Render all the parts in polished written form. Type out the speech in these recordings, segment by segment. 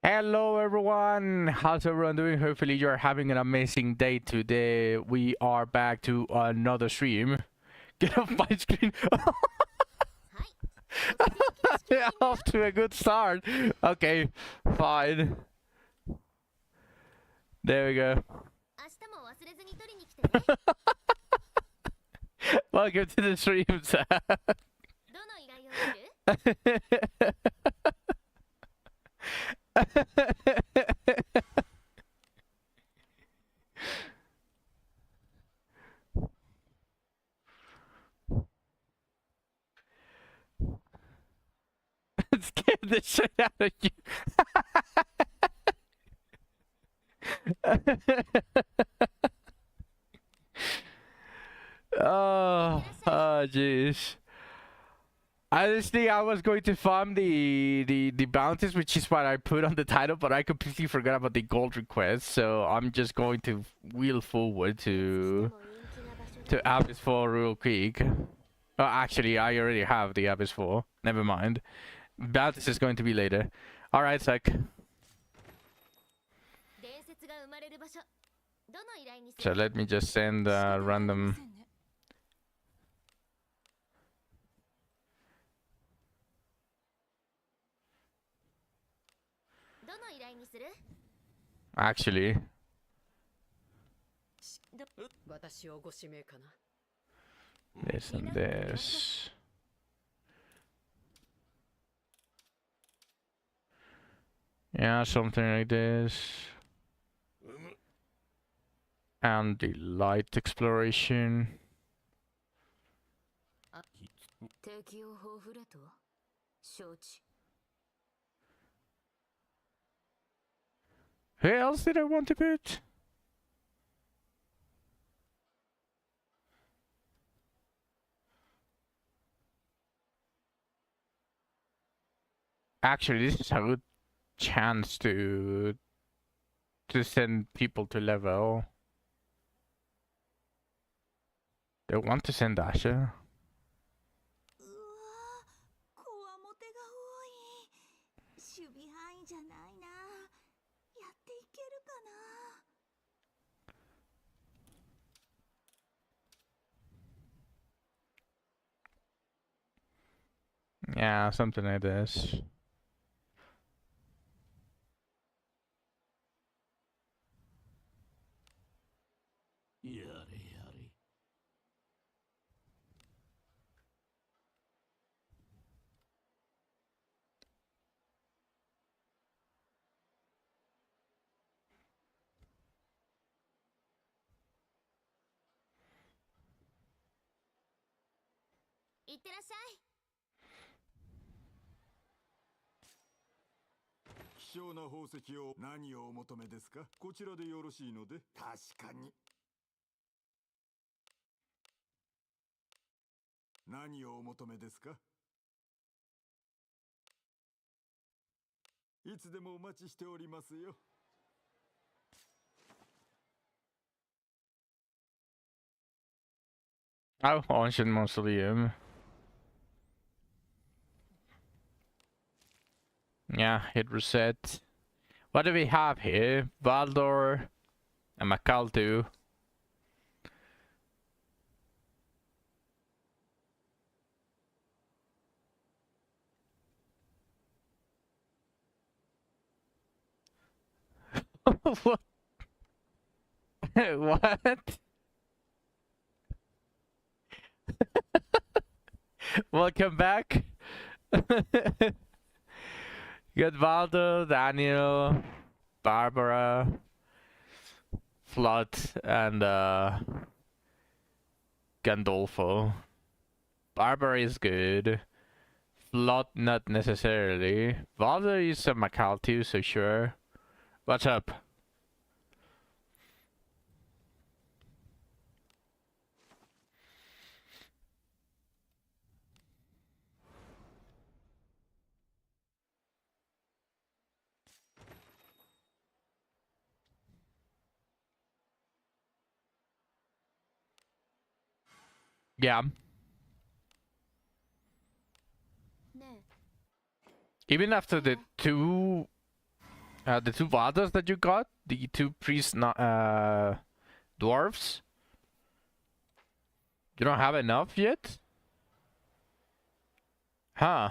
Hello everyone, how's everyone doing? Hopefully you're having an amazing day today. We are back to another stream. Get off my screen. Off to a good start. Okay, fine. There we go. Welcome to the stream, sir. Scared the shit out of you. Oh, jeez. Honestly, I was going to farm the bounties, which is what I put on the title, but I completely forgot about the gold request. So I'm just going to wheel forward to Abyss 4 real quick. Oh, actually, I already have the Abyss 4. Never mind. Bounties is going to be later. All right, Sek. So let me just send random. Actually. This and this. Yeah, something like this. And the light exploration. Who else did I want to put? Actually, this is a good chance to send people to level. They want to send Asher. Yeah, something like this. Oh, Ancient Mausoleum. Yeah, hit reset. What do we have here? Valdor and Makaltu. What? What? Welcome back. Good Valdo, Daniel, Barbara, Flood, and Gandolfo. Barbara is good. Flood not necessarily. Valdo is a Macal too, so sure. What's up? Yeah. Even after the two Vadas that you got, the two priest dwarves, you don't have enough yet? Huh.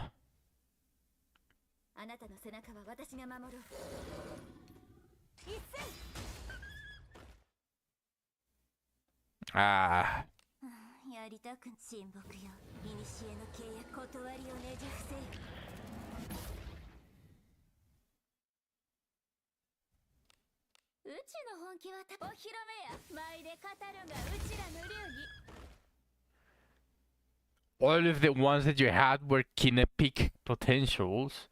Ah. やりたく沈黙よ。古の契約断りをねじ伏せよ。うちの本気はお披露目や。前で語るがうちらの流儀。All of the ones that you had were kinetic potentials.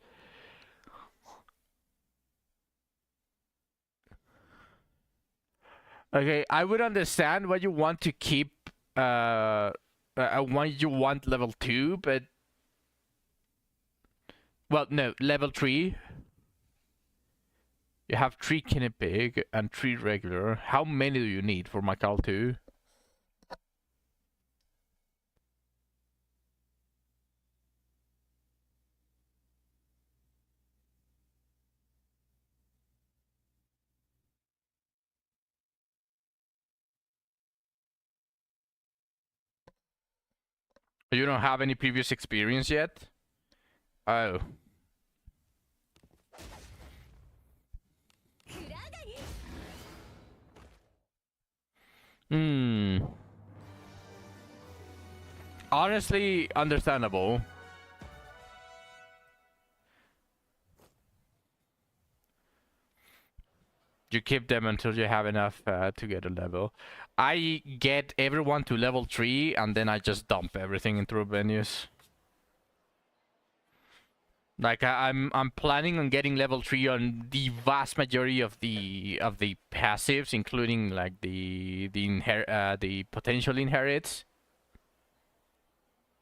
Okay, I would understand why you want to keep why you want level 2, but well, no, level 3. You have 3 kinetic and 3 regular. How many do you need for Makal 2? You don't have any previous experience yet? Oh. Hmm. Honestly, understandable. You keep them until you have enough to get a level. I get everyone to level 3 and then I just dump everything into Rubenius. Like I'm planning on getting level 3 on the vast majority of the passives, including like the potential inherits.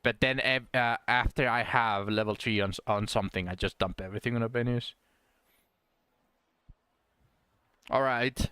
But then after I have level 3 on something, I just dump everything on Rubenius. All right.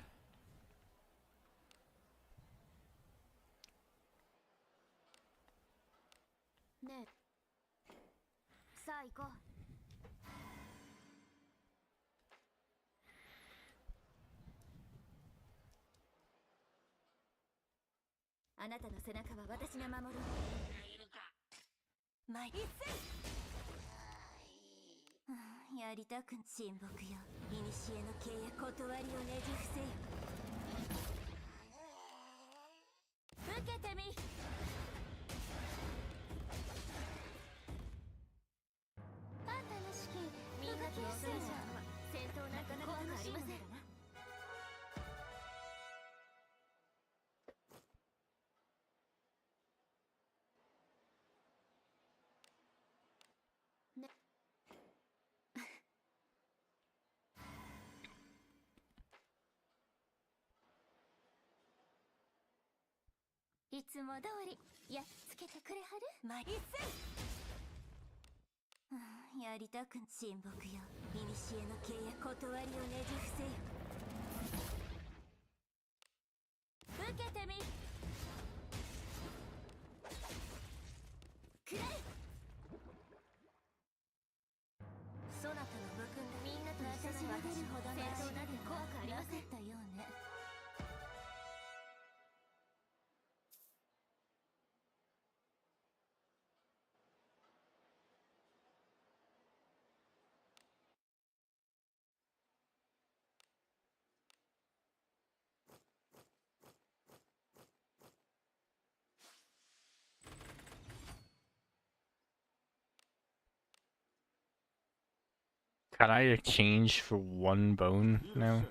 Can I exchange for 1 bone now?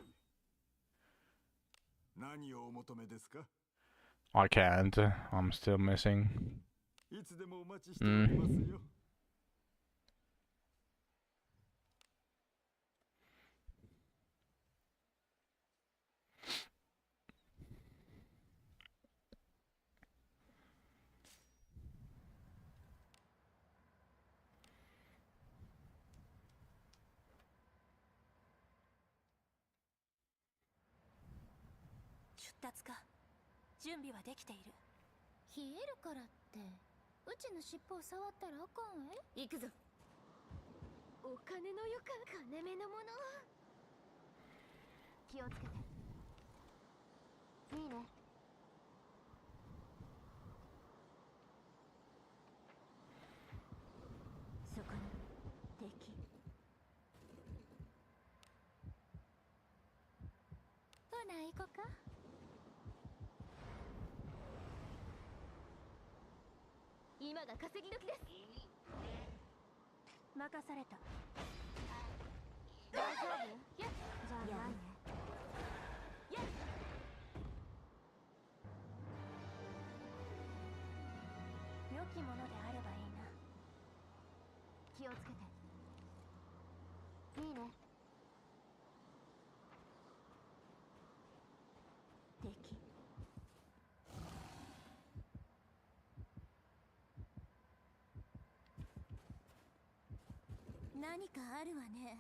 I can't. I'm still missing. 冷えるからってうちの尻尾を触ったらあかんえ。行くぞ。お金の予感、金目のもの。気をつけて。いいね。そこに敵。ほな行こか。今が稼ぎ時です。任された。大丈夫？じゃあないね。良きものであればいいな。気をつけて。いいね。敵。何かあるわね。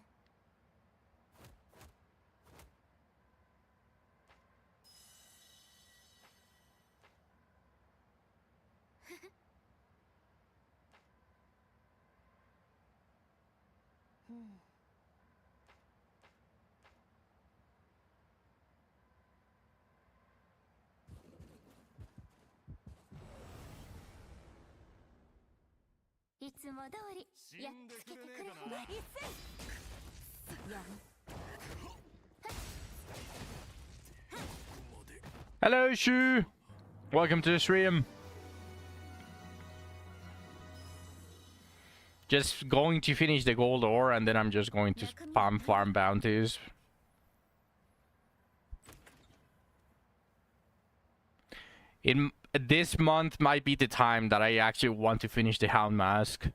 いつも通りやっつけてくれ。一斉。Hello, Shu. Welcome to the stream. Just going to finish the gold ore, and then I'm just going to farm bounties. In this month might be the time that I actually want to finish the Hound Mask.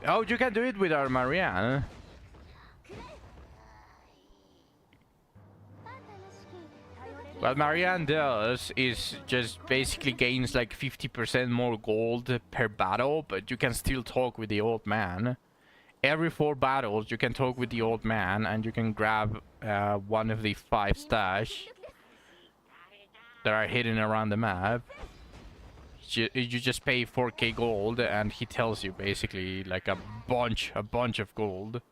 Oh, you can do it with our Marianne. What Marianne does is just basically gains like 50% more gold per battle, but you can still talk with the old man. Every 4 battles, you can talk with the old man, and you can grab one of the 5 stash that are hidden around the map. You just pay 4k gold, and he tells you basically like a bunch of gold.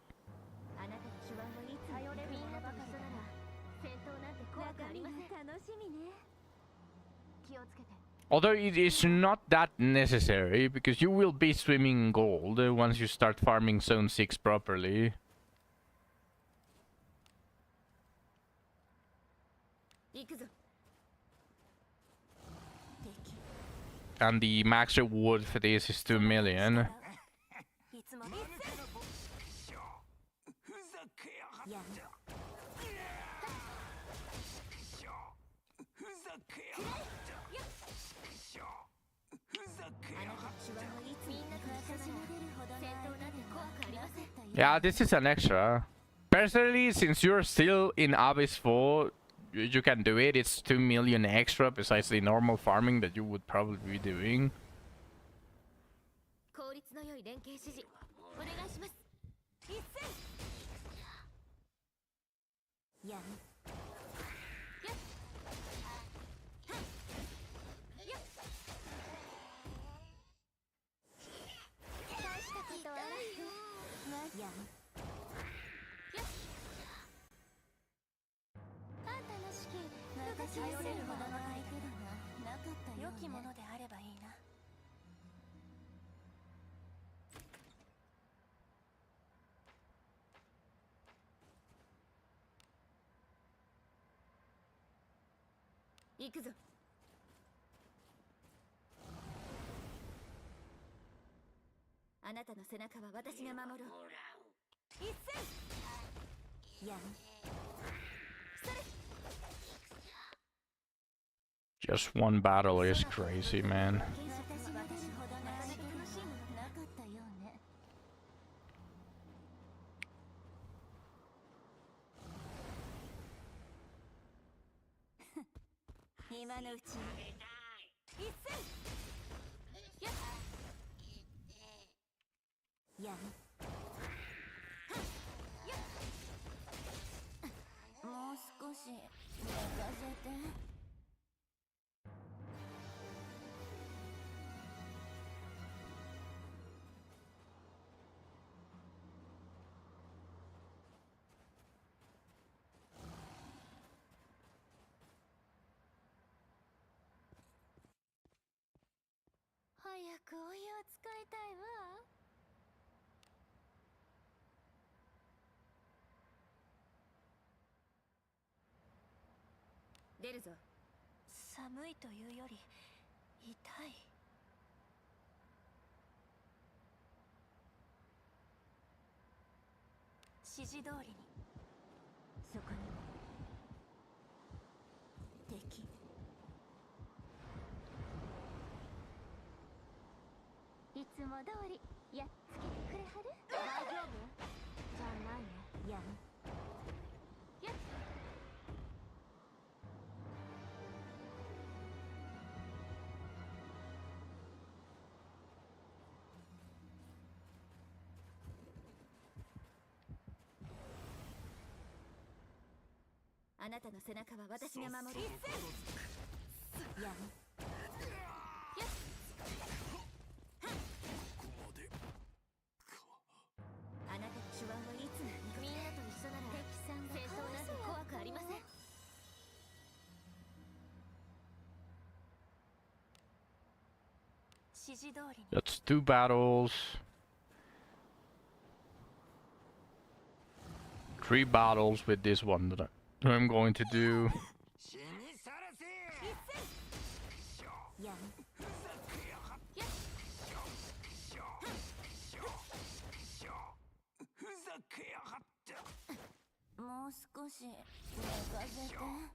Although it is not that necessary, because you will be swimming in gold once you start farming Zone 6 properly. And the max reward for this is 2 million. Yeah, this is an extra. Personally, since you're still in Abyss 4, you can do it. It's 2 million extra besides the normal farming that you would probably be doing. Just one battle is crazy, man. 今のうちに一戦やむもう少し寝かせて。早くお湯を使いたいわ。出るぞ。寒いというより痛い。指示通りに。そこに敵。いつも通りやっつけてくれはる。大丈夫じゃないね。やむやっあなたの背中は私が守る。やむあなたの手腕はいつもみんなと一緒なら敵さんが戦闘なんて怖くありません。指示通りに。 Let's do battles. 3 battles with this one that I'm going to do. やむもう少し寝かせて。安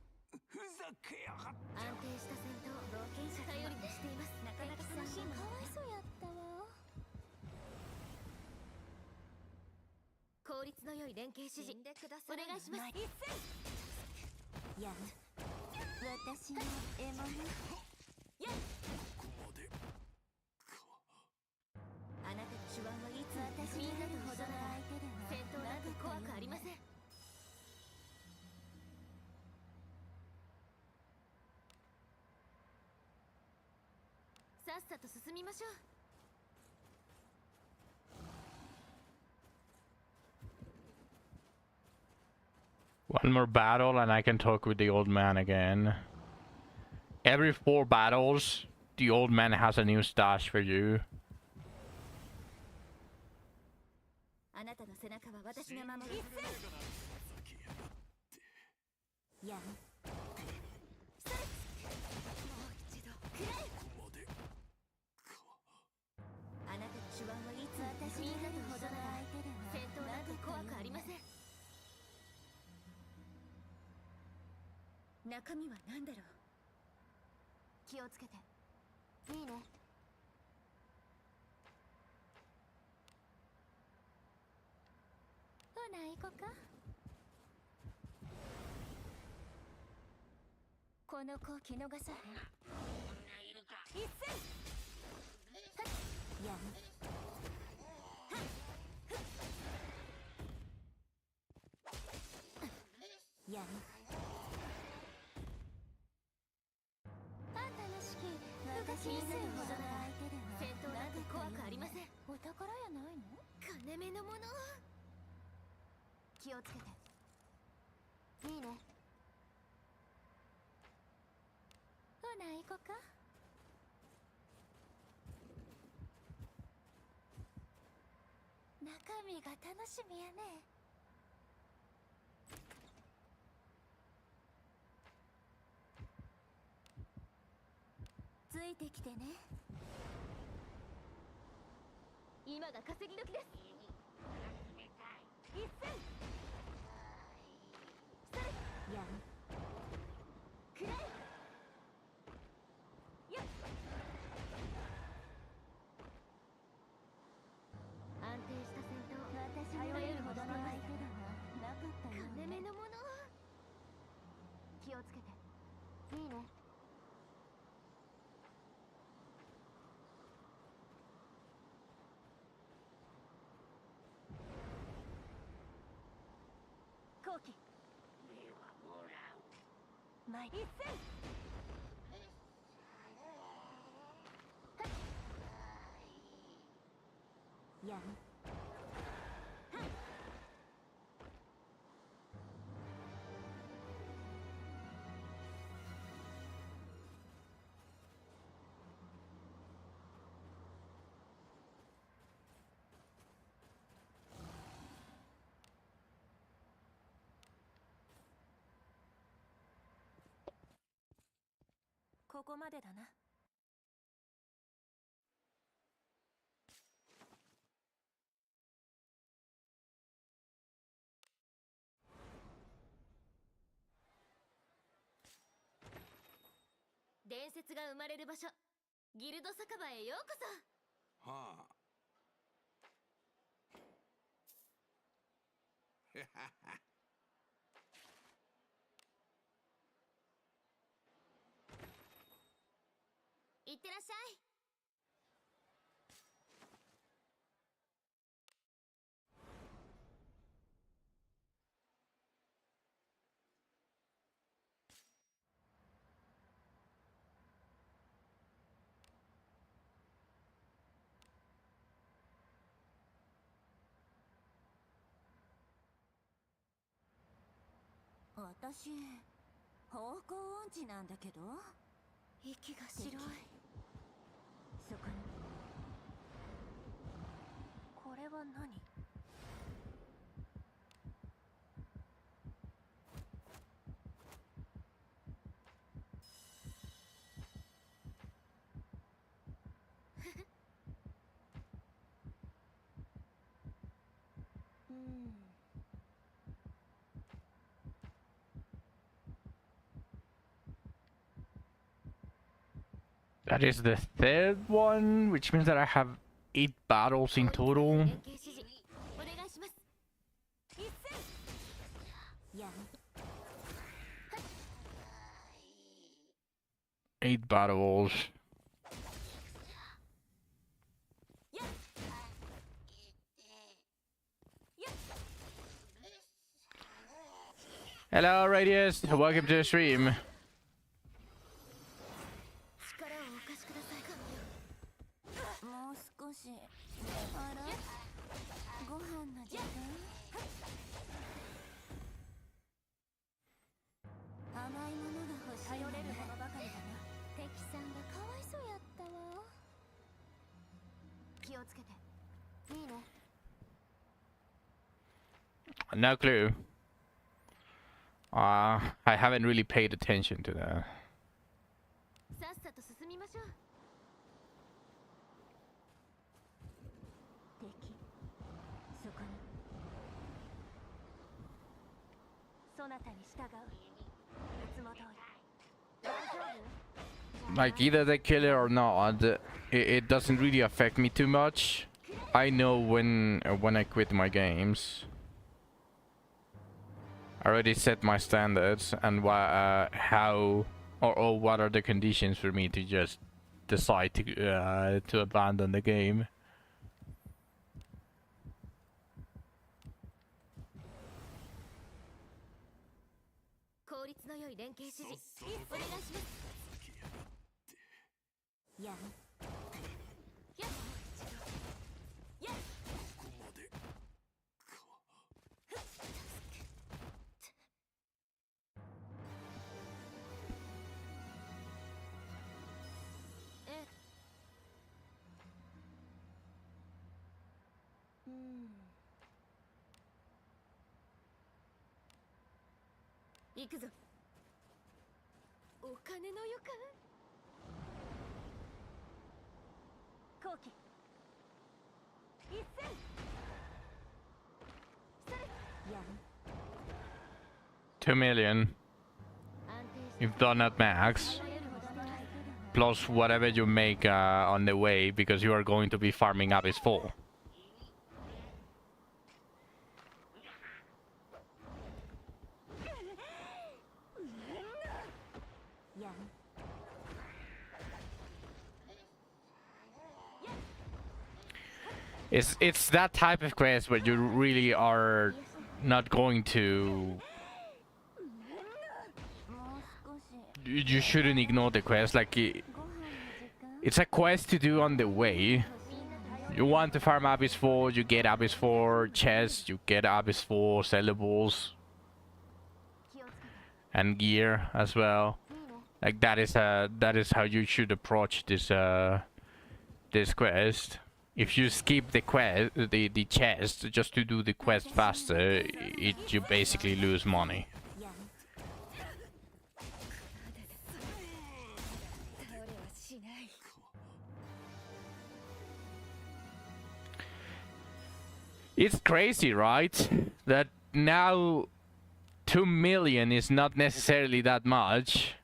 定した戦闘冒険者頼りにしています。なかなか楽しいの。かわいそうやったわ。効率の良い連携指示お願いします。やむ私の獲物。やっあなたの手腕はいつ私みんなとほどなら戦闘なんて怖くありません。さっさと進みましょう。One more battle and I can talk with the old man again. Every 4 battles, the old man has a new stash for you. あなたの背中は私が守る。やむあなたの手腕はいつ私みんなとほどなら戦闘なんて怖くありません。中身は何だろう。気をつけて。いいね。ほな行こか。この子気逃さへん。一戦やむやむ楽しき私みんなとほどなら戦闘なんて怖くありません。お宝やないの。金目のもの。気をつけて。いいね。ほな行こか。中身が楽しみやね。ついてきてね。今が稼ぎ時です。一戦やむくらえ。よっ安定した戦闘私に頼るほどの相手だなかったよ。金目のもの。気をつけて。いいね。前一戦やんここまでだな。伝説が生まれる場所、ギルド酒場へようこそ。はあ。いってらっしゃい。私、方向音痴なんだけど。息が白い。そこに。これは何？That is the third one, which means that I have 8 battles in total. Eight battles. Hello, Radius. Welcome to the stream. もう少し。あら、ご飯の時間。甘いものが欲しい。頼れるものばかりだな。敵さんがかわいそうやったわ。気をつけて。いいね。No clue. I haven't really paid attention to that. さっさと進みましょう。敵、そこに。そなたに従う。いつも通り。大丈夫？ Like, either they kill it or not, it doesn't really affect me too much. I know when I quit my games. I already set my standards and how or what are the conditions for me to just decide to abandon the game. 効率の良い連携指示お願いします。やん。やっ。やっ。行くぞ。お金の予感。後期。一戦。それ。やん。 2 million. You've done that max. Plus whatever you make on the way, because you are going to be farming up is full. It's that type of quest where you really are not going to you shouldn't ignore the quest. Like it's a quest to do on the way. You want to farm Abyss 4, you get Abyss 4 chests, you get Abyss 4 sellables and gear as well. Like that is how you should approach this this quest. If you skip the quest, the chest just to do the quest faster, you basically lose money. It's crazy, right? That now 2 million is not necessarily that much.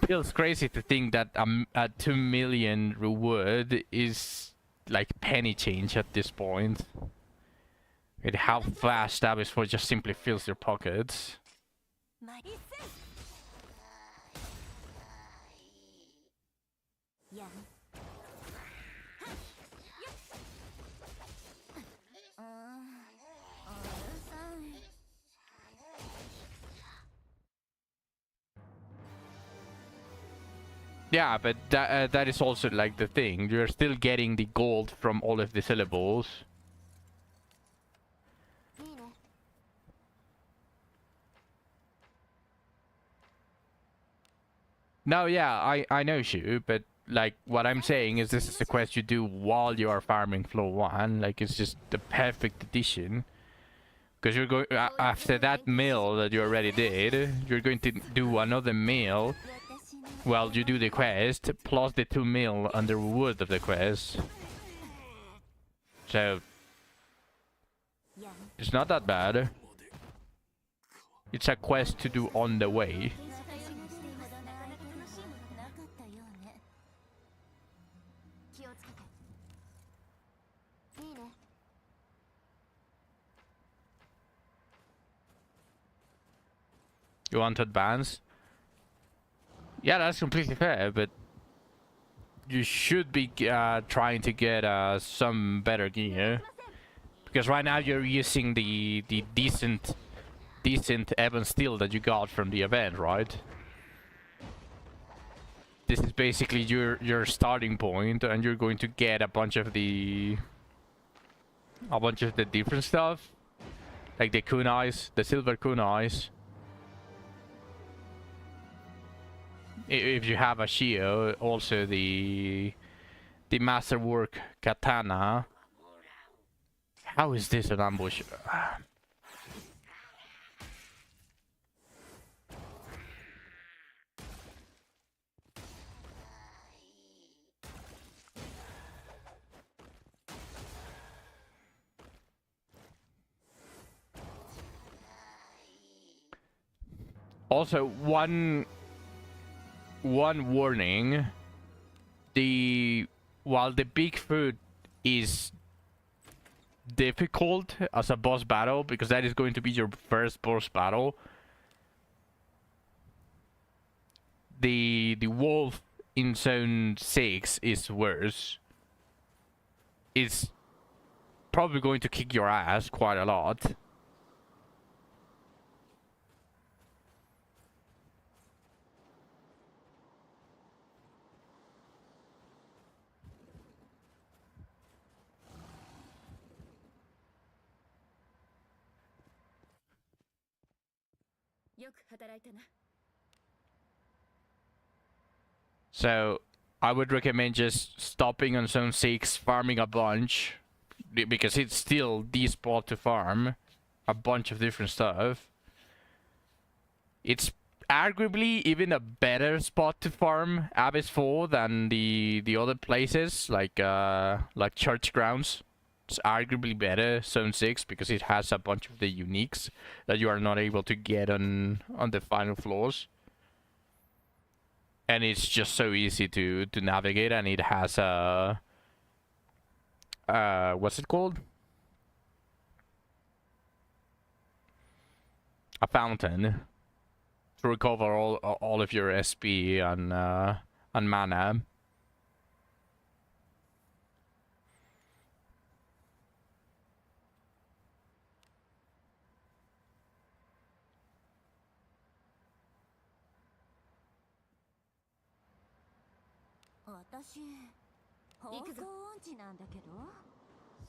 Feels crazy to think that a 2 million reward is like penny change at this point. With how fast Abyss 4 just simply fills your pockets. Yeah, but that is also like the thing. You're still getting the gold from all of the syllables. No, yeah, I know you, but like what I'm saying is this is a quest you do while you are farming floor 1. Like it's just the perfect addition. Because you're going after that meal that you already did, you're going to do another meal. Well, you do the quest plus the 2 mil on the reward of the quest. So it's not that bad. It's a quest to do on the way. You want to advance? Yeah, that's completely fair, but you should be trying to get some better gear. Because right now you're using the decent Ebon Steel that you got from the event, right? This is basically your starting point, and you're going to get a bunch of the different stuff. Like the kunais, the silver kunais. If you have a Shio, also the masterwork katana. How is this an ambush? Also, one warning. While the Bigfoot is difficult as a boss battle, because that is going to be your first boss battle, the wolf in zone 6 is worse. It's probably going to kick your ass quite a lot. So I would recommend just stopping on zone 6, farming a bunch, because it's still the spot to farm a bunch of different stuff. It's arguably even a better spot to farm Abyss 4 than the other places, like Church Grounds. It's arguably better, Zone 6, because it has a bunch of the uniques that you are not able to get on the final floors. And it's just so easy to navigate, and it has a... what's it called? A fountain to recover all of your SP and mana. 私方向音痴なんだけど。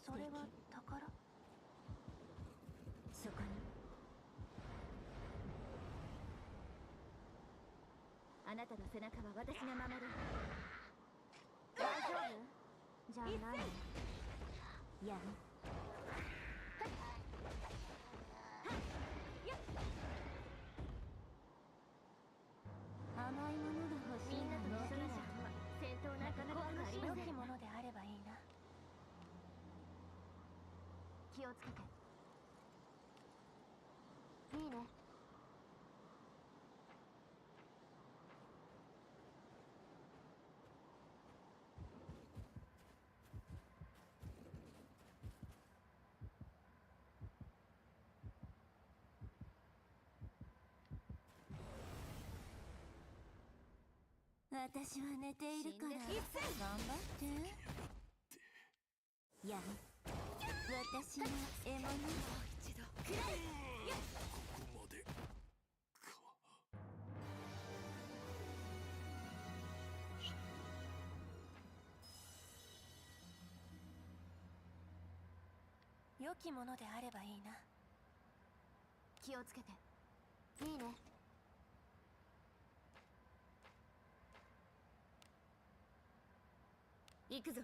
それは宝。そこにあなたの背中は私が守る。大丈夫じゃないの。やる。甘いものが欲しい。みんなと一緒なら戦闘なんか怖くありません。良きものであればいいな。気をつけて。いいね。私は寝ているから頑張ってやる。私の獲物。もう一度くらい。ここまでか。良きものであればいいな。気をつけて。いいね。行くぞ。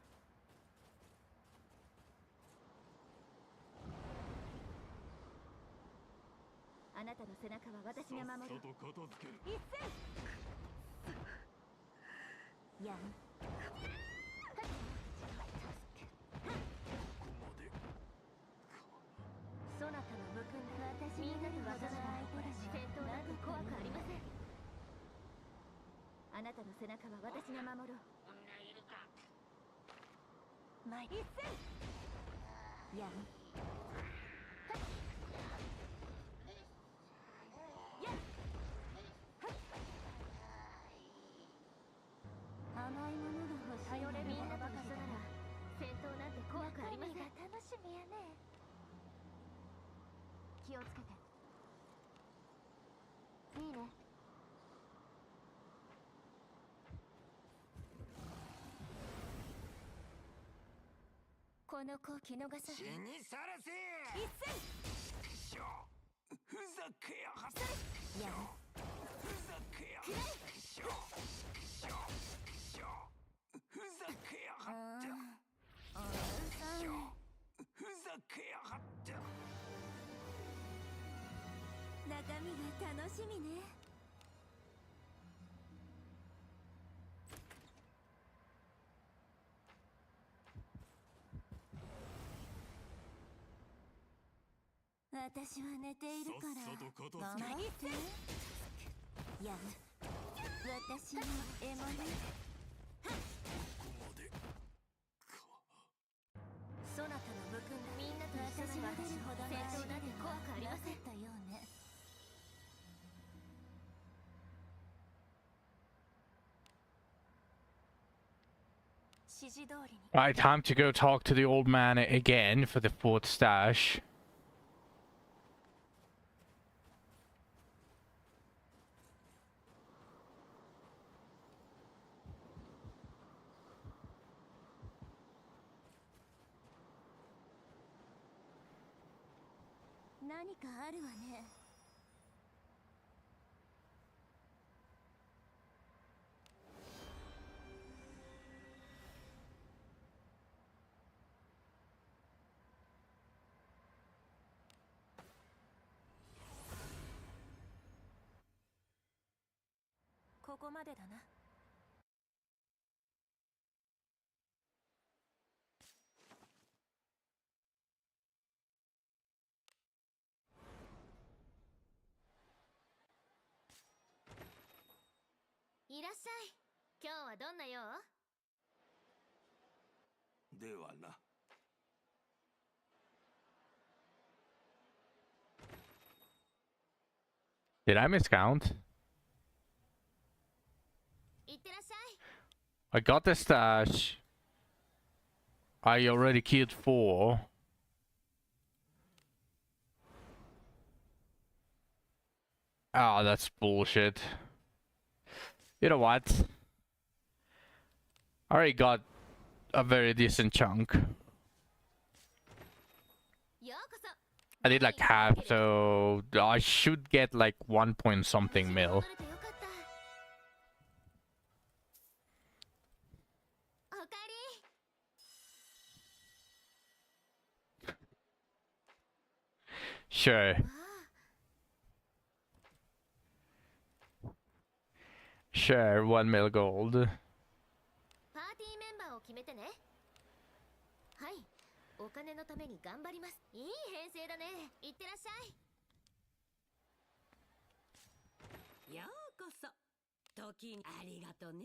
あなたの背中は私が守る。さっさと片付ける。一斉やる。ここまでか。そなたの無垢な私みんなと技なら相手だし、戦闘なんか怖くありません。あなたの背中は私が守ろう。前一斉やる。甘いものが欲しい。頼れるみんなと一緒なら戦闘なんて怖くありません。楽しみやね。気をつけて。いいね。この子を見逃さ死ない。にさらせ。一斉しょ。ふざけやがって。やる。ふざけやがって。しょ。しょ。しょ。ふざけやがって。しょ。ふざけやがって。中身が楽しみね。私は寝ているからさっさと片頑付け張ってやる。私の獲物。ここまでか。そなたの無垢なみんなと一緒なら出るほどの戦闘なんて怖くありません。なかったようね。指示通りに。Alright, time to go talk to the old man again for the fourth stash.何かあるわね。ここまでだな。いらっしゃい。今日はどんな用？ではな。Did I miscount? いってらっしゃい。 I got the stash. I already killed 4. Oh, that's bullshit. You know what? I already got a very decent chunk. I did like half, so I should get like 1 point something mil. Sure. Sure, 1 mil gold. お金のために頑張ります。いい編成だね。いってらっしゃい。ようこそ。時にありがとね。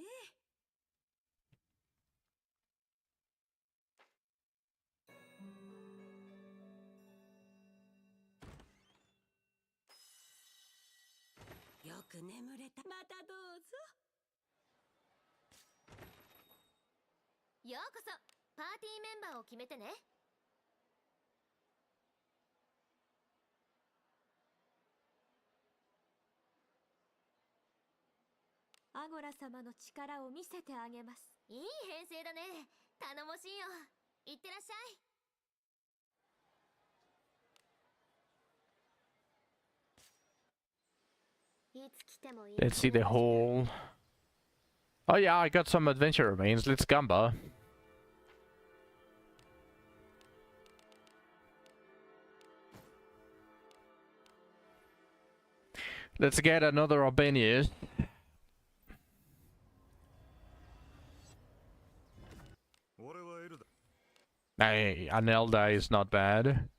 よく眠れた。またどうぞ。ようこそ。パーティーメンバーを決めてね。アゴラ様の力を見せてあげます。いい編成だね。頼もしいよ。いってらっしゃい。いつ来てもいい。Let's see the whole. Oh yeah, I got some adventure remains. Let's gamba. Let's get another Albanian. Hey, Anelda is not bad.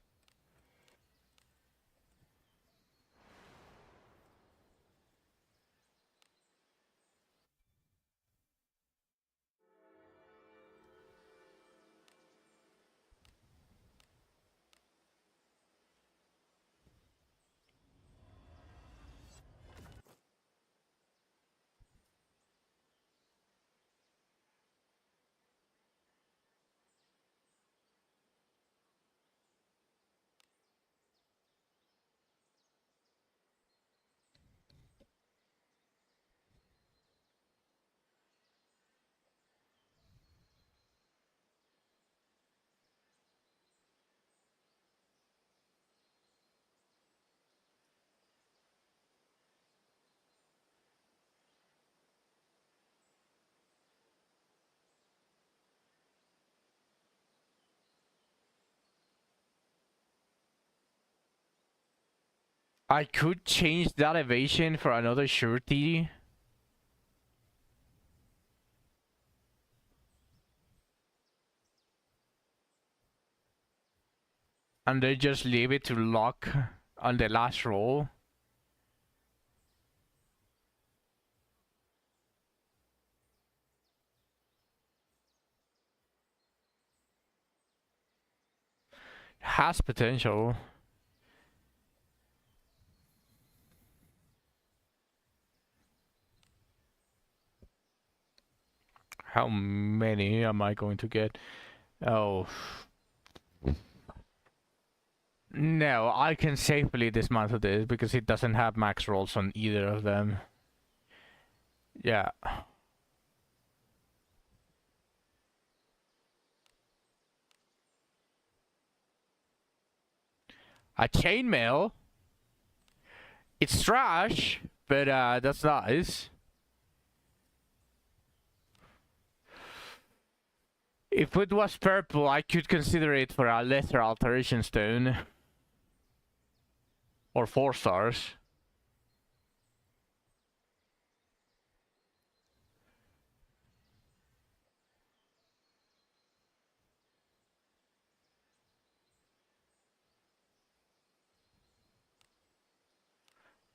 I could change that evasion for another surety. And then just leave it to lock on the last roll. Has potential. How many am I going to get? Oh. No, I can safely dismantle this because it doesn't have max rolls on either of them. Yeah. A chainmail? It's trash, but that's nice. If it was purple, I could consider it for a lesser alteration stone. Or 4 stars.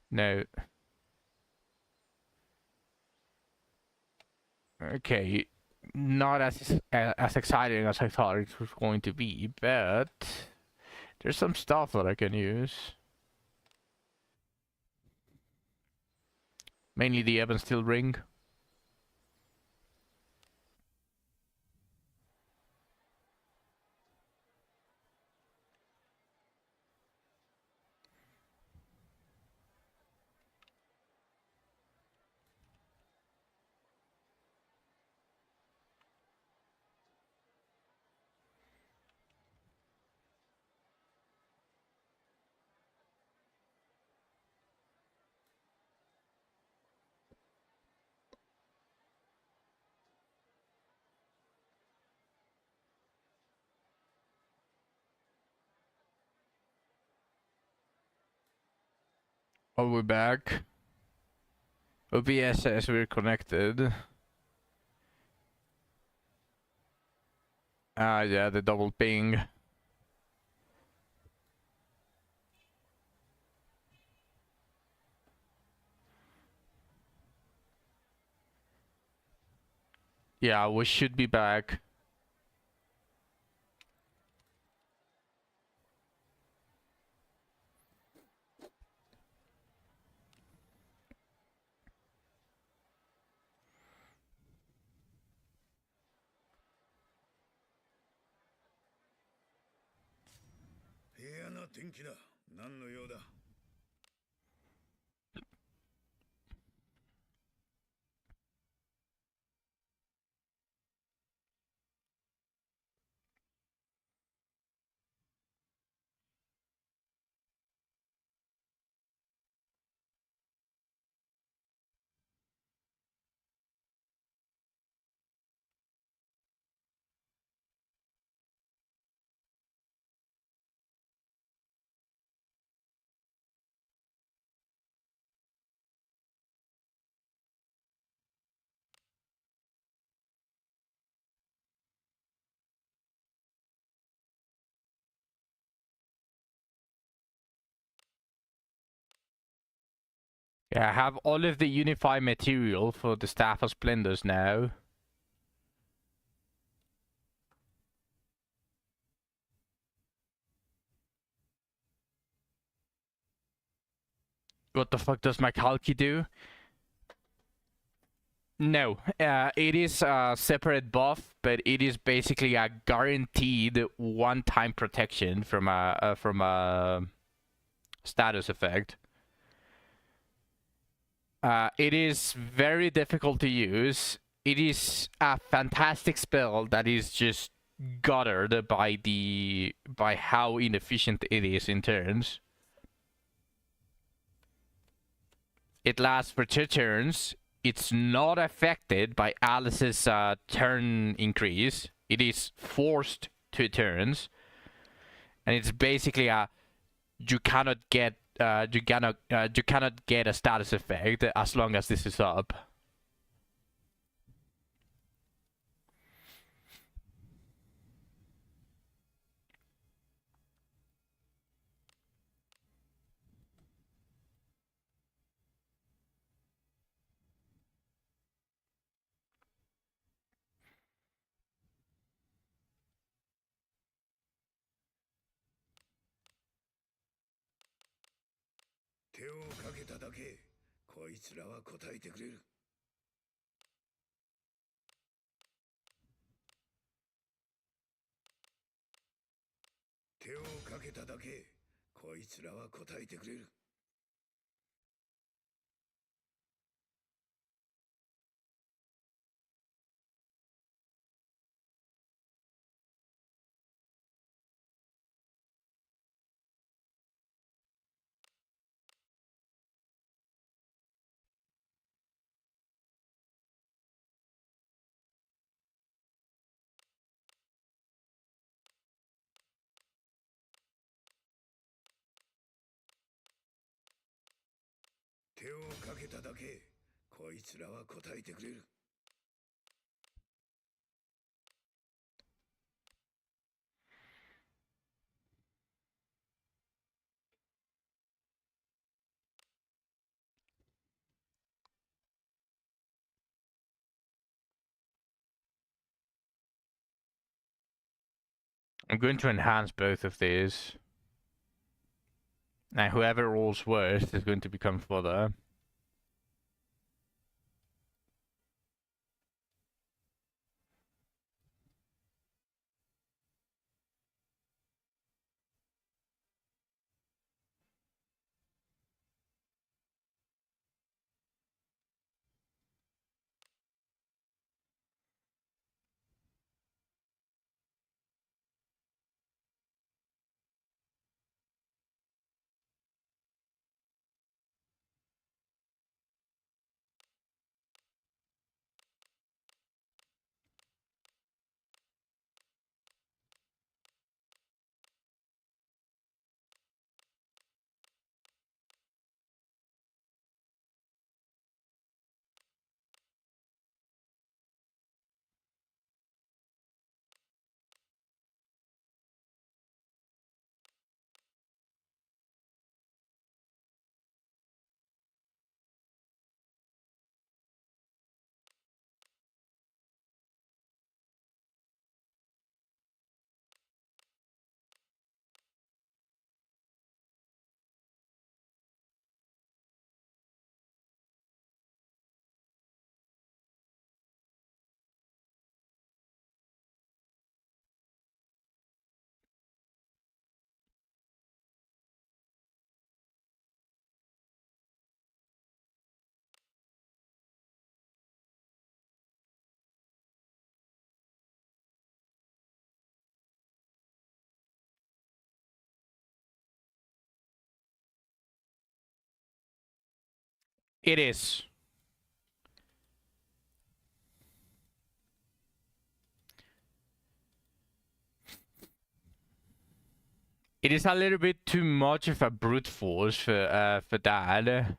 No. Okay. Not as exciting as I thought it was going to be, but there's some stuff that I can use. Mainly the Evan Steel ring. Are we back? OBS says we're connected. Ah, yeah, the double ping. Yeah, we should be back. Yeah, I have all of the unified material for the Staff of Splendors now. What the fuck does my Kalki do? No, it is a separate buff, but it is basically a guaranteed one-time protection from a status effect. It is very difficult to use. It is a fantastic spell that is just guttered by how inefficient it is in turns. It lasts for 2 turns. It's not affected by Alice's turn increase. It is forced 2 turns, and it's basically a you cannot get you cannot get a status effect as long as this is up. I'm going to enhance both of these. Now whoever rolls worst is going to become fodder. It is. It is a little bit too much of a brute force for that.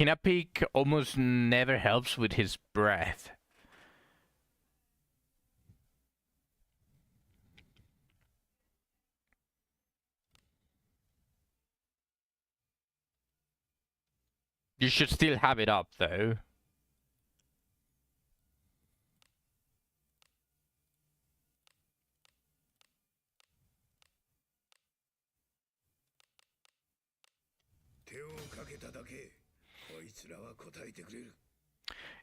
Kinapik almost never helps with his breath. You should still have it up though.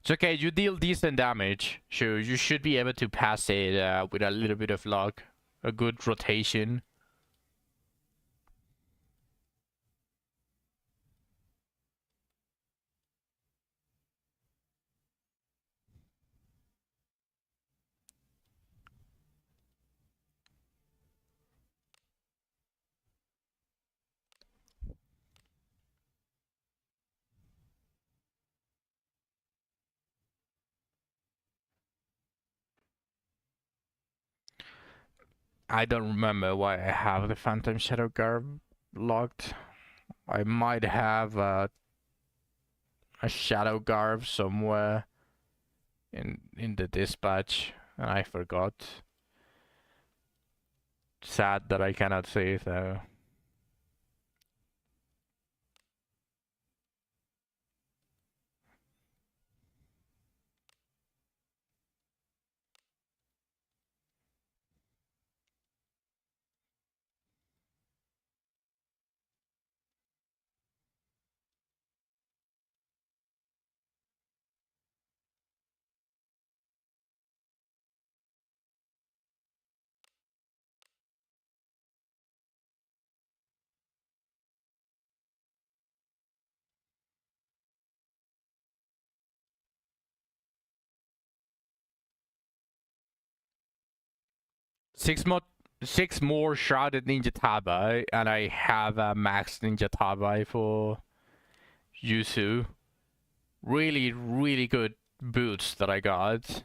It's okay, you deal decent damage, so you should be able to pass it with a little bit of luck. A good rotation. I don't remember why I have the Phantom Shadow Garb locked. I might have a Shadow Garb somewhere in the dispatch, and I forgot. Sad that I cannot see it though. Six more Shrouded Ninja Tabai, and I have a Max Ninja Tabai for Yuzu. Really, really good boots that I got.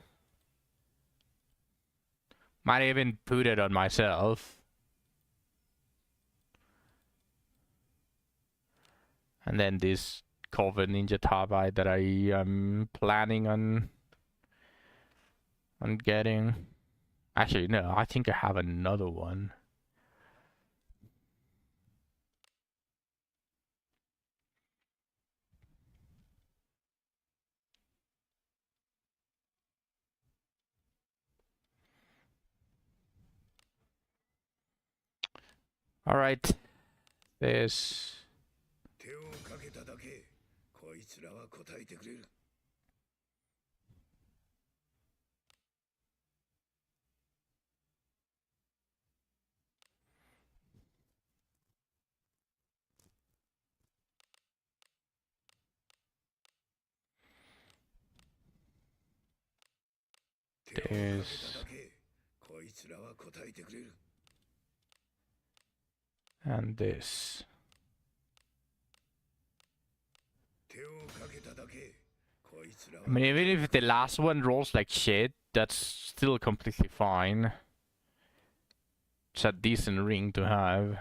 Might even put it on myself. And then this Coven Ninja Tabai that I am planning on getting. Actually, no, I think I have another one. All right, this. This. And this. I mean, even if the last one rolls like shit, that's still completely fine. It's a decent ring to have.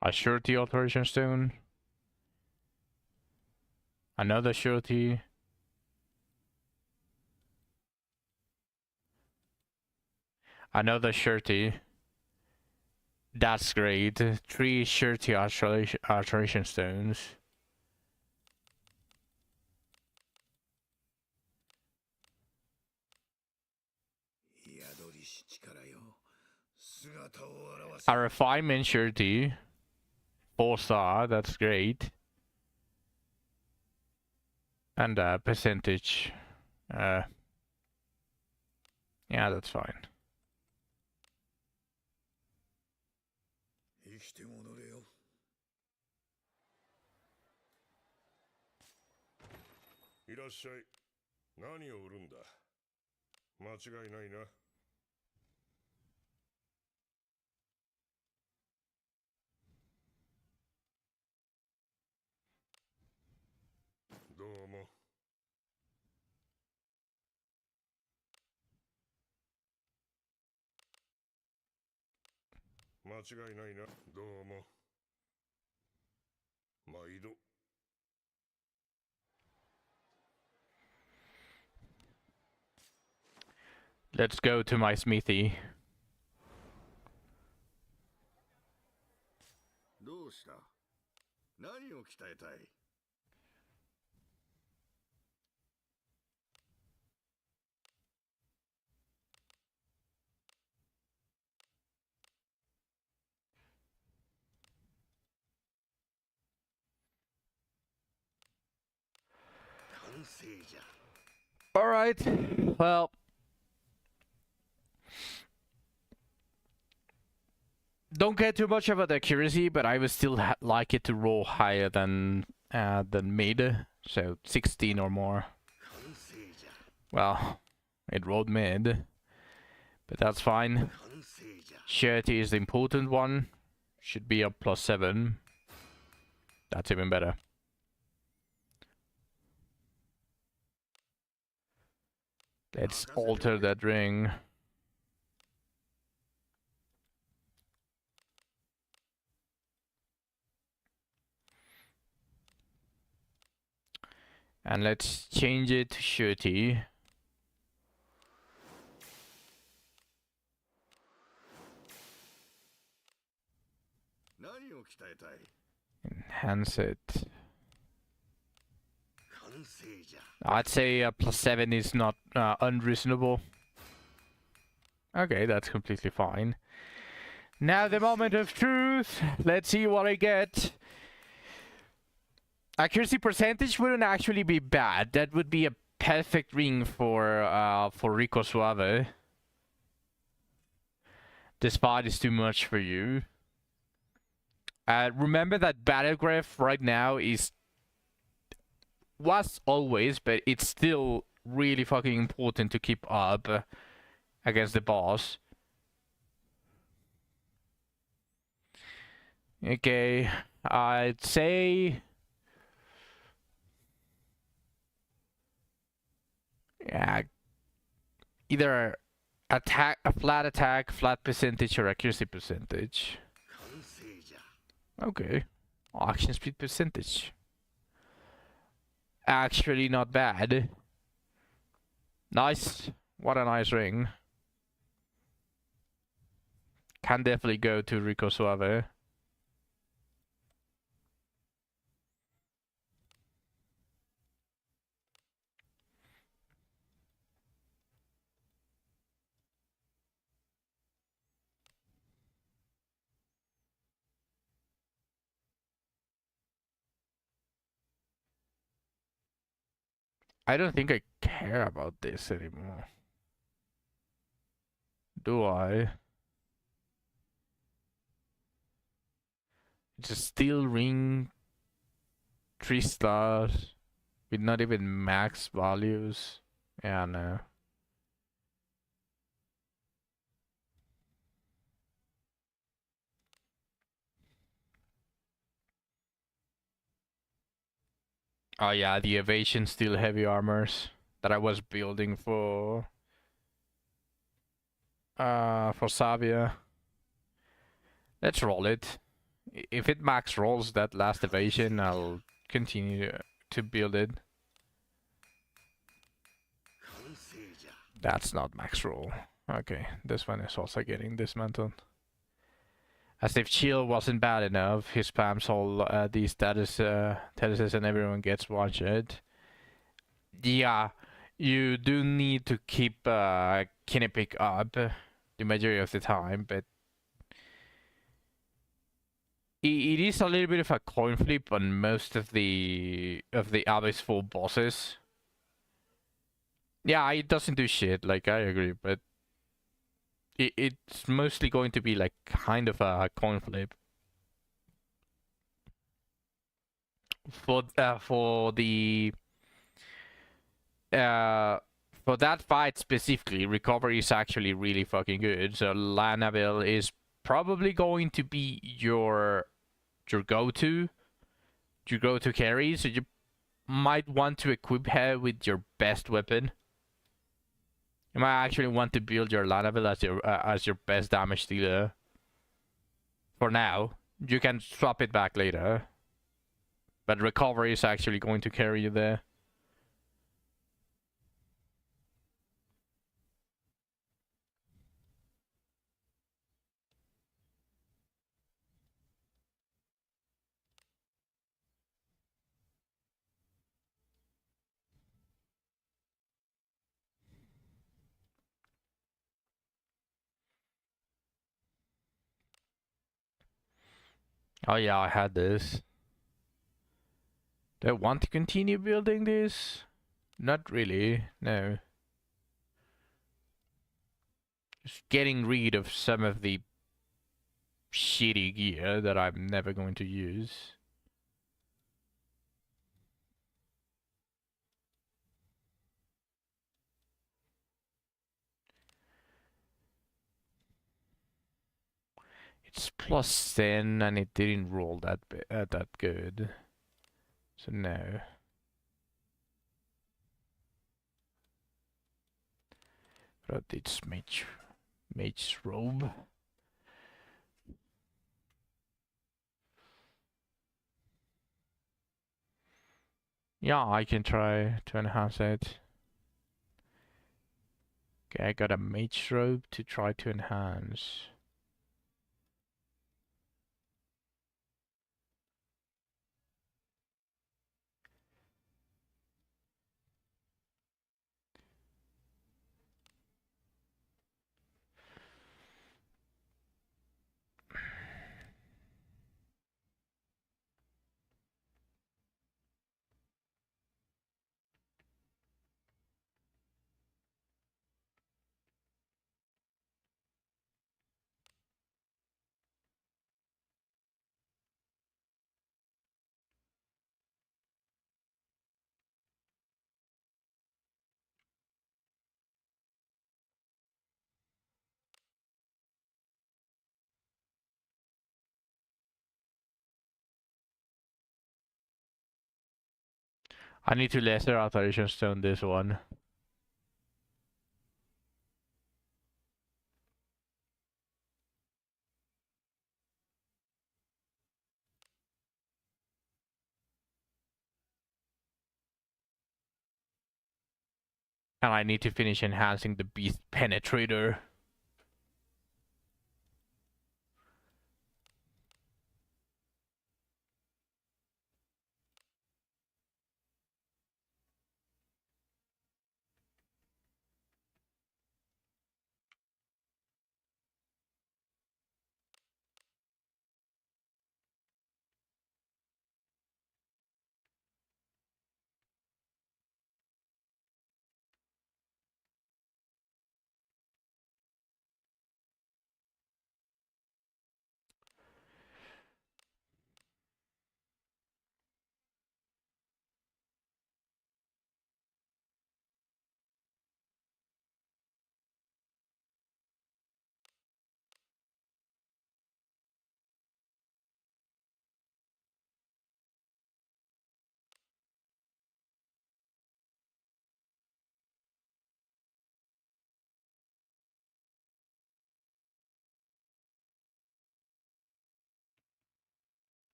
A surety alteration stone. Another surety. Another shirty. That's great. 3 shirty alteration stones. A refinement shirty. 4-star, that's great. And a percentage. Yeah, that's fine. Let's go to my smithy. どうした？何を鍛えたい？ Alright, well. Don't get too much about the accuracy, but I would still like it to roll higher than mid, so 16 or more. Well, it rolled mid, but that's fine. Surety is the important one. Should be a +7. That's even better. Let's alter that ring. And let's change it to surety. Enhance it. I'd say a +7 is not unreasonable. Okay, that's completely fine. Now the moment of truth. Let's see what I get. Accuracy percentage wouldn't actually be bad. That would be a perfect ring for Rico Suave. The spot is too much for you. Remember that battle graph right now was always, but it's still really fucking important to keep up against the boss. Okay, I'd say, yeah, either a flat attack, flat percentage, or accuracy percentage. Okay, action speed percentage. Actually not bad. Nice. What a nice ring. Can definitely go to Rico Suave. I don't think I care about this anymore. Do I? It's a steel ring. 3 stars. With not even max values. Yeah, no. Oh yeah, the evasion steel heavy armors that I was building for Savia. Let's roll it. If it max rolls that last evasion, I'll continue to build it. That's not max roll. Okay, this one is also getting dismantled. As if chill wasn't bad enough, he spams all these statuses and everyone gets one shot. Yeah, you do need to keep Kinepic up the majority of the time, but it is a little bit of a coin flip on most of the Abyss full bosses. Yeah, it doesn't do shit, like I agree, but it's mostly going to be like kind of a coin flip. For the uh for that fight specifically, recovery is actually really fucking good. So Lanavel is probably going to be your go-to carry. So you might want to equip her with your best weapon. You might actually want to build your Lanavel as your best damage dealer. For now, you can swap it back later, but recovery is actually going to carry you there. Oh yeah, I had this. Do I want to continue building this? Not really, no. Just getting rid of some of the shitty gear that I'm never going to use. It's plus 10 and it didn't roll that good. So no. But it's mage's robe. Yeah, I can try to enhance it. Okay, I got a mage robe to try to enhance. I need to lesser alteration stone this one. And I need to finish enhancing the beast penetrator.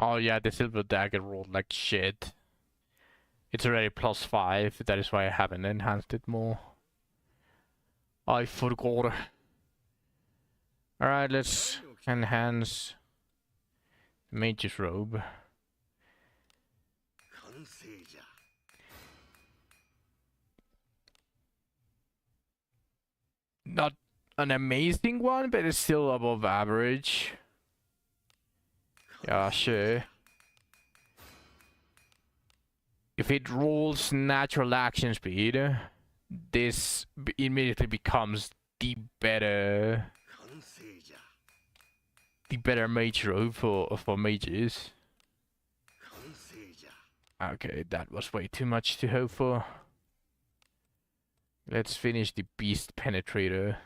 Oh yeah, the silver dagger rolled like shit. It's already +5, that is why I haven't enhanced it more. I forgot. Alright, let's enhance the mage's robe. 完成じゃ。 Not an amazing one, but it's still above average. Yeah, sure. If it rolls natural action speed, this immediately becomes the better 完成じゃ。 mage robe for mages. 完成じゃ。 Okay, that was way too much to hope for. Let's finish the beast penetrator.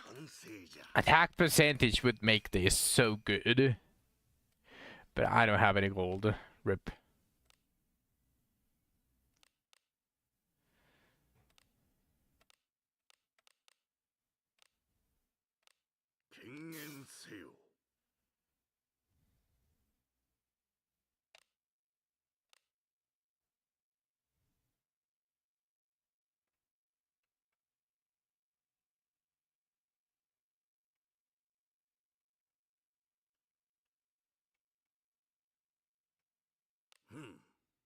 完成じゃ。 Attack percentage would make this so good. But I don't have any gold. Rip. 権限せよ。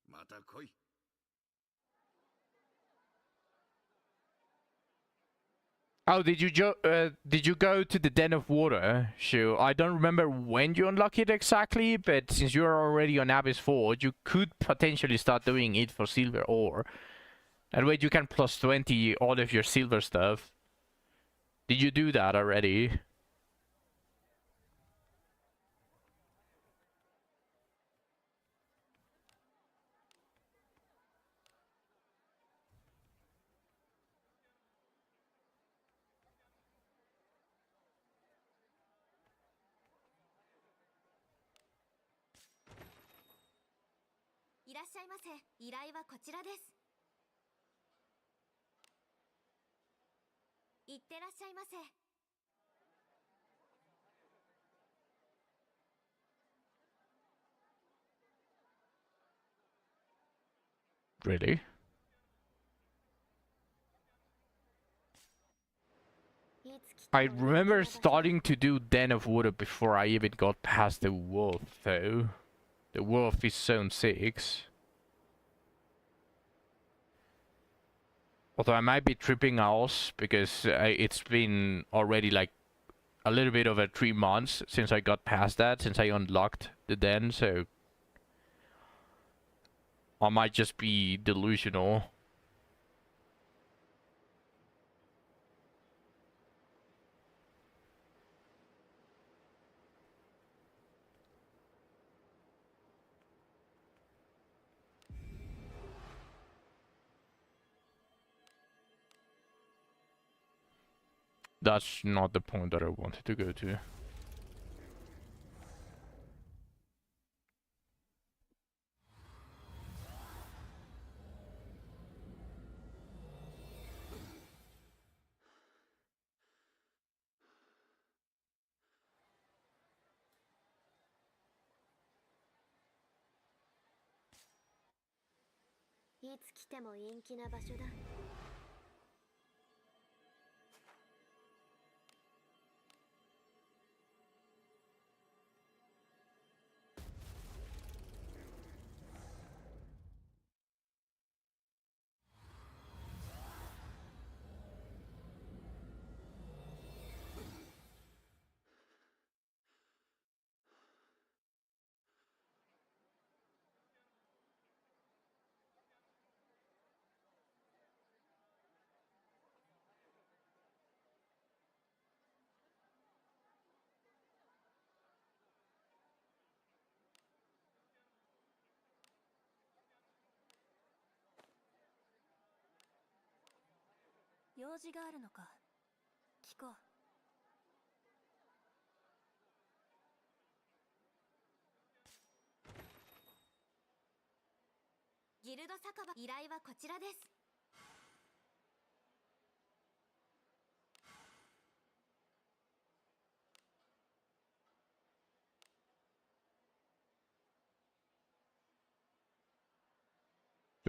また来い。 Oh, did you go to the Den of Water? Sure. I don't remember when you unlock it exactly, but since you're already on Abyss Forge, you could potentially start doing it for silver ore. That way you can +20 all of your silver stuff. Did you do that already? Really? I remember starting to do Den of Water before I even got past the wolf, though. The wolf is zone 6. Although I might be tripping out because it's been already like a little bit over 3 months since I got past that, since I unlocked the den, so I might just be delusional. That's not the point that I wanted to go to.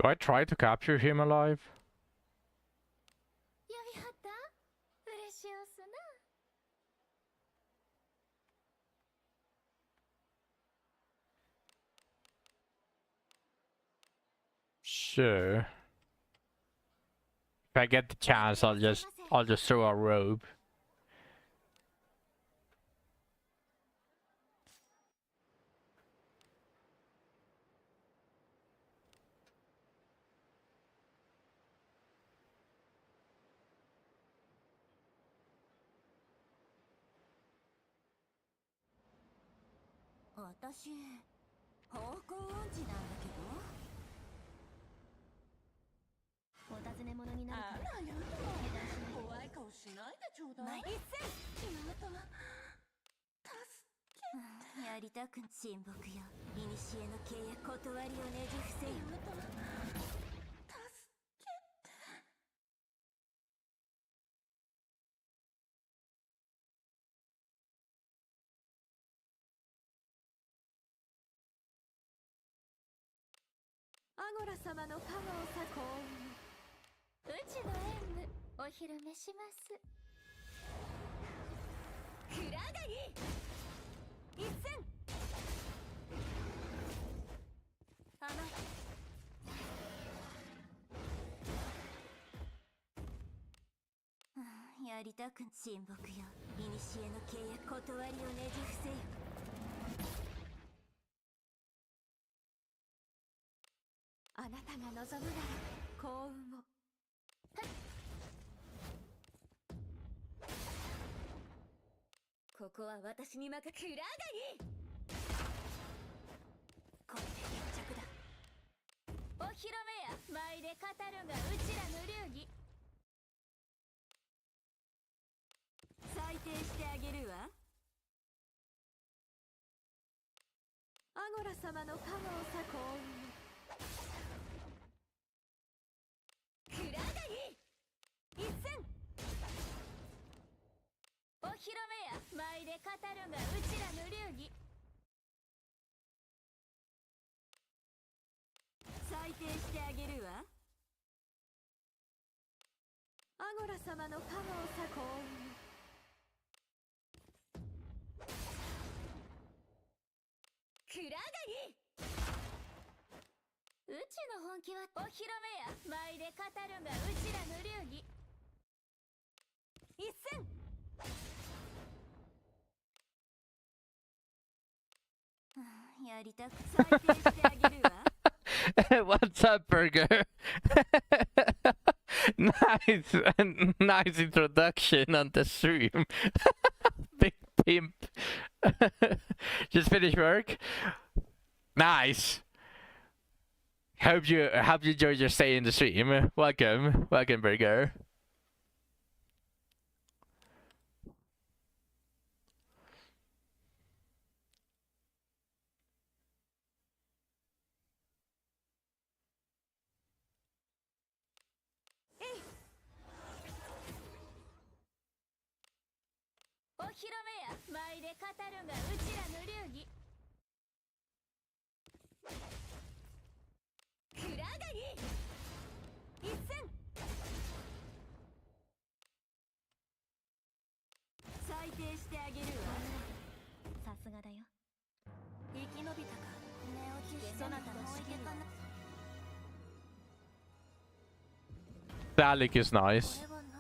Do I try to capture him alive? 呼びはった嬉しおすな。 Sure. If I get the chance, I'll just throw a rope.私方向音痴なんだけど。お尋ね者になるとあらやだ油断しないで。怖い顔しないでちょうだい。一斉やだやりたく親睦よ。古の契約断りをねじ伏せよ。アゴラ様の加護をさ幸運。うちの演武お披露目します。クラガギ一戦甘い。やりたく親睦よ。古の契約断りをねじ伏せよ。あなたが望むなら幸運を。ここは私に任せ。クラガギこれで決着だ。お披露目や舞で語るがうちらの流儀。裁定してあげるわ。アゴラ様の加護をさ幸運。クラガギ一戦お披露目や舞で語るがうちらの流儀。裁定してあげるわ。アゴラ様の加護をさ幸運。クラガギうちの本気はお披露目や舞で語るがうちらの流儀。一戦やりたく裁定してあげるわ。What's up, Burger? Nice, nice introduction on the stream. Big pimp. Just finished work. Nice. Hope you enjoyed your stay in the stream. Welcome, Burger.お披露目や舞で語るがうちらの流儀。クラガギ一戦裁定してあげるわ。さすがだよ。生き延びたか。寝落ちしてそなたの思い出かな。 Thalic is nice. これは何。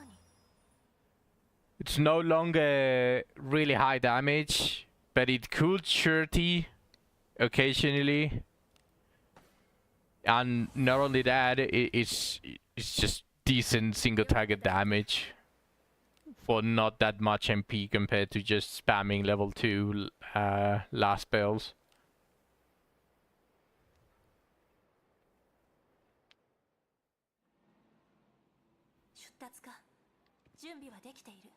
It's no longer really high damage, but it could surety occasionally. And not only that, it's just decent single target damage for not that much MP compared to just spamming level 2 last spells. 出立か。準備はできている。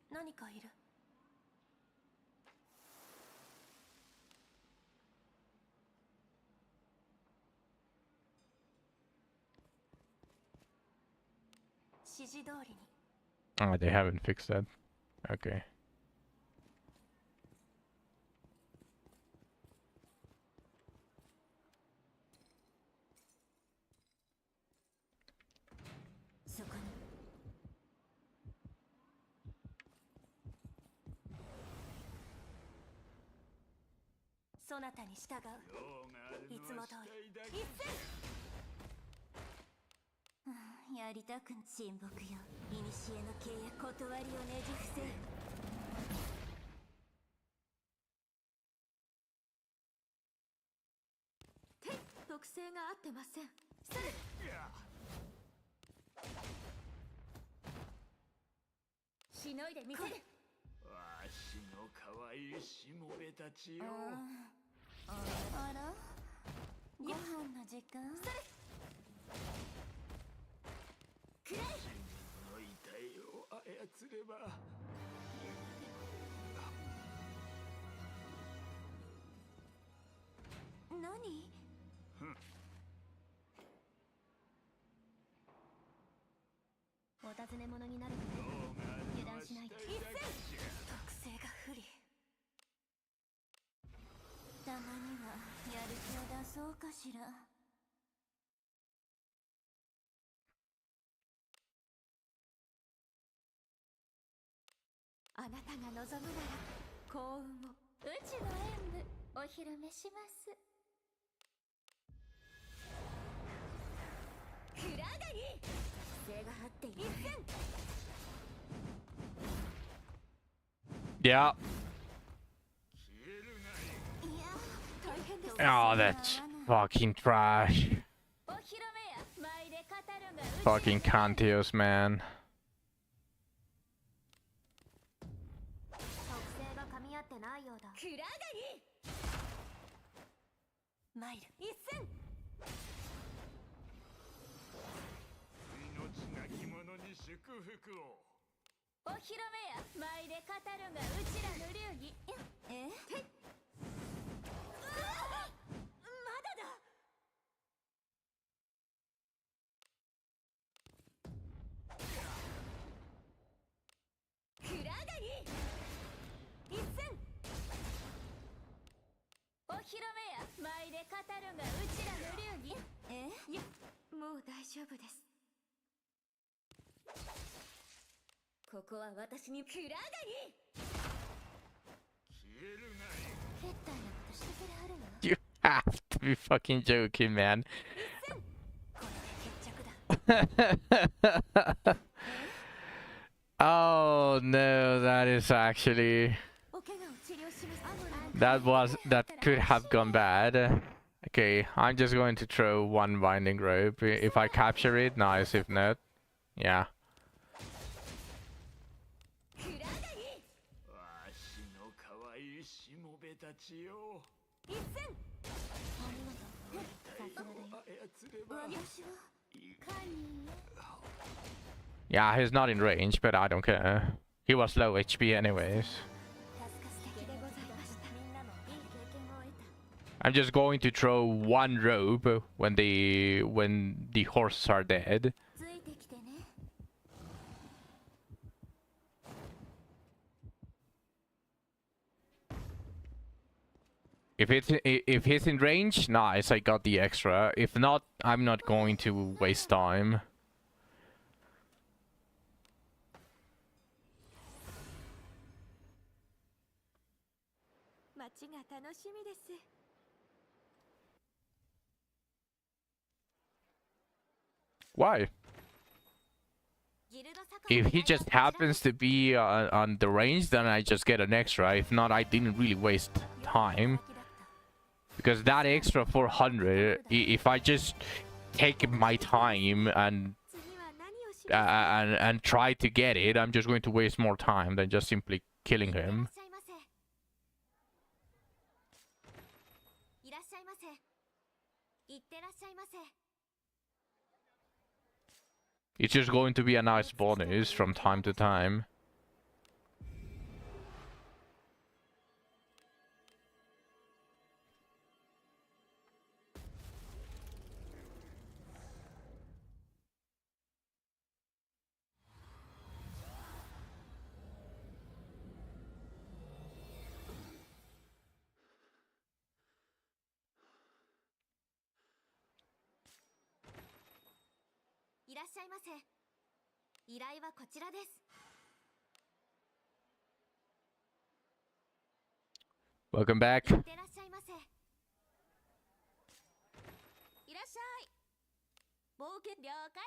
何かいる。指示通りに。 Oh, they haven't fixed that. Okay. そなたに従う。用があるいつものは通り死体だけ。やりたくん親睦よ。古の契約断りをねじ伏せ。特性が合ってません。それしのいでみせる。わしの可愛いしもべたちよ。あら、ご飯の時間。それくらい。自分の遺体を操れば。何？お尋ね者になる用がある油のは死断しないで。体だけじゃ。特性が不利。たまにはやる気を出そうかしら。あなたが望むなら幸運を。うちの演舞お披露目します。くらがり特性が張っている。Yeah. 消えるがいい。いや大変です。 Oh, that's fucking trash. お披露目や前で語るが Fucking Cantios, man. 特性が噛み合ってないようだ。くらがりマイル一戦。命なき者に祝福を。お披露目や前で語るがうちらの流儀。え？まだだ。くらがり一戦。お披露目や前で語るがうちらの流儀。いや、もう大丈夫です。ここは私にくらがり。消えるがいい。けったいなことしてくれはるな。 You have to be fucking joking, man. これで決着だ。Oh no, that is actually お怪我を治療します。 that could have gone bad. Okay, I'm just going to throw one binding rope. If I capture it, nice. If not, yeah. くらがりわしの可愛いしもべたちよ。一戦。ありがとう。遺体を操れば。私はカニー。 Yeah, he's not in range, but I don't care. He was low HP anyways. 助か素敵でございました。みんなのいい経験を得た。 I'm just going to throw one rope when the horses are dead. ついてきてね。 If he's in range, nice, I got the extra. If not, I'm not going to waste time. 街が楽しみです。 Why? If he just happens to be on the range, then I just get an extra. If not, I didn't really waste time. Because that extra 400, if I just take my time and try to get it, I'm just going to waste more time than just simply killing him. It's just going to be a nice bonus from time to time. Welcome back. いってらっしゃいませ。冒険了解。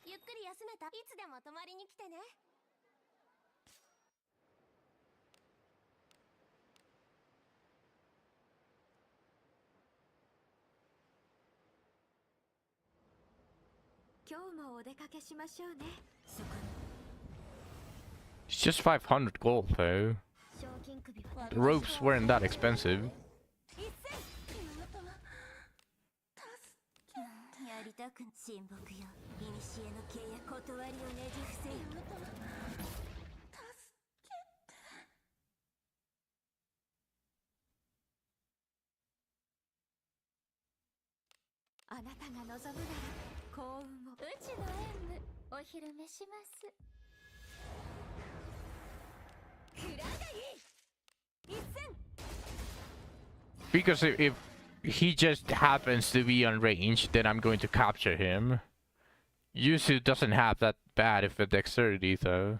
ゆっくり休めた？いつでも泊まりに来てね。今日もお出かけしましょうね。そこに It's just 500 gold though. 賞金首は The ropes weren't that expensive. やりたく親睦よ。古の契約断りをねじ伏せよ。あなたが望むなら幸運を。うちの演舞お披露目します。くらがい一戦。 Because if he just happens to be on range, then I'm going to capture him. Yusu doesn't have that bad of a dexterity though.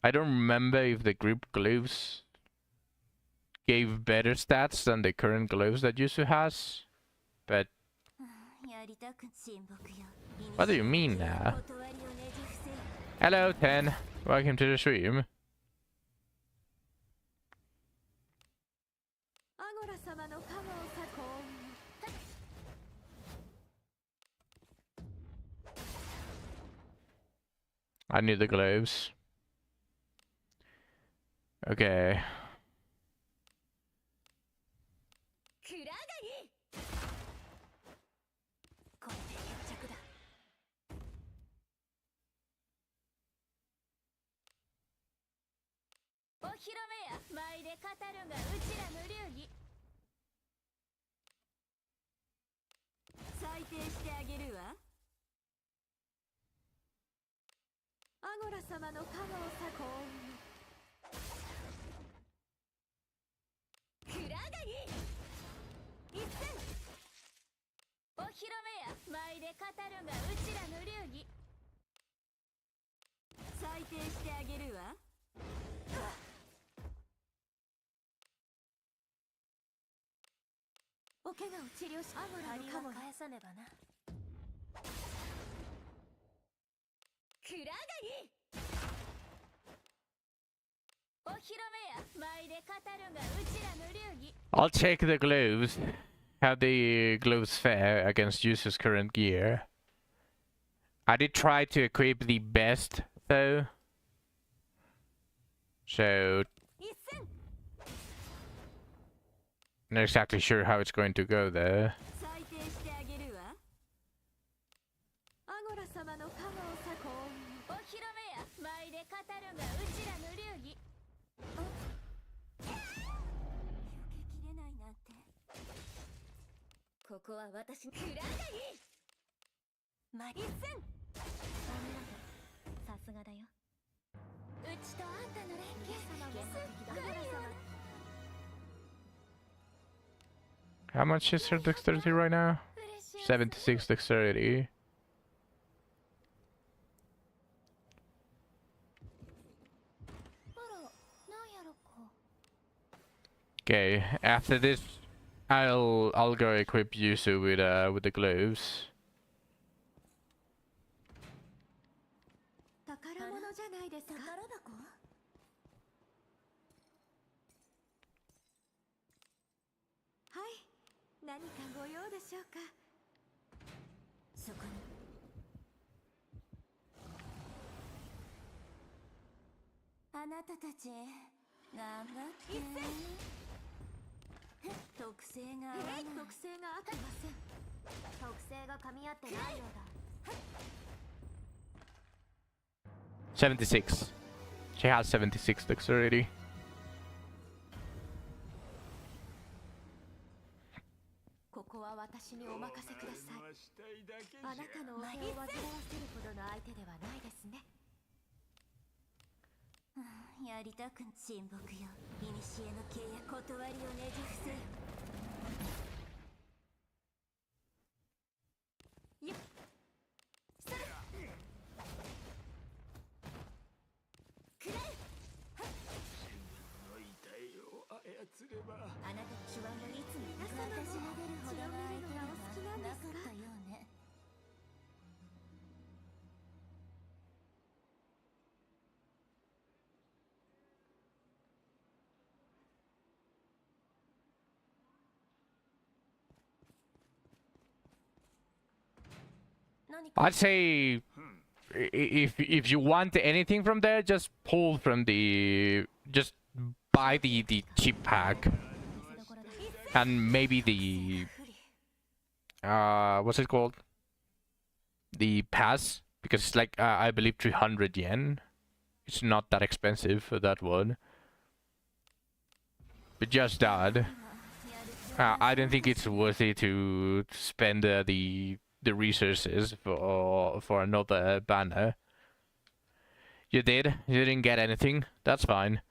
I don't remember if the group gloves gave better stats than the current gloves that Yusu has, but what do you mean now? Hello 10, welcome to the stream. アゴラ様の加護をさ幸運。 I need the gloves. Okay. くらがいこれで決着だ。お披露目や舞で語るがうちらの流儀。裁定してあげるわ。アゴラ様の加護をさ幸運。くらがい一戦。お披露目や舞で語るがうちらの流儀。裁定してあげるわ。お怪我を治療し、アゴラの加護返さねばな。くらがいお披露目や舞で語るがうちらの流儀。 I'll check the gloves. How the gloves fare against Yusu's current gear. I did try to equip the best though. So not exactly sure how it's going to go there. 裁定してあげるわ。アゴラ様の加護をさ幸運。お披露目や舞で語るがうちらの流儀。避けきれないなんて。ここは私くらがいマリスン。さすがだよ。うちとあんたの連携様もすっごいよね。 How much is her dexterity right now? 76 dexterity. Okay, after this, I'll go equip Yusu with the gloves. 宝物じゃないですか。宝箱？はい、何かご用でしょうか。そこに。あなたたち頑張って。特性が合わない。特性が合ってません。特性が噛み合ってないようだ。 76. She has 76 dexterity. ここは私にお任せください。あなたのお手を煩わせるほどの相手ではないですね。やりたく親睦よ。古の契約断りをねじ伏せよ。よっ。すればあなたの手腕はいつも私が出るほどの相手ではなかったようね。 I'd say if you want anything from there, just pull from just buy the cheap pack, and maybe the what's it called? The pass, because it's like I believe 300 yen. It's not that expensive for that one. But just that, I don't think it's worthy to spend the resources for another banner. You didn't get anything. That's fine.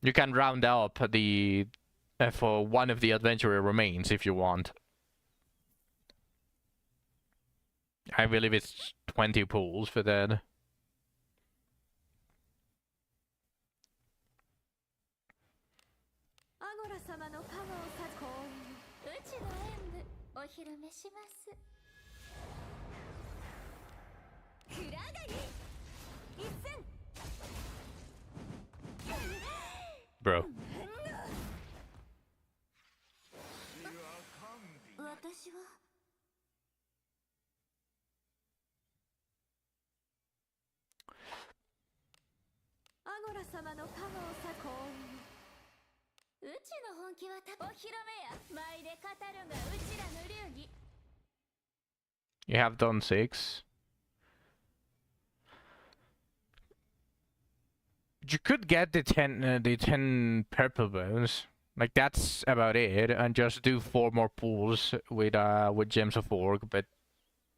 You can round up the for one of the adventurer remains if you want. I believe it's 20 pools for that. Bro. 私は アゴラ様の加護をさ幸運。うちの本気はお披露目や。舞で語るがうちらの流儀。 You have done 6. You could get the 10 purple bones. Like that's about it, and just do 4 more pools with Gems of Orc, but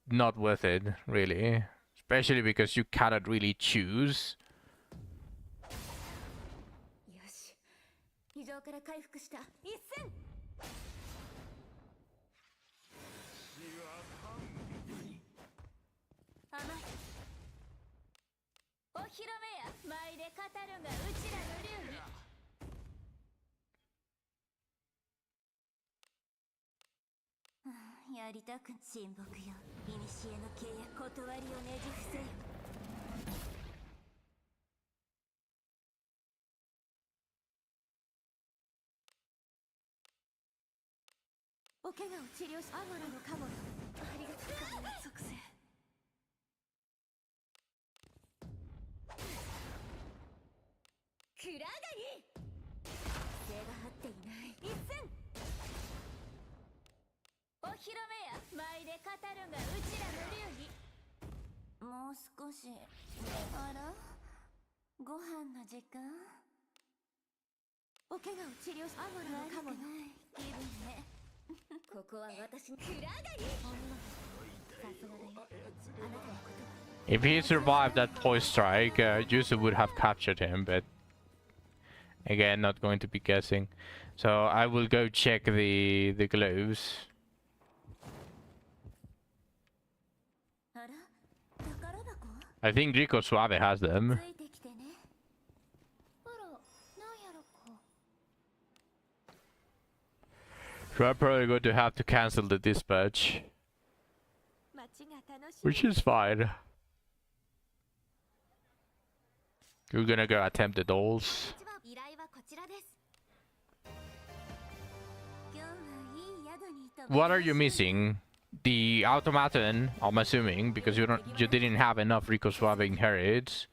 not worth it really, especially because you cannot really choose. よし。異常から回復した。一戦。甘い。お披露目や。舞で語るがうちらの流儀。 やりたく親睦よ。古の契約断りをねじ伏せよ。お怪我を治療し、アゴラのカモよ。ありがとう。属性。クラガリ。背が張っていない。一戦。 お披露目や。舞で語るがうちらの流儀。もう少し。あら、ご飯の時間。お怪我を治療し、アゴラのカモよ。気分ね。ここは私のクラガリ。さすがだよ。あなたのことは。 If he survived that poison strike, Yuzu would have captured him, but again, not going to be guessing. So I will go check the gloves. あら、宝箱。 I think Rico Suave has them. ついてきてね。あら、なんやろか。 So I'm probably going to have to cancel the dispatch, 街が楽しみ。 which is fine. You're gonna go attempt the dolls. 依頼はこちらです。今日はいい宿に泊まり What are you missing? The automaton, I'm assuming, because you didn't have enough Rico Suave inherits.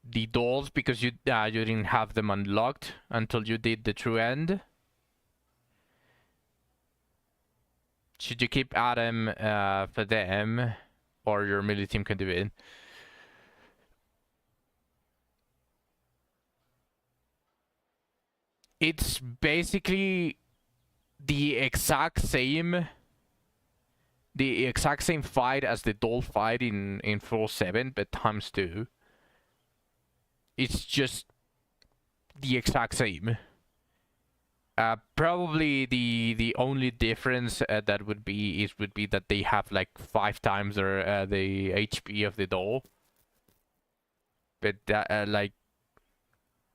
The dolls, because you didn't have them unlocked until you did the true end. Should you keep Adam for them, or your melee team can do it? It's basically the exact same fight as the doll fight in 4-7, but times 2. It's just the exact same. Probably the only difference that would be that they have like 5 times the HP of the doll. But like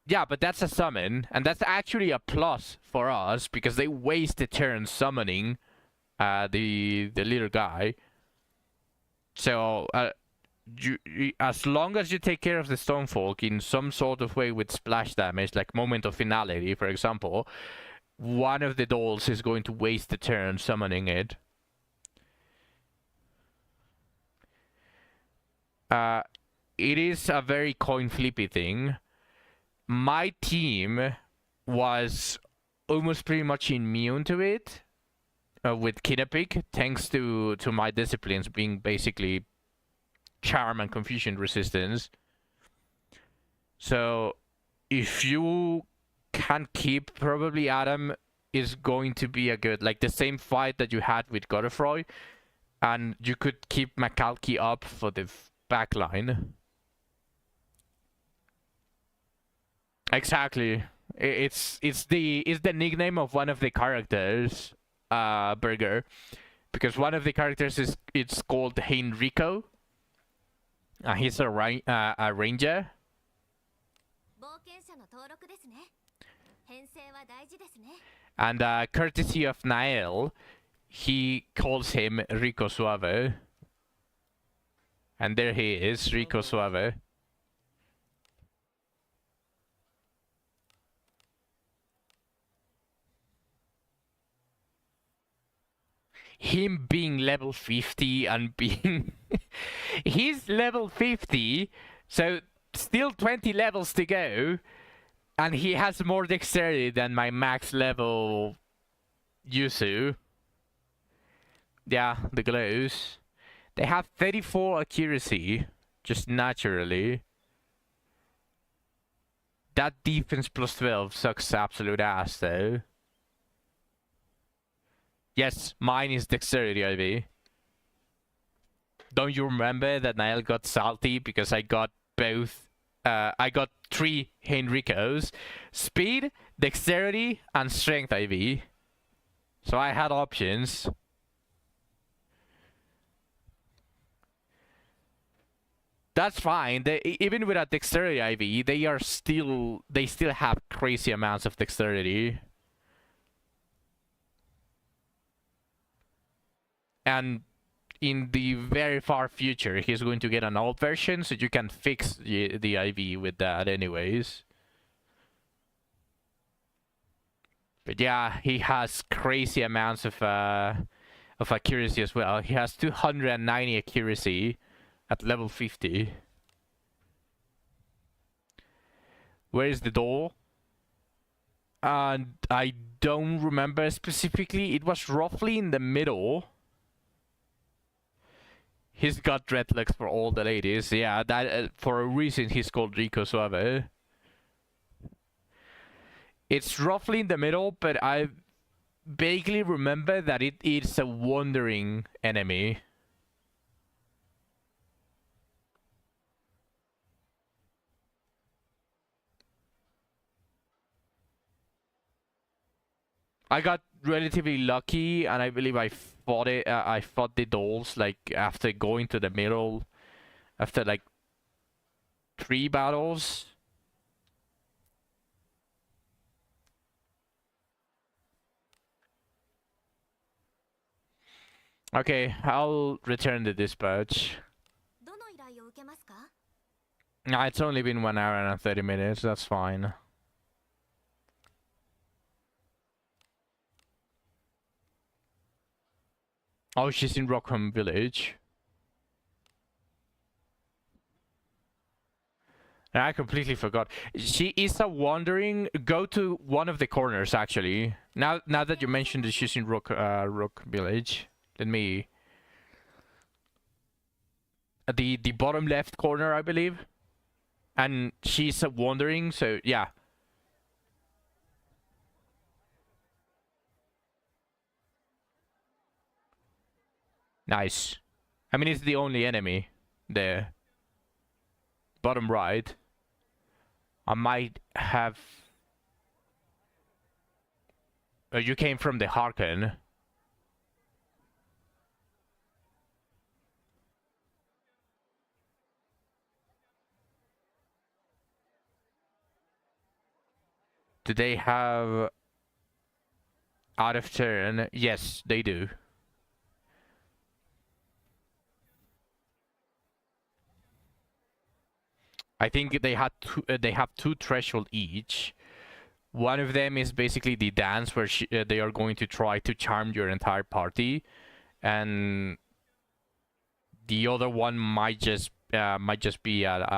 Yeah, but that's a summon, and that's actually a plus for us because they waste a turn summoning the little guy. So as long as you take care of the Stonefolk in some sort of way with splash damage, like Moment of Finality, for example, one of the dolls is going to waste the turn summoning it. It is a very coin flippy thing. My team was almost pretty much immune to it with Kinepic, thanks to my disciplines being basically charm and confusion resistance. So if you can keep, probably Adam is going to be a good, like the same fight that you had with Godefroy, and you could keep Macalki up for the backline. Exactly. It's the nickname of one of the characters, Burger, because one of the characters is it's called Heinrico. He's a ranger. 冒険者の登録ですね。編成は大事ですね。And courtesy of Nael, he calls him Rico Suave. And there he is, Rico Suave. Him being level 50 and being... He's level 50, so still 20 levels to go. And he has more dexterity than my max level Yusu. Yeah, the glows. They have 34 accuracy, just naturally. That defense plus 12 sucks absolute ass, though. Yes, mine is dexterity, IV. Don't you remember that Niall got salty because I got both? I got 3 Henricos. Speed, dexterity, and strength, IV. So I had options. That's fine. Even with a dexterity IV, they still have crazy amounts of dexterity. And in the very far future, he's going to get an old version, so you can fix the IV with that anyways. But yeah, he has crazy amounts of accuracy as well. He has 290 accuracy at level 50. Where is the door? And I don't remember specifically. It was roughly in the middle. He's got dreadlocks for all the ladies. Yeah, that for a reason he's called Rico Suave. It's roughly in the middle, but I vaguely remember that it is a wandering enemy. I got relatively lucky, and I believe I fought it. I fought the dolls like after going to the middle, after like 3 battles. Okay, I'll return the dispatch. どの依頼を受けますか？ Nah, it's only been 1 hour and 30 minutes. That's fine. Oh, she's in Rockham Village. I completely forgot. She is a wandering. Go to one of the corners, actually. Now that you mentioned that she's in Rock Village, let me. The bottom left corner, I believe. And she's a wandering, so yeah. Nice. I mean, it's the only enemy there. Bottom right. I might have... Oh, you came from the Harken. Do they have out of turn? Yes, they do. I think they have two threshold each. One of them is basically the dance where they are going to try to charm your entire party, and the other one might just be either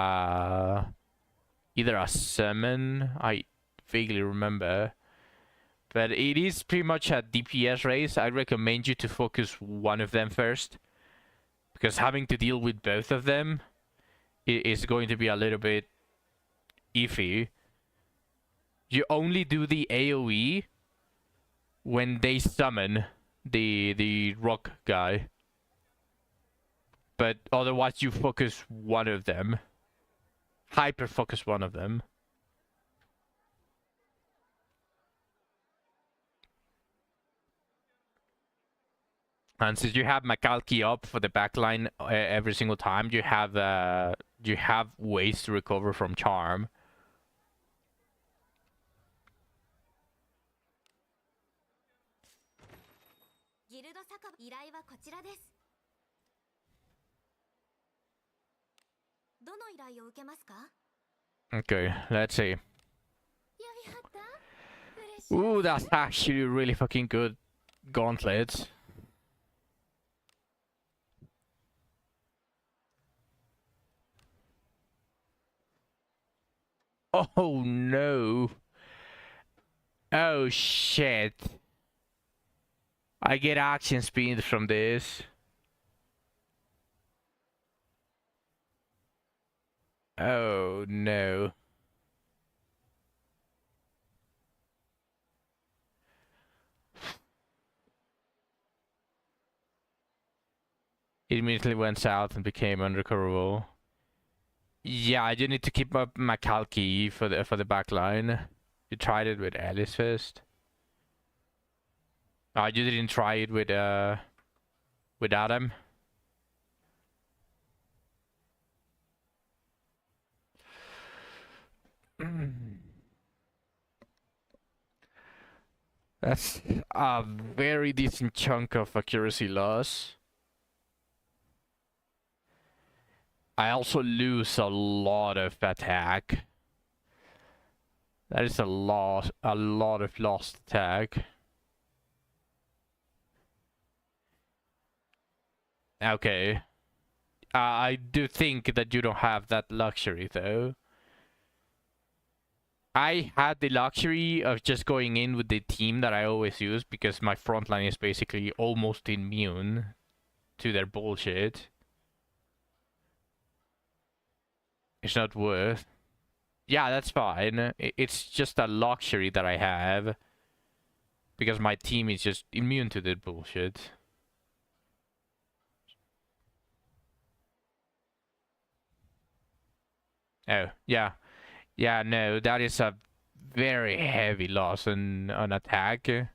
a summon. I vaguely remember, but it is pretty much a DPS race. I recommend you to focus one of them first, because having to deal with both of them is going to be a little bit iffy. You only do the AoE when they summon the rock guy. But otherwise you focus one of them. Hyper focus one of them. And since you have Makalki up for the backline every single time, you have ways to recover from charm. ギルド酒場依頼はこちらです。どの依頼を受けますか？ Okay, let's see. やりはった？嬉しい。 Ooh, that's actually really fucking good gauntlets. Oh no. Oh shit. I get action speed from this. Oh no. It immediately went south and became unrecoverable. Yeah, I do need to keep up my Kalki for the back line. You tried it with Alice first. Oh, you didn't try it with Adam. That's a very decent chunk of accuracy loss. I also lose a lot of attack. That is a lot of lost attack. Okay. I do think that you don't have that luxury though. I had the luxury of just going in with the team that I always use because my frontline is basically almost immune to their bullshit. It's not worth. Yeah, that's fine. It's just a luxury that I have because my team is just immune to the bullshit. Oh, yeah. Yeah, no, that is a very heavy loss on attack. And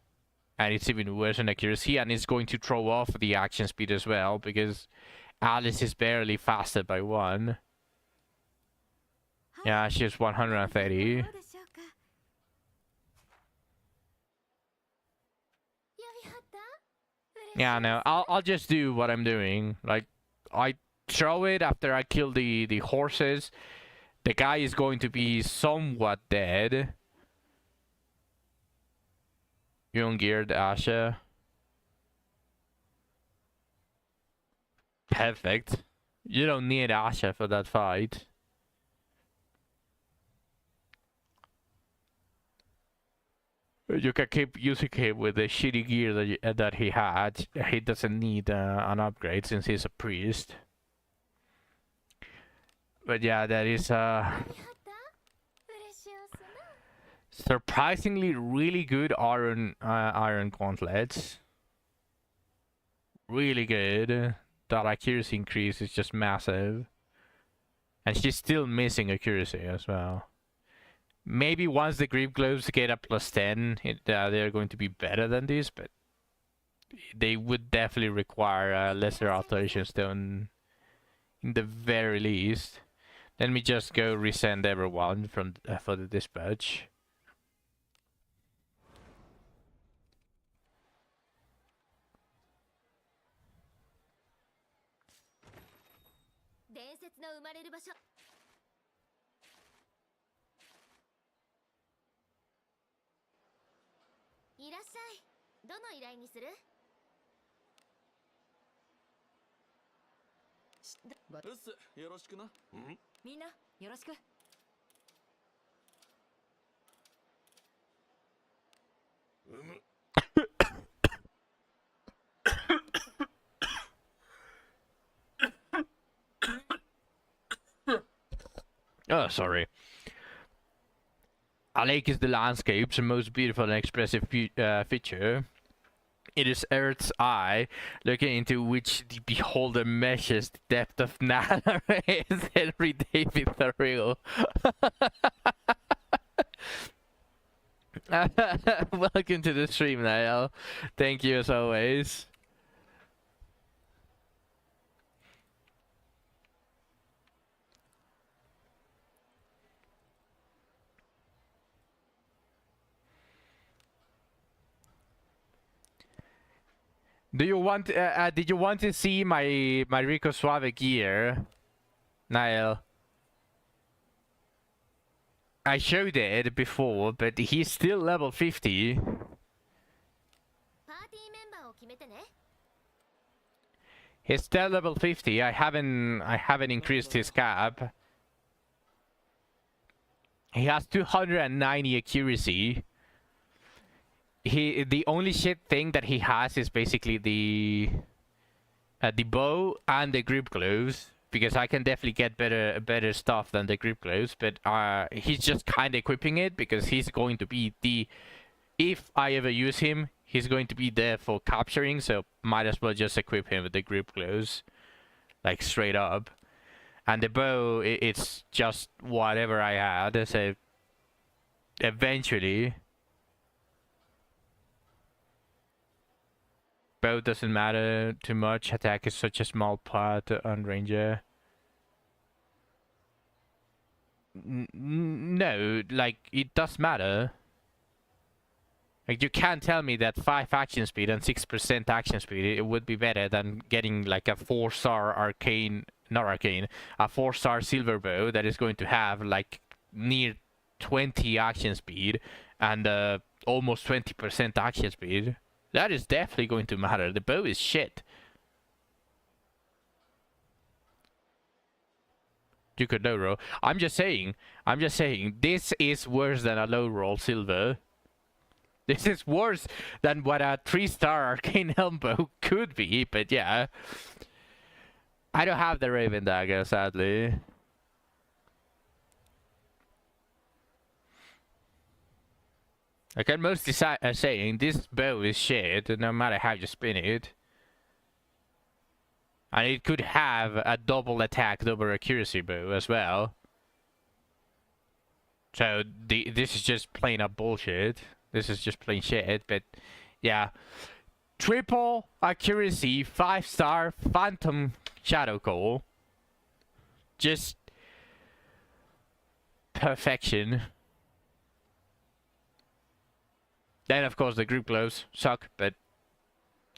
it's even worse on accuracy, and it's going to throw off the action speed as well, because Alice is barely faster by 1. Yeah, she's 130. Yeah, no, I'll just do what I'm doing. Like, I throw it after I kill the horses. The guy is going to be somewhat dead. You ungeared Asha. Perfect. You don't need Asha for that fight. You can keep using him with the shitty gear that he had. He doesn't need an upgrade since he's a priest. But yeah, that is surprisingly really good iron gauntlets. Really good. That accuracy increase is just massive. And she's still missing accuracy as well. Maybe once the grip gloves get a +10, they're going to be better than this, but they would definitely require lesser alterations done in the very least. Let me just go resend everyone from for the dispatch. 説の生まれる場所。いらっしゃい。どの依頼にする？うっす、よろしくな。みんなよろしく。Oh, sorry. A lake is the landscape's most beautiful and expressive feature. It is Earth's eye, looking into which the beholder measures the depth of nana. Is Henry David Thoreau. Welcome to the stream, Niall. Thank you as always. Do you want? Did you want to see my Rico Suave gear, Niall? I showed it before, but he's still level 50. He's still level 50. I haven't increased his cap. He has 290 accuracy. The only shit thing that he has is basically the bow and the grip gloves, because I can definitely get better stuff than the grip gloves, but he's just kind of equipping it because he's going to be if I ever use him, he's going to be there for capturing, so might as well just equip him with the grip gloves, like straight up. And the bow, it's just whatever I had, so eventually bow doesn't matter too much. Attack is such a small part on ranger. No, like, it does matter. Like, you can't tell me that 5 action speed and 6% action speed, it would be better than getting like a 4-star arcane, not arcane, a 4-star silver bow that is going to have like near 20 action speed and almost 20% action speed. That is definitely going to matter. The bow is shit. You could low roll. I'm just saying, this is worse than a low roll silver. This is worse than what a 3-star arcane helm bow could be, but yeah. I don't have the Raven Dagger, sadly. I can mostly saying this bow is shit, no matter how you spin it. And it could have a double attack, double accuracy bow as well. So this is just plain up bullshit. This is just plain shit, but yeah. Triple accuracy, 5-star Phantom Shadow Call. Just perfection. Then of course the grip gloves suck, but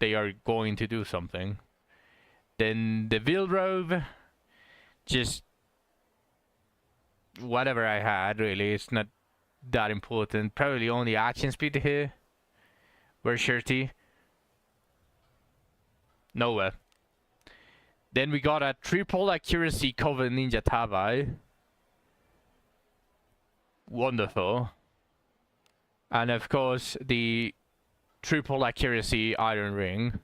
they are going to do something. Then the Wildrobe, just whatever I had really, it's not that important. Probably only action speed here. Where's Shirty? Nowhere. Then we got a triple accuracy Coven Ninja Tabai. Wonderful. And of course the triple accuracy Iron Ring.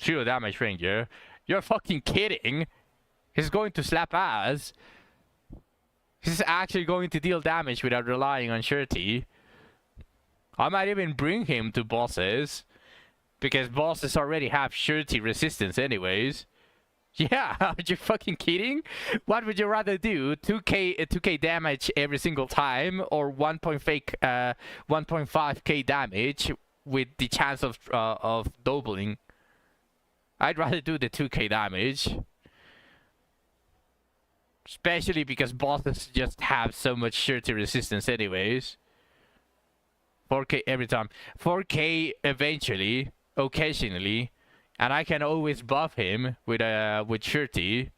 0 damage ranger. You're fucking kidding. He's going to slap ass. He's actually going to deal damage without relying on Shirty. I might even bring him to bosses, because bosses already have Shirty resistance anyways. Yeah, are you fucking kidding? What would you rather do? 2k damage every single time, or 1.5k damage with the chance of doubling? I'd rather do the 2k damage. Especially because bosses just have so much Shirty resistance anyways. 4k every time. 4k eventually, occasionally. And I can always buff him with Shirty.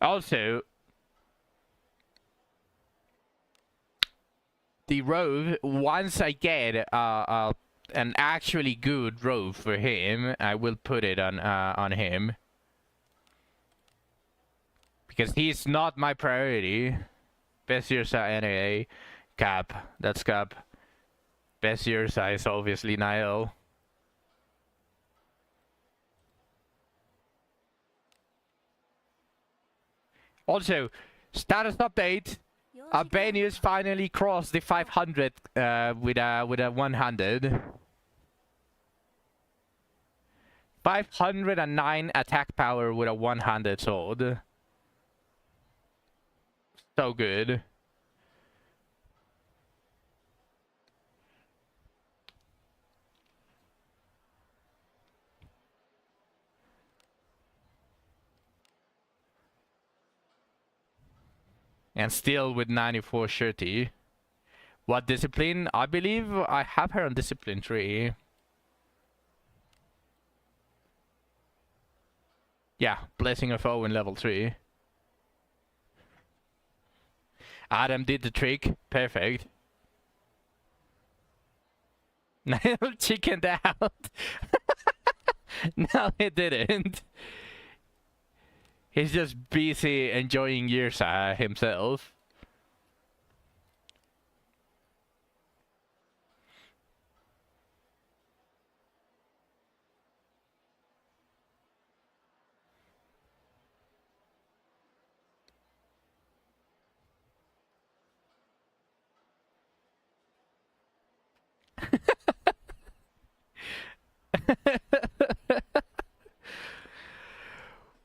Also, the robe, once I get an actually good robe for him, I will put it on him. Because he's not my priority. Best Ursa NAA. Cap. That's Cap. Best Ursa is obviously Niall. Also, status update. Albanius finally crossed the 500 with a one-handed. 509 attack power with a one-handed sword. So good. And still with 94 shirty. What discipline? I believe I have her on discipline 3. Yeah, Blessing of Owen level 3. Adam did the trick. Perfect. Niall chickened out. No, he didn't. He's just busy enjoying Yirsa himself.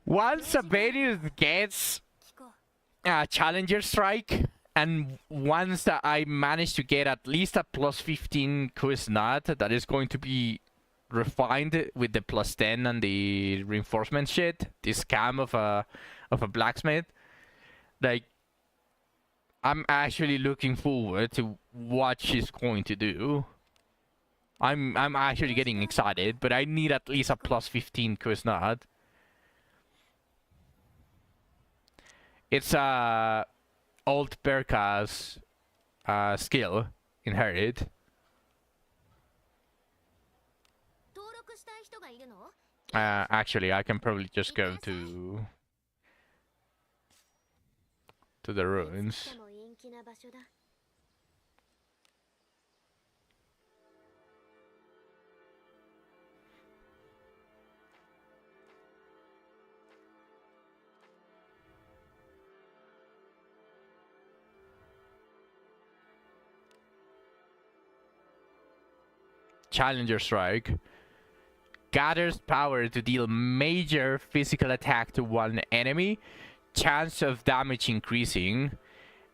Once Sabanius gets Challenger Strike, and once that I manage to get at least a plus 15 Kuznat, that is going to be refined with the plus 10 and the reinforcement shit, this scam of a blacksmith, like, I'm actually looking forward to what she's going to do. I'm actually getting excited, but I need at least a plus 15 Kuznat. It's old Berka's skill inherited. Actually, I can probably just go to the ruins. Challenger Strike gathers power to deal major physical attack to one enemy. Chance of damage increasing.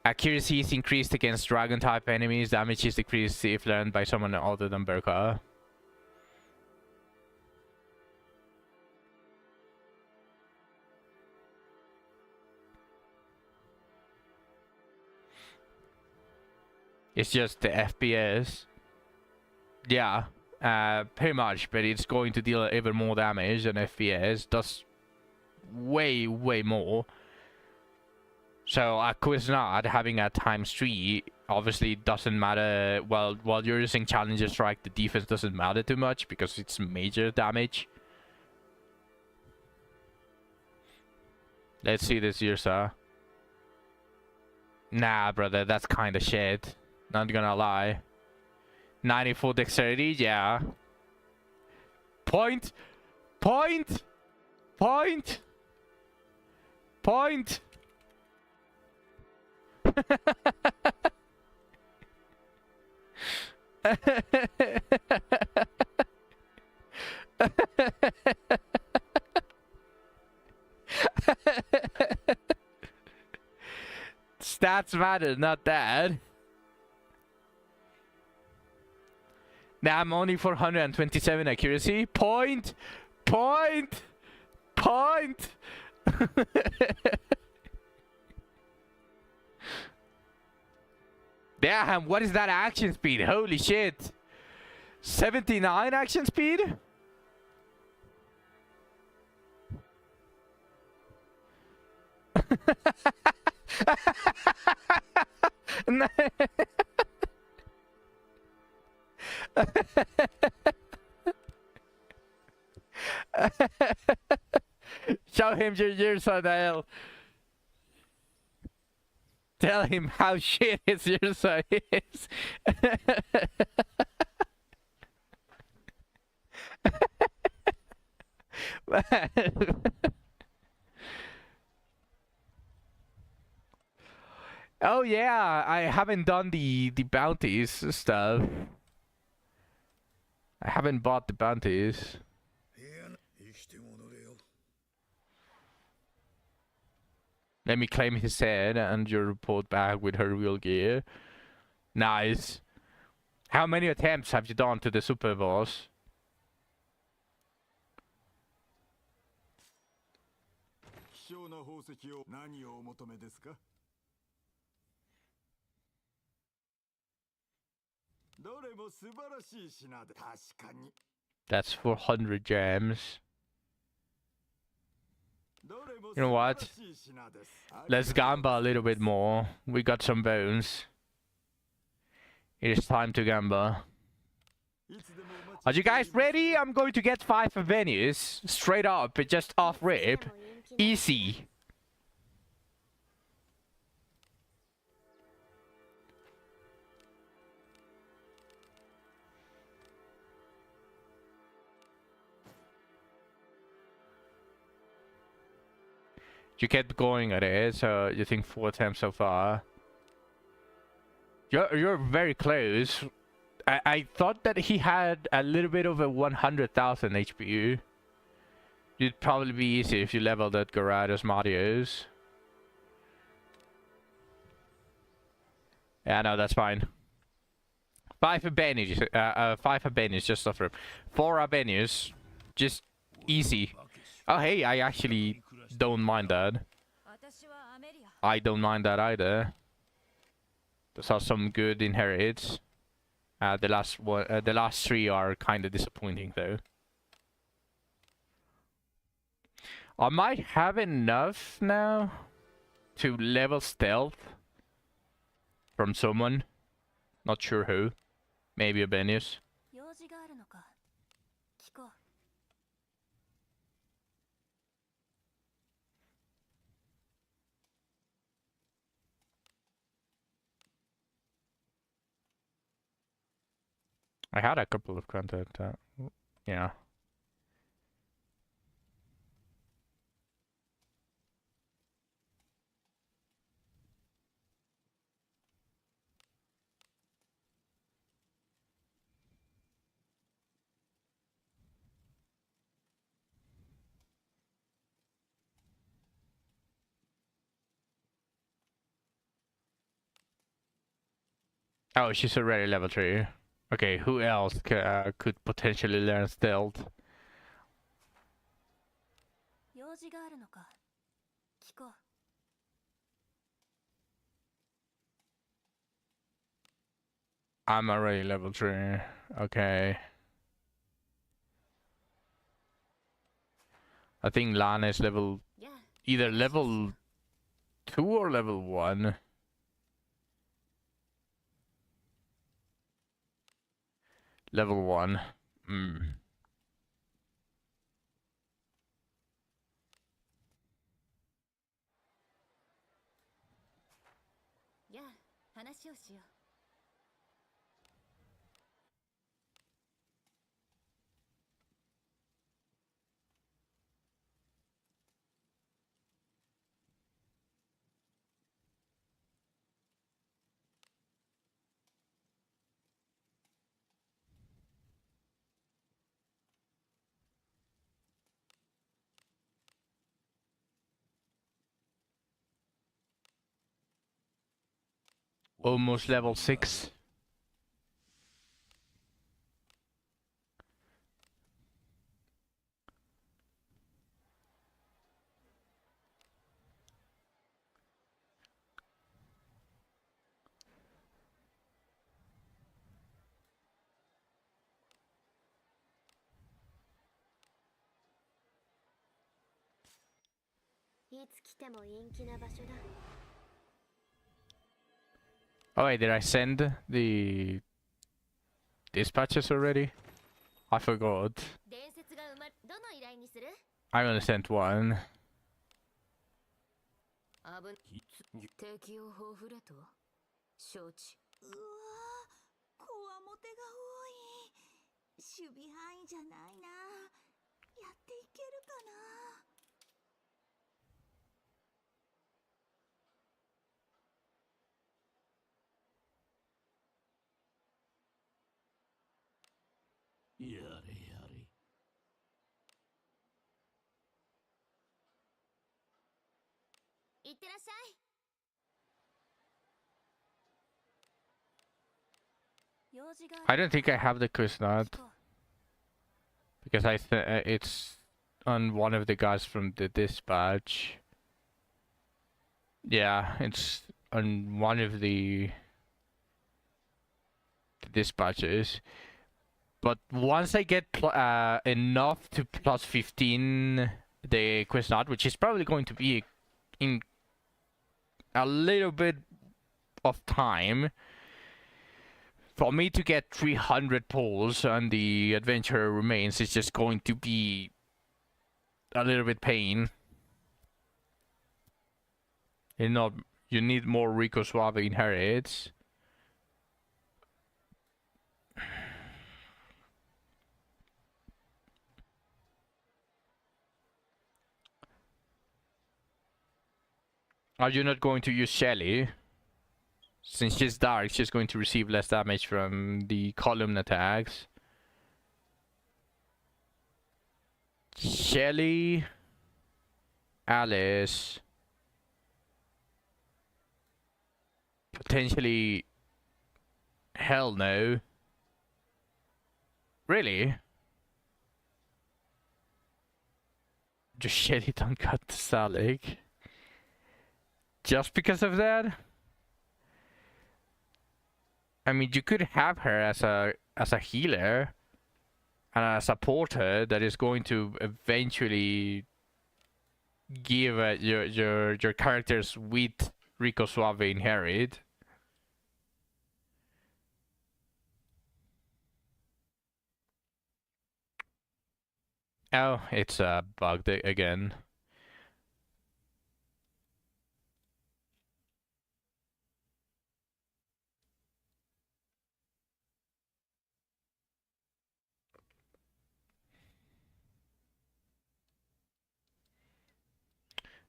Accuracy is increased against dragon type enemies. Damage is decreased if learned by someone other than Berka. It's just the FPS. Yeah, pretty much, but it's going to deal even more damage than FPS. Does way more. So a Kuznat having a ×3 obviously doesn't matter. Well, while you're using Challenger Strike, the defense doesn't matter too much because it's major damage. Let's see this Yirsa. Nah, brother, that's kind of shit. Not gonna lie. 94 dexterity, yeah. Point! Point! Point! Point! Stats matter, not that. Now I'm only 427 accuracy. Point! Point! Point! Damn, what is that action speed? Holy shit. 79 action speed? No. Show him your Sadael. Tell him how shit his Ursa is. Oh yeah, I haven't done the bounties stuff. I haven't bought the bounties. 生きて戻れよ。 Let me claim his head and you report back with her real gear. Nice. How many attempts have you done to the super boss? 希少な宝石を何をお求めですか。どれも素晴らしい品で。確かに。 That's 400 gems. どれも You know what? 素晴らしい品です。 Let's gamble a little bit more. We got some bones. It is time to gamble. いつでもお待ち Are you guys ready? I'm going to get 5 venues. Straight up, just off rip. Easy. You kept going at it, so you think 4 attempts so far. You're very close. I thought that he had a little bit over 100,000 HP. It'd probably be easy if you leveled at Gyarados Marios. Yeah, no, that's fine. 5 Abenius, 5 Abenius, just off rip. 4 Abenius, just easy. Oh hey, I actually don't mind that. 私はアメリア I don't mind that either. Those are some good inherits. The last 3 are kind of disappointing though. I might have enough now to level stealth from someone. Not sure who. Maybe Abenius. 用事があるのか聞こう I had a couple of content. Yeah. Oh, she's already level 3. Okay, who else could potentially learn stealth? 用事があるのか聞こう I'm already level 3. Okay. I think Lana is level... やあ either level 2 or level 1. Level 1. Hmm. やあ話をしよう Almost level 6. いつ来ても陰気な場所だ。 Oh wait, did I send the dispatches already? I forgot. 伝説がどの依頼にする？ I only sent one. 敵をほふれと承知。うわー、こわもてが多い。守備範囲じゃないな。やっていけるかな。やれやれ。いってらっしゃい。用事が I don't think I have the quiz not because it's on one of the guys from the dispatch. Yeah, it's on one of the dispatches. But once I get enough to plus 15 the quiz not, which is probably going to be in a little bit of time, for me to get 300 pulls on the adventure remains is just going to be a little bit pain. You know, you need more Rico Suave inherits. Are you not going to use Shelly? Since she's dark, she's going to receive less damage from the column attacks. Shelly, Alice, potentially. Hell no. Really? Just Shelly don't cut the Salik. Just because of that? I mean, you could have her as a healer and a supporter that is going to eventually give your characters with Rico Suave inherit. Oh, it's bugged again.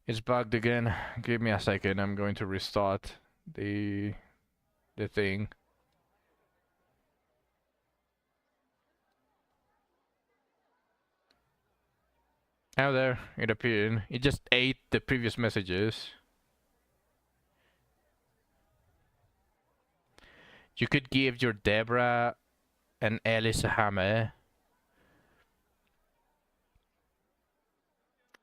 It's bugged again. Give me a second. I'm going to restart the thing. Oh, there it appeared. It just ate the previous messages. You could give your Deborah and Alice a hammer.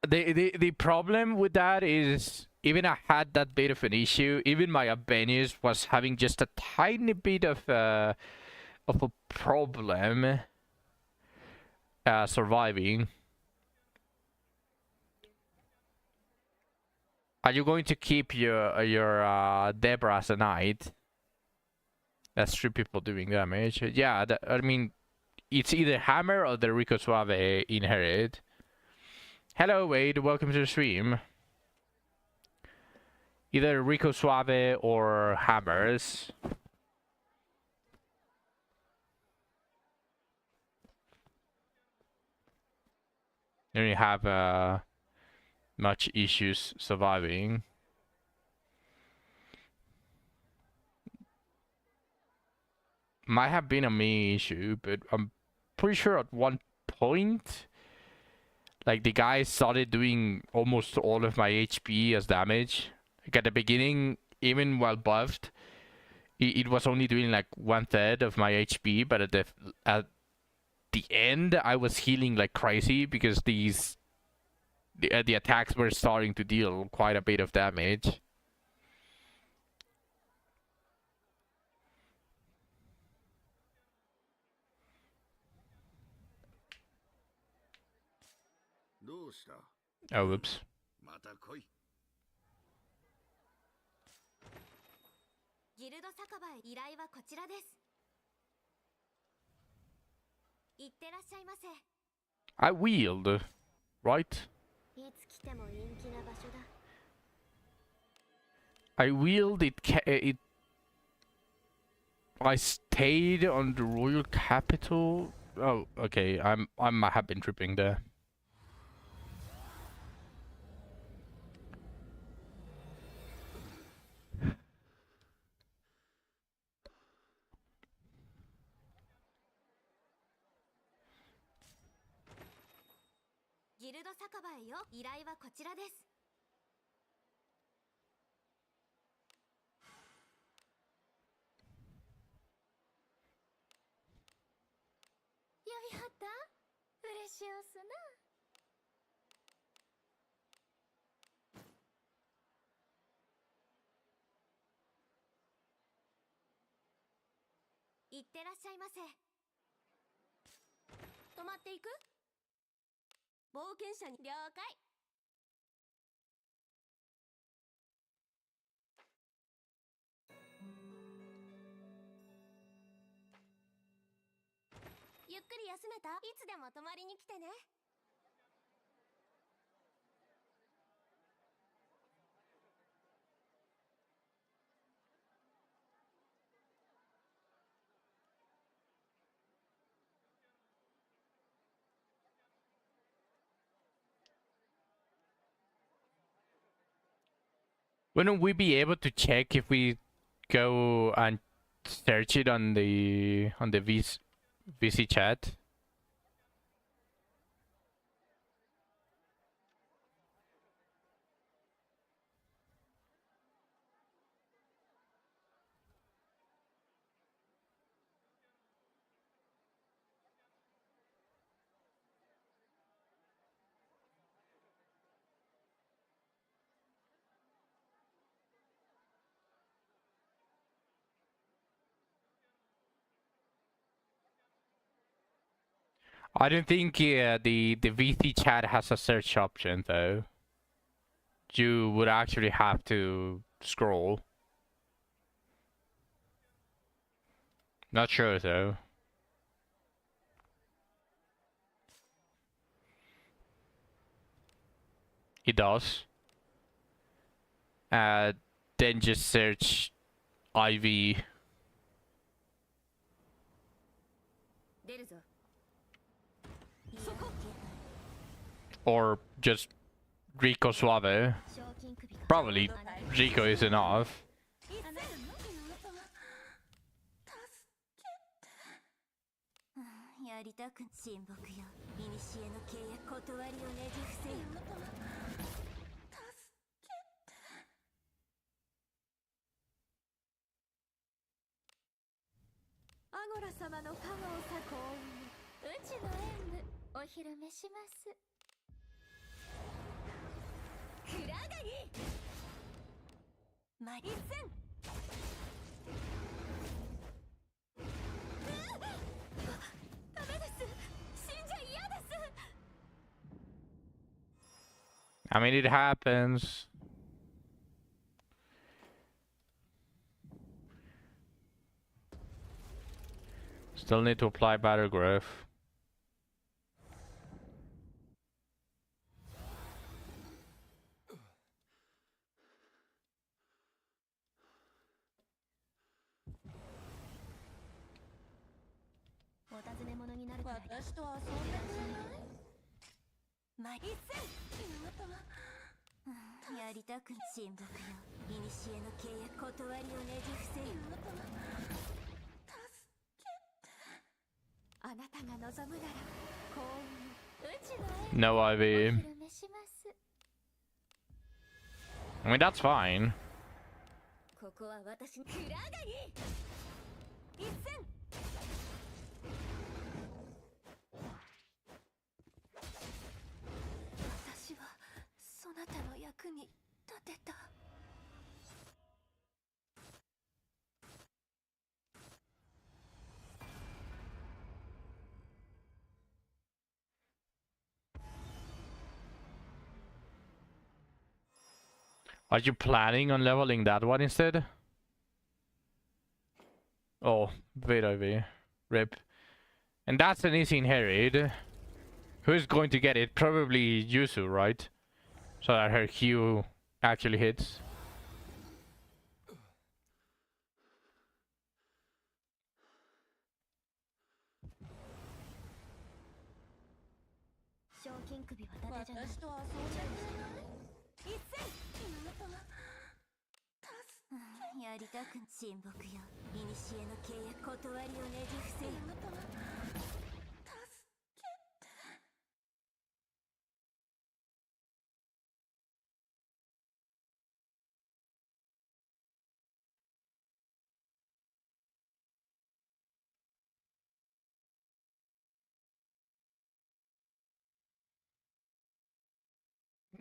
The problem with that is even I had that bit of an issue. Even my Abenius was having just a tiny bit of a problem surviving. Are you going to keep your Deborah as a knight? That's 3 people doing damage. Yeah, I mean, it's either hammer or the Rico Suave inherit. Hello, Wade. Welcome to the stream. Either Rico Suave or hammers. Then you have much issues surviving. Might have been a me issue, but I'm pretty sure at one point, like, the guy started doing almost all of my HP as damage. Like, at the beginning, even while buffed, it was only doing like 1/3 of my HP, but at the end, I was healing like crazy because the attacks were starting to deal quite a bit of damage. Oh, whoops. また来い。ギルド酒場へ依頼はこちらです。いってらっしゃいませ。 I wheeled, right? いつ来ても人気な場所だ。 I wheeled it. I stayed on the royal capital. Oh, okay. I might have been tripping there. ギルド酒場へよ。依頼はこちらです。呼びはった？嬉しおすな。いってらっしゃいませ。泊まっていく？冒険者に了解。ゆっくり休めた？いつでも泊まりに来てね。Wouldn't we be able to check if we go and search it on the VC chat? I don't think the VC chat has a search option though. You would actually have to scroll. Not sure though. It does. Then just search IV 出るぞ。 or just Rico Suave. 賞金首か。 Probably Rico is enough. やりたく親睦よ。古の契約断りをねじ伏せよ。 アゴラ様の加護をさ幸運。うちの演舞お披露目します。クラガギマリスン。ダメです。死んじゃ嫌です。 I mean, it happens. Still need to apply battle growth. Mm, やりたく親睦よ。古の契約断りをねじ伏せよ。あなたが望むなら幸運。うちの演舞 No お IV. 披露目します。 I mean, that's fine. ここは私。クラガギ一戦。 私はそなたの役に立てた。Are you planning on leveling that one instead? Oh, wait, rip. And that's an easy inherit. Who's going to get it? Probably Yuzu, right? So that her Q actually hits.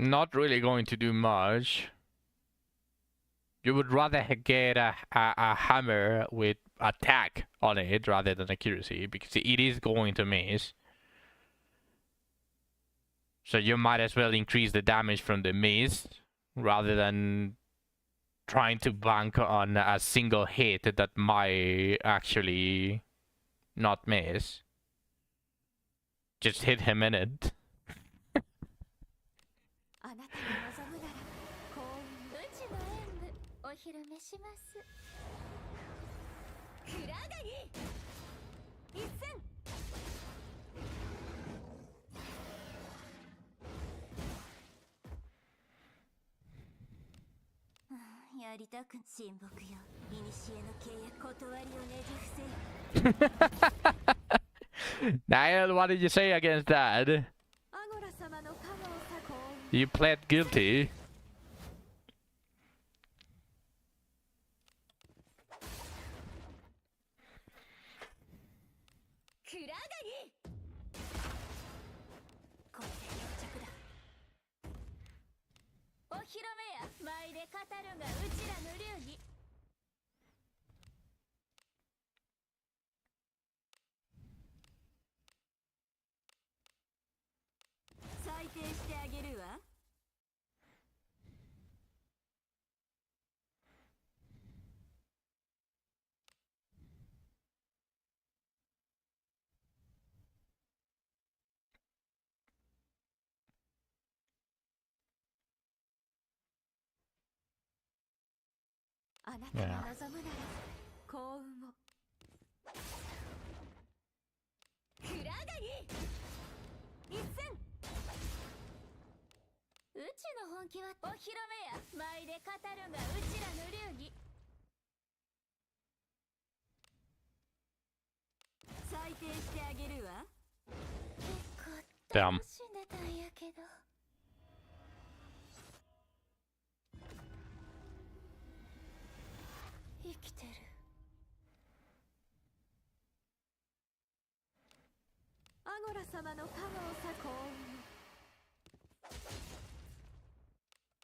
Not really going to do much. You would rather get a hammer with attack on it rather than accuracy, because it is going to miss. So you might as well increase the damage from the miss rather than trying to bank on a single hit that might actually not miss. Just hit him in it. あなたが望むなら幸運のうちの演舞お披露目しますクラガギ一戦やりたく親睦よ古の契約断りをねじ伏せ Niall, what did you say against that? アゴラ様の加護をさ幸運 You pled guilty. クラガギこれで到着だお披露目や舞で語るがうちらの流儀採点してあげるわあなたが望むなら幸運をクラガギ一戦うちの本気はお披露目や舞で語るがうちらの流儀採点してあげるわ結構 Damn. 楽しんでたんやけど生きてるアゴラ様の加護をさ幸運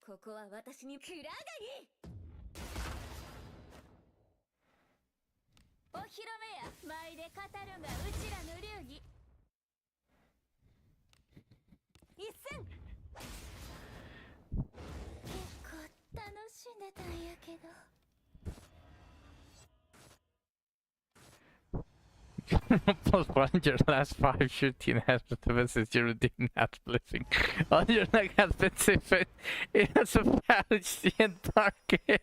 ここは私にクラガギお披露目や舞で語るがうちらの流儀一戦結構楽しんでたんやけどPostpone your last 5 shooting has defenses your routine not blessing. All your leg has been safe. It has a Palestinian target.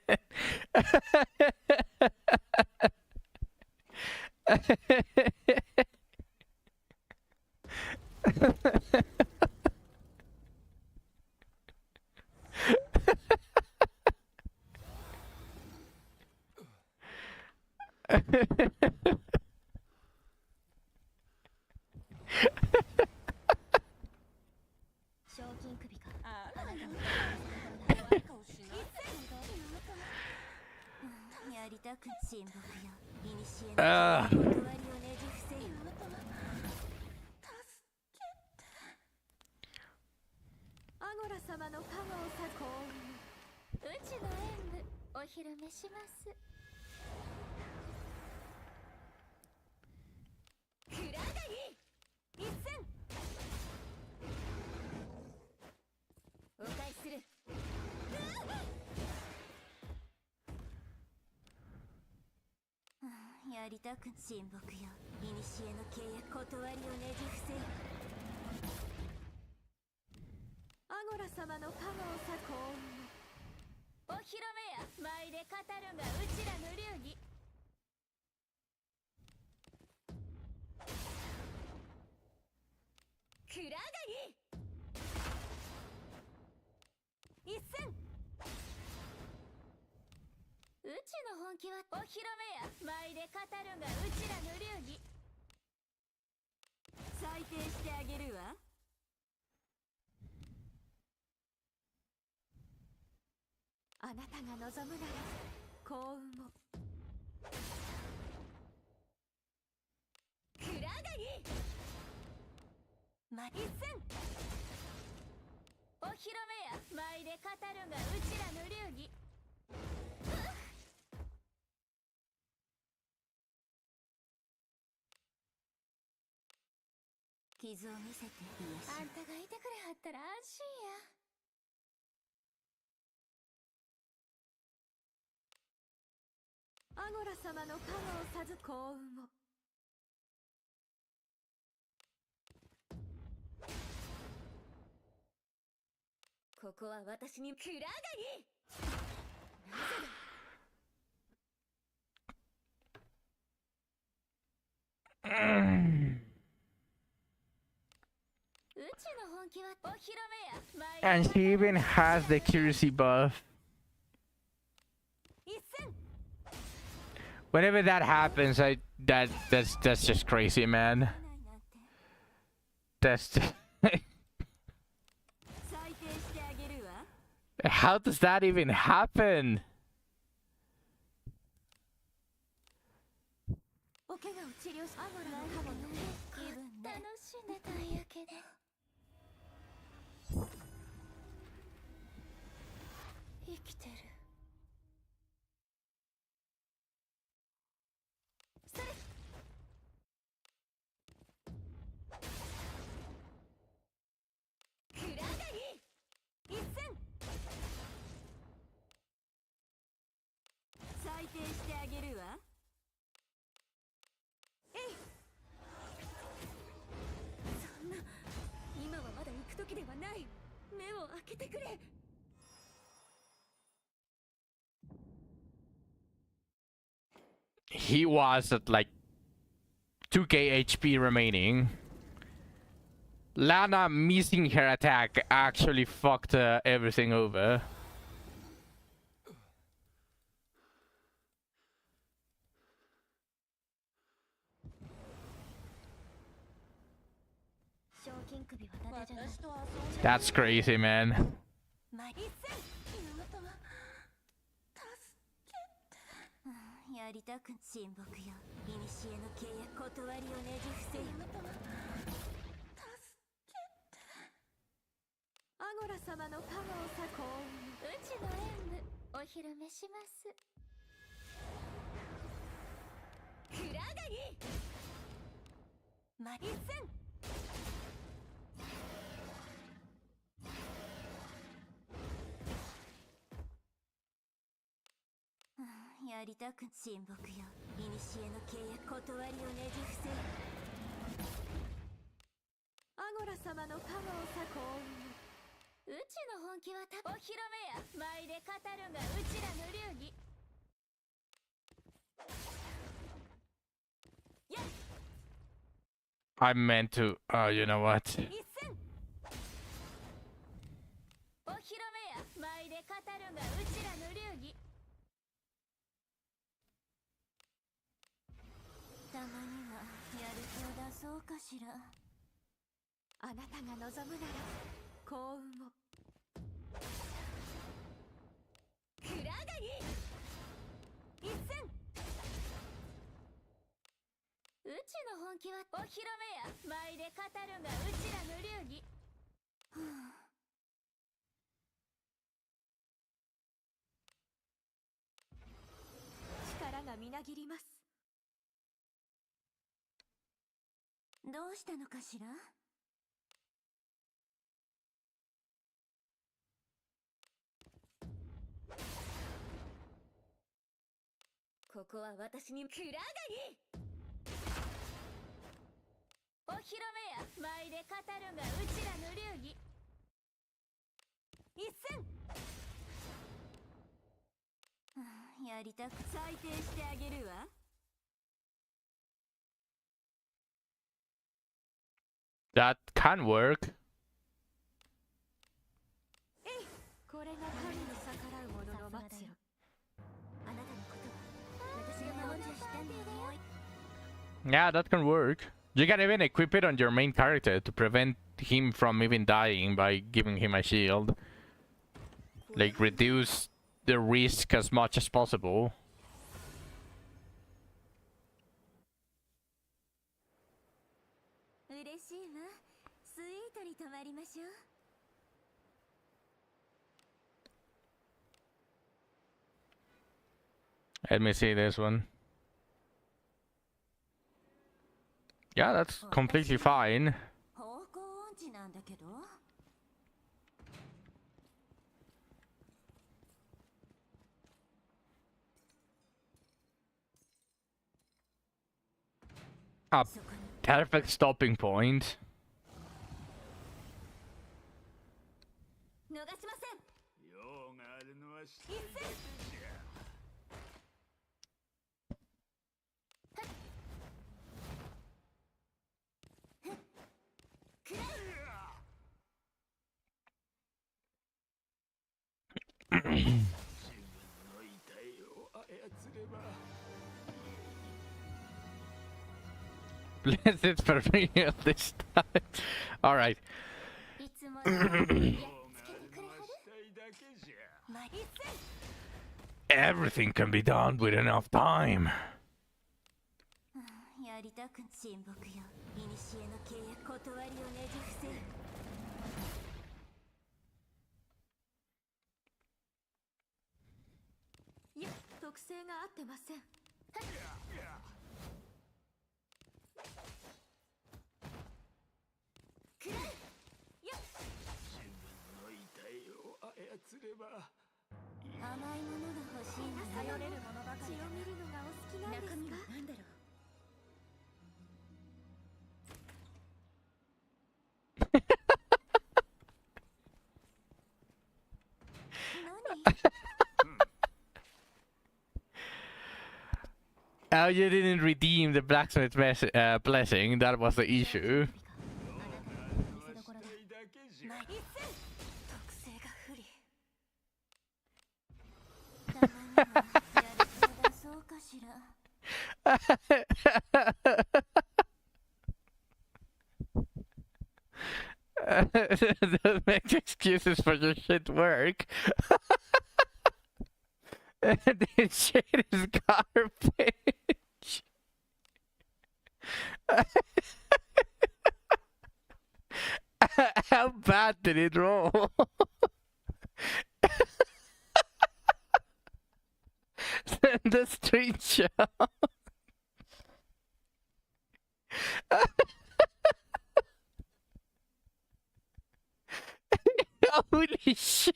やりたく親睦よ。古の契約断りをねじ伏せよ。アゴラ様の加護さ幸運を。お披露目や。舞で語るがうちらの流儀。クラガギ一戦。うちの本気はお披露目や。舞で語るがうちらの流儀。採点してあげるわ。あなたが望むなら幸運を。クラガギ一戦。お披露目や。舞で語るがうちらの流儀。傷を見せて癒し。あんたがいてくれはったら安心や。アゴラ様の加護を授幸運を。ここは私にクラガギ。うちの本気はお披露目や。 And she even has the accuracy buff. 一戦。 Whenever that happens, that's just crazy, man. ないなんて That's 採点してあげるわ。 how does that even happen? お怪我を治療しアゴラの加護の気分楽しんでたんやけど。生きてる。それ。クラガギ一戦。採点してあげるわ。そんな、今はまだ行く時ではない。目を開けてくれ。He was at like 2k HP remaining. Lana missing her attack actually fucked everything over. 賞金首は伊達じゃない。 That's crazy, man. 一戦。妹はやりたく親睦よ。古の契約断りをねじ伏せよ。アゴラ様の加護さ幸運を。うちの演舞お披露目します。クラガギ一戦。やりたく親睦よ。古の契約断りをねじ伏せよ。アゴラ様の加護さ幸運を。うちの本気はお披露目や。舞で語るがうちらの流儀。やっ I meant to. You know what? 一戦。お披露目や。舞で語るがうちらの流儀。たまにはやる気を出そうかしら。あなたが望むなら幸運を。クラガギ一戦。うちの本気はお披露目や。舞で語るがうちらの流儀。力がみなぎります。どうしたのかしら。こここは私にくらがりお披露目や舞で語るがうちらの流儀一戦やりたく採点してあげるわ That can work. これが神に逆らう者の末路あなたのことは私が守ってしたんだよ Yeah, that can work. You can even equip it on your main character to prevent him from even dying by giving him a shield. Like, reduce the risk as much as possible. 嬉しいわスイートに泊まりましょう Let me see this one. Yeah, that's completely fine. 方向音痴なんだけど A perfect stopping point. 逃しません用があるのは知っているじゃ 自分の遺体を操れば Bless it for me at this time. Alright. いつもやっつけてくれはる用があるのはしたいだけじゃ ま一戦 Everything can be done with enough time. やりたく親睦よ古の契約断りをねじ伏せるいや特性が合ってませんくらえやっ自分の遺体を操れば甘いものが欲しいんだ頼れるものばかり血を見るのがお好きなんですか中身は何だろう Oh, you didn't redeem the blacksmith blessing. That was the issue. したいだけじゃ 特性が不利たまにはやる気を出そうかしら Don't make excuses for your shit work. This shit is garbage. How bad did it roll? Send the screenshot. Holy shit!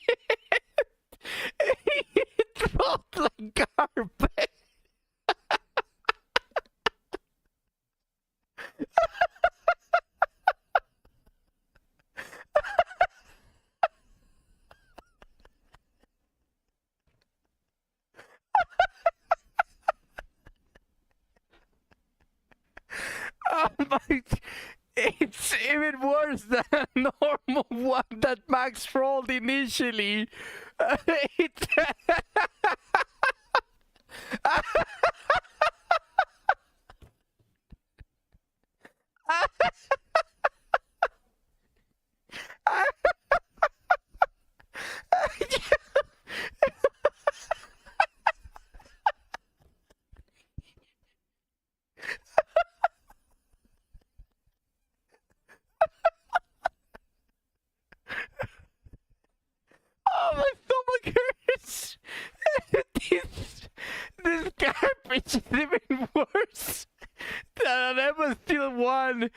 It dropped like garbage. Oh my! It's even worse than a normal one that Max rolled initially. It Oh, my stomach hurts. This garbage is even worse than an Emma Steel one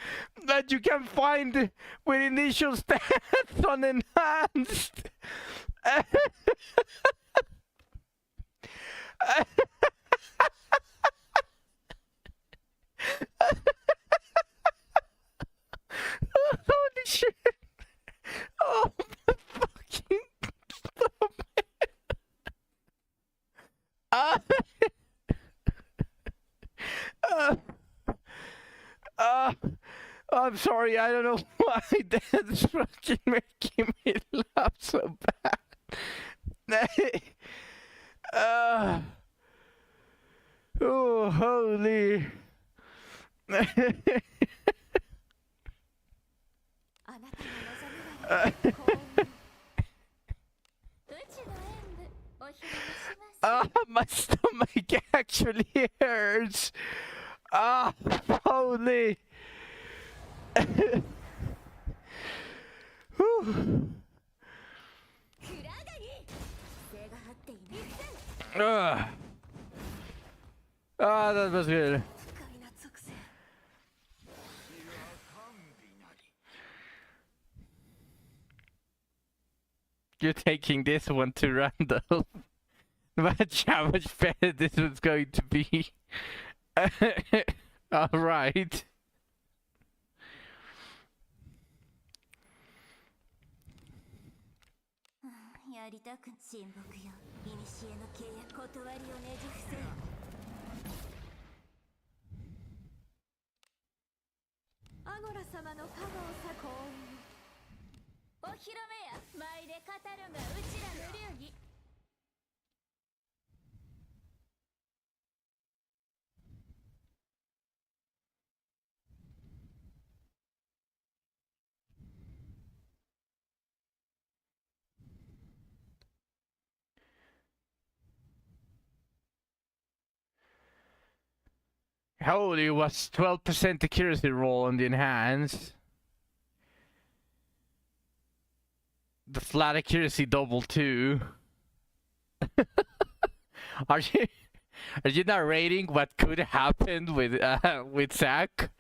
that you can find with initial stats on enhanced. sorry, I don't know why that's fucking making me laugh so bad. Oh, holy. あなたの望みはね、幸運。うちの演舞お披露目します。 Ah, my stomach actually hurts. Ah, holy. Whew. クラガニ背が張っていない。 Ah, that was good. 不快な属性。 You're taking this one to Randall. Watch how much better this one's going to be. Alright. やりたく親睦よ。古の契約断りをねじ伏せよ。アゴラ様の加護をさ幸運。お披露目や舞で語るがうちらの流儀。 Holy, was 12% accuracy roll on the enhance. The flat accuracy double too. Are you narrating what could happen with Zach?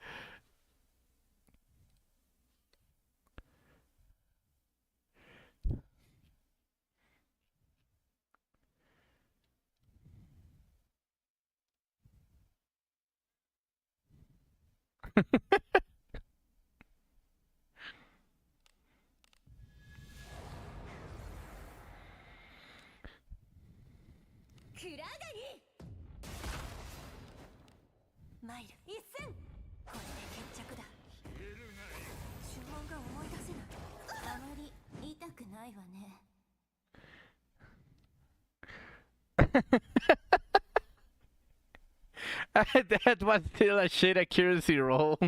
That was still a shit accuracy roll.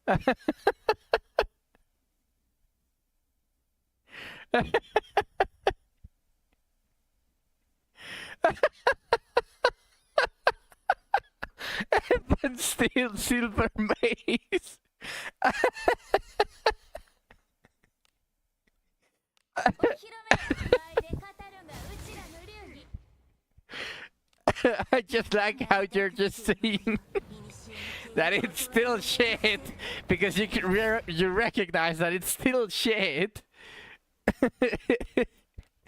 But still silver maze. I just like how you're just saying that it's still shit because you recognize that it's still shit.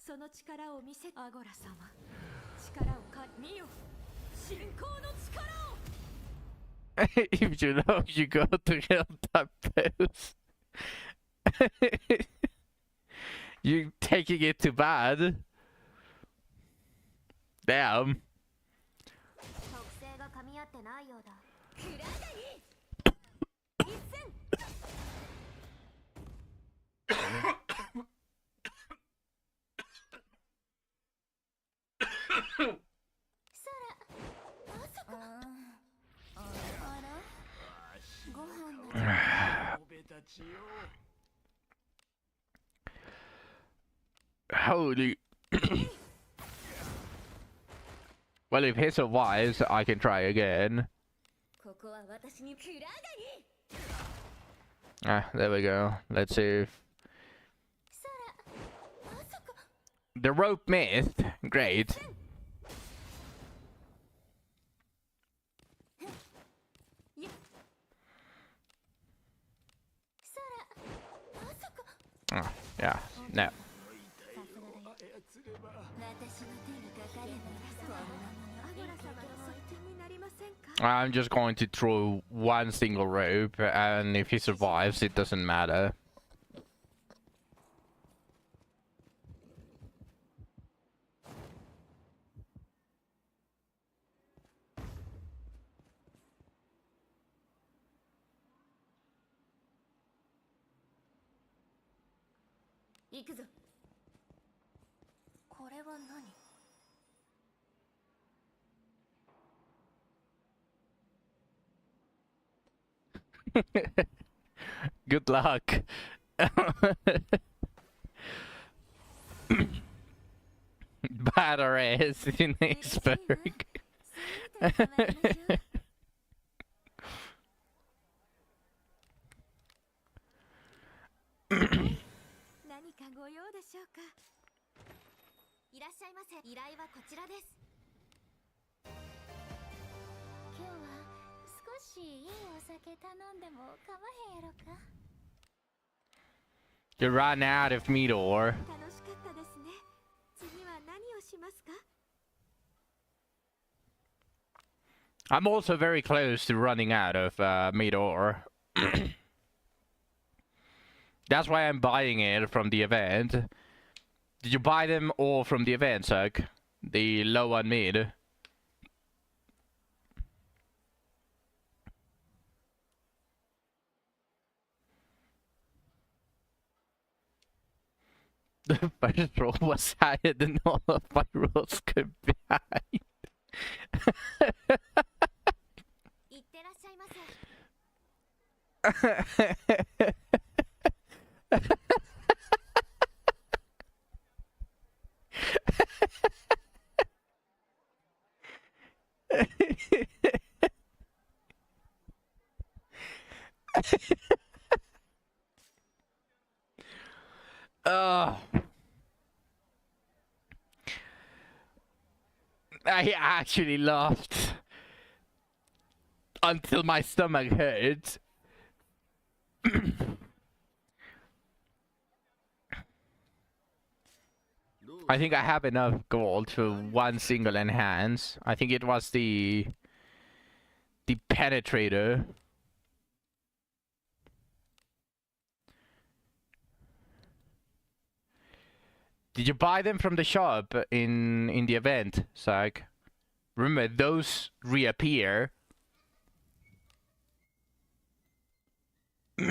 その力を見せアゴラ様。力を見よ。信仰の力を。 If you know you go to hilltop post. You taking it too bad. Damn. 特性が噛み合ってないようだ。クラガニ一戦。 Holy. Well, if he survives, I can try again. ここは私にクラガニ。 Ah, there we go. Let's see if... The rope missed. Great. Oh, yeah, no. I'm just going to throw one single rope, and if he survives, it doesn't matter. 行くぞ。これは何？ Good luck. Badass in iceberg. スイートに泊まりましょう。何かご用でしょうか。いらっしゃいませ。依頼はこちらです。今日は少しいいお酒頼んでも構わへんやろか。 You ran out of meteor. 楽しかったですね。次は何をしますか？ I'm also very close to running out of meteor. That's why I'm buying it from the event. Did you buy them all from the event, Zach? The low and mid? The first roll was higher than all of my rolls combined. いってらっしゃいませ。I actually laughed until my stomach hurt. I think I have enough gold for one single enhance. I think it was the penetrator. Did you buy them from the shop in the event, Zach? Remember, those reappear. 完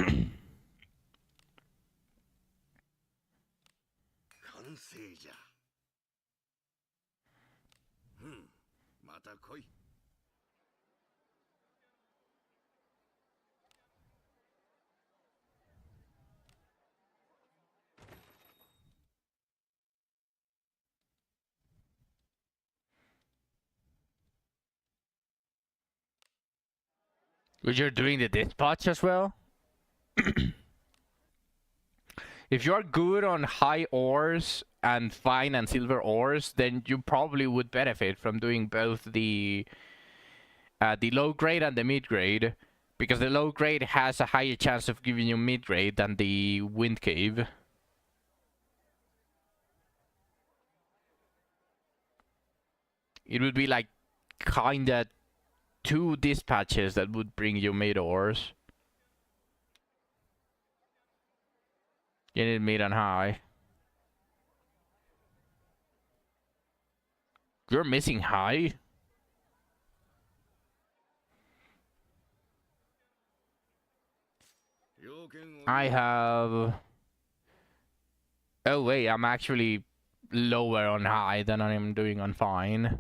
成じゃ。うん、また来い。You're doing the dispatch as well? If you're good on high ores and fine and silver ores, then you probably would benefit from doing both the low grade and the mid grade, because the low grade has a higher chance of giving you mid grade than the wind cave. It would be like kinda 2 dispatches that would bring you mid ores. You need mid and high. You're missing high? I have... Oh wait, I'm actually lower on high than I'm doing on fine.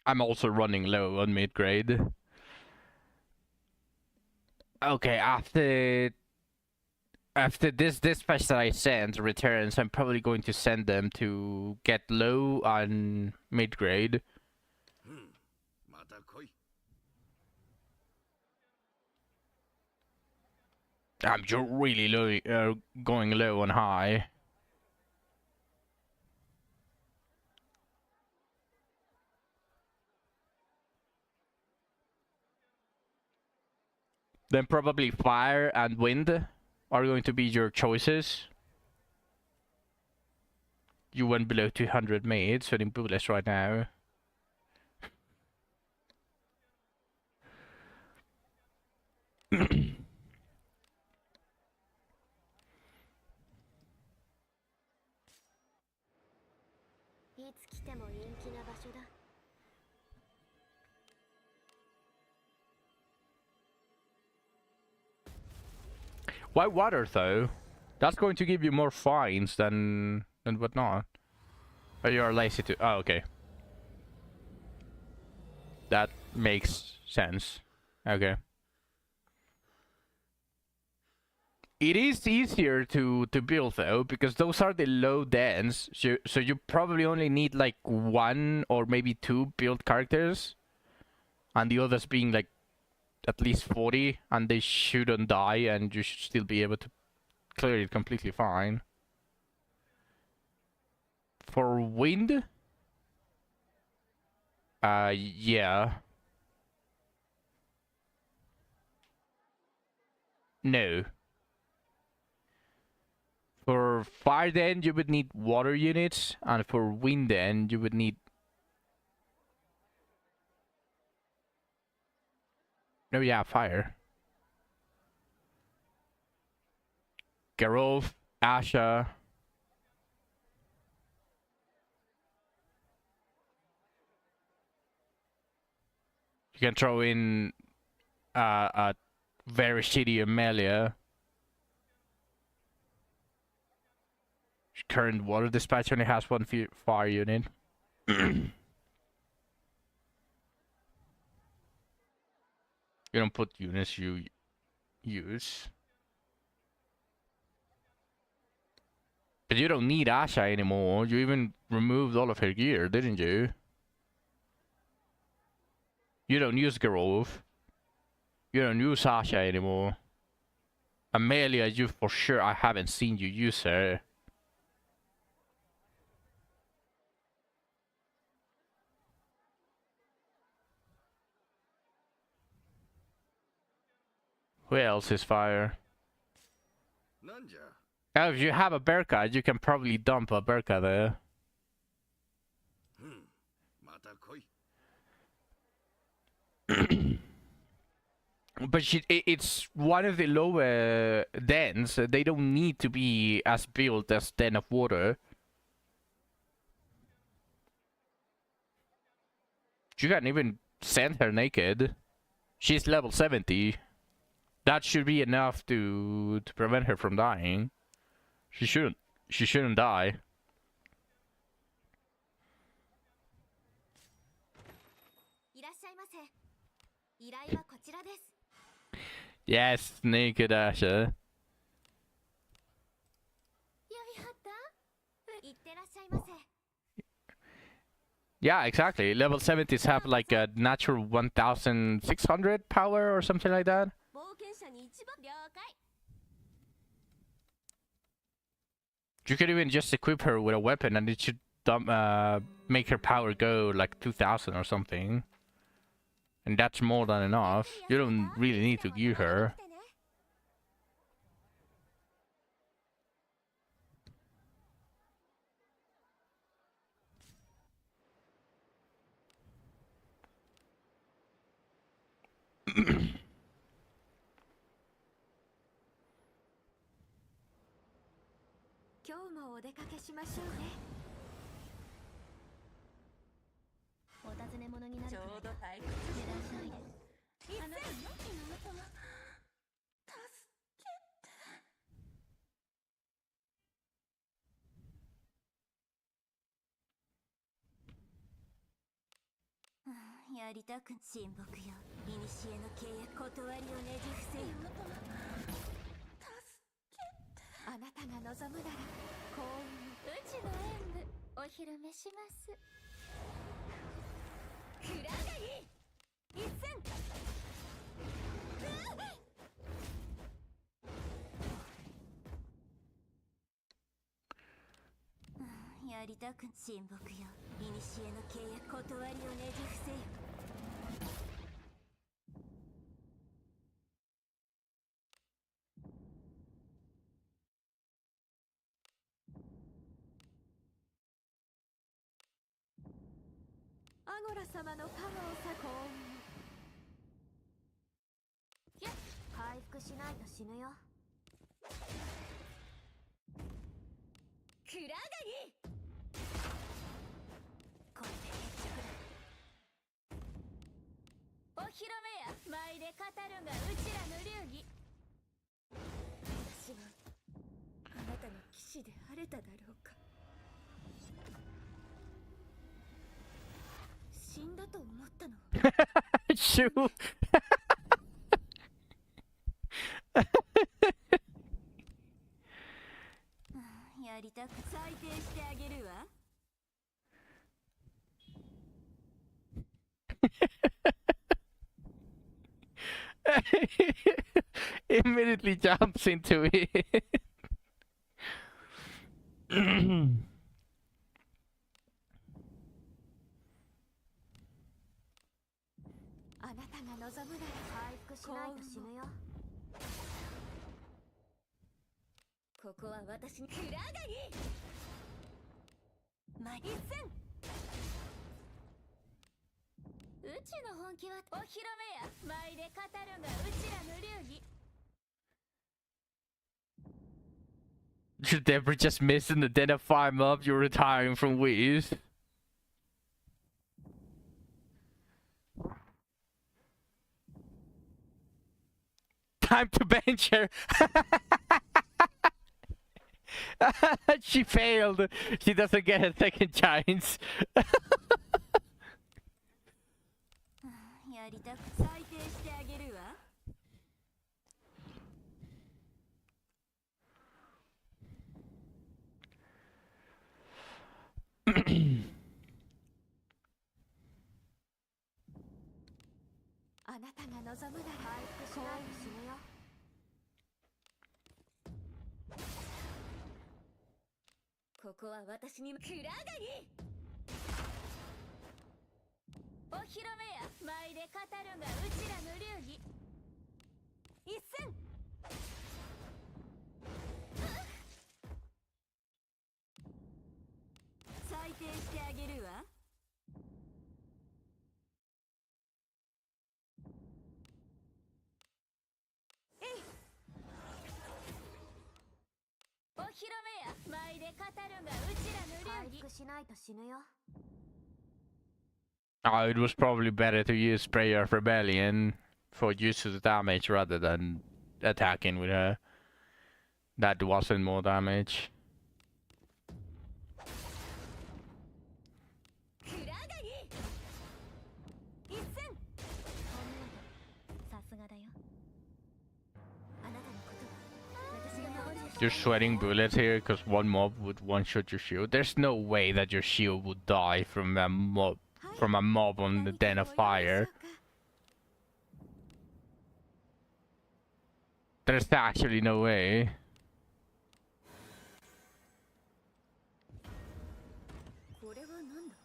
I'm also running low on mid grade. Okay, after this dispatch that I sent returns, I'm probably going to send them to get low on mid grade. I'm just really low, going low on high. Then probably fire and wind are going to be your choices. You went below 200 mid, sweating bullets right now. Why water though? That's going to give you more fines than whatnot. Or you're lazy to. Oh, okay. That makes sense. Okay. It is easier to build though, because those are the low dens. So you probably only need like 1 or maybe 2 build characters, and the others being like at least 40, and they shouldn't die, and you should still be able to clear it completely fine. For wind, yeah. No. For fire den, you would need water units, and for wind den, you would need... No, yeah, fire. Geralt, Asha. You can throw in a very shitty Amelia. Current water dispatch only has 1 fire unit. You don't put units you use. But you don't need Asha anymore. You even removed all of her gear, didn't you? You don't use Geralt. You don't use Asha anymore. Amelia, you for sure. I haven't seen you use her. Who else is fire? なんじゃ Oh, if you have a Berka, you can probably dump a Berka there. また来い But it's one of the lower dens. They don't need to be as built as Den of Water. You can even send her naked. She's level 70. That should be enough to prevent her from dying. She shouldn't die. Yes, naked Asha. Yeah, exactly. Level 70s have like a natural 1600 power or something like that. You could even just equip her with a weapon and it should make her power go like 2000 or something. And that's more than enough. You don't really need to gear her. 士であれただろうか。死んだと思ったの。Shoo. やりたく裁定してあげるわ。Immediately jumps into it. あなたが望むなら回復しないと死ぬよ。ここは私にクラガギ一戦。うちの本気はお披露目や。舞で語るがうちらの流儀。 You're never just missing the den of fire mob. You're retiring from Wiz. Time to bench her. She failed. She doesn't get a second chance. やりたく裁定してあげるわ。あなたが望むなら回復しないと死ぬよ。ここは私にクラガギお披露目や。舞で語るがうちらの流儀一戦。裁定してあげるわ。お披露目や。舞で語るがうちらの流儀回復しないと死ぬよ。 Oh, it was probably better to use Prayer of Rebellion for use of the damage rather than attacking with her. That wasn't more damage. クラガギ一戦。さすがだよ。あなたのことは私が守る。 You're sweating bullets here because one mob would one-shot your shield. There's no way that your shield would die from a mob on the Den of Fire. There's actually no way. これは何だ。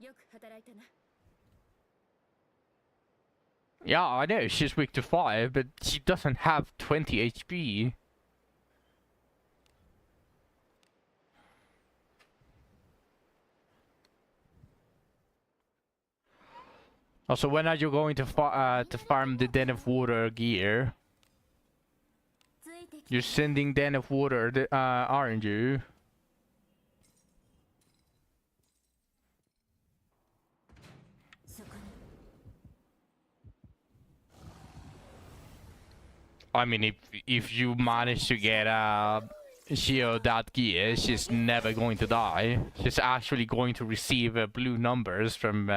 よく働いたな。 Yeah, I know she's weak to fire, but she doesn't have 20 HP. Also, when are you going to farm the Den of Water gear? ついてき You're sending Den of Water, aren't you? そこに。 I mean, if you manage to get Shio that gear, she's never going to die. She's actually going to receive blue numbers from.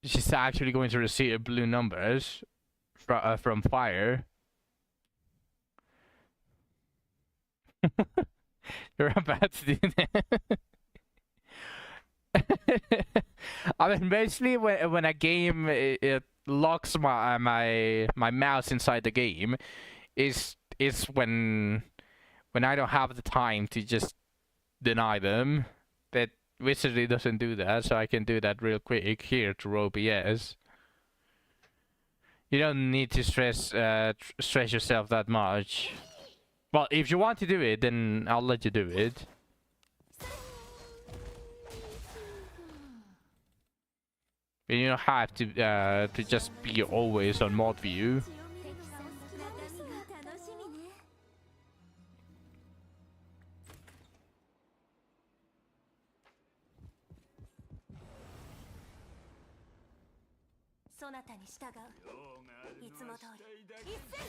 She's actually going to receive blue numbers from fire. You're about to do that. I mean, basically, when a game it locks my mouse inside the game, is when I don't have the time to just deny them. But Wizardry doesn't do that, so I can do that real quick here through OBS. You don't need to stress yourself that much. Well, if you want to do it, then I'll let you do it. But you don't have to just be always on mod view. 私が楽しみね。そなたに従う。用があるいつも通のは死り体だ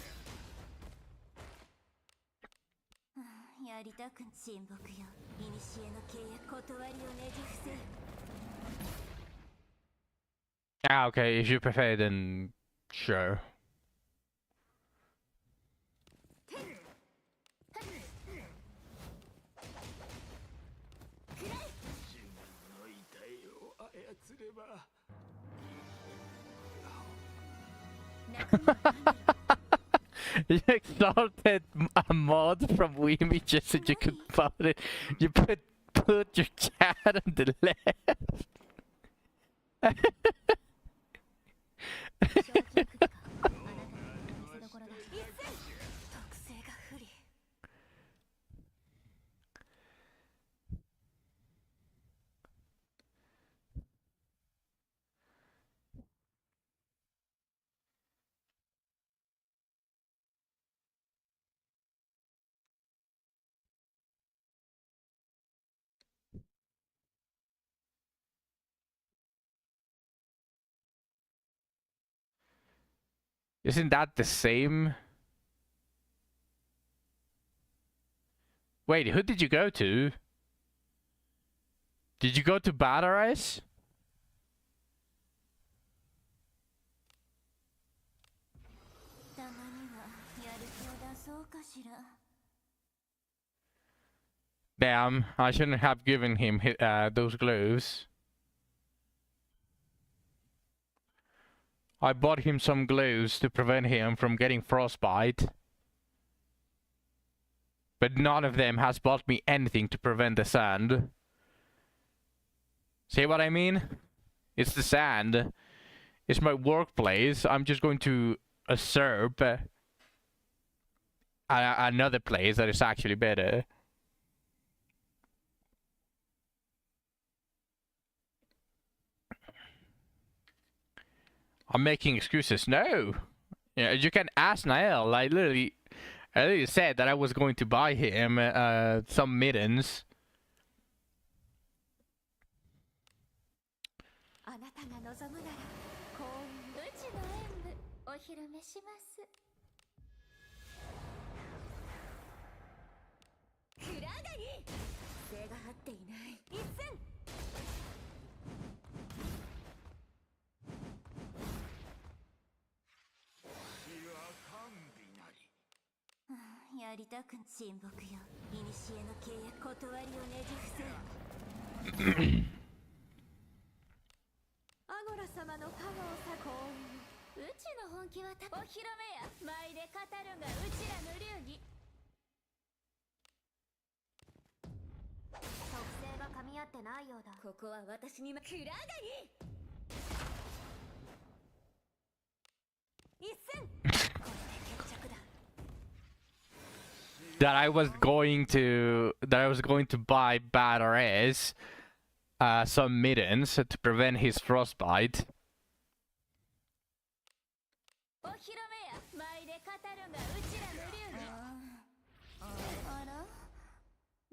けやりたく親睦よ。古の契約断りをねじ伏せよ。 Ah, okay, if you prefer, then sure. 自分の遺体を操れば You exalted a mod from Weemy just so you could put it. You put your cat on the left. 正気をくか。あなたの見せ所だ。特性が不利。 Isn't that the same? Wait, who did you go to? Did you go to Batteries? たまにはやる気を出そうかしら。 Damn, I shouldn't have given him those gloves. I bought him some gloves to prevent him from getting frostbite. But none of them has bought me anything to prevent the sand. See what I mean? It's the sand. It's my workplace. I'm just going to usurp another place that is actually better. I'm making excuses. No. Yeah, you can ask Nael. I literally said that I was going to buy him some mittens. あなたが望むなら幸運うちの演舞お披露目します。クラガニ背が張っていない一戦。死は甘美なりやりたく親睦よ。古の契約断りをねじ伏せよ。アゴラ様の加護をさ幸運。うちの本気はお披露目や。舞で語るがうちらの流儀。特性が噛み合ってないようだ。ここは私にクラガニ一戦。これで決着だ。That I was going to buy Batteries some mittens to prevent his frostbite. お披露目や。舞で語るがうちらの流儀。あら、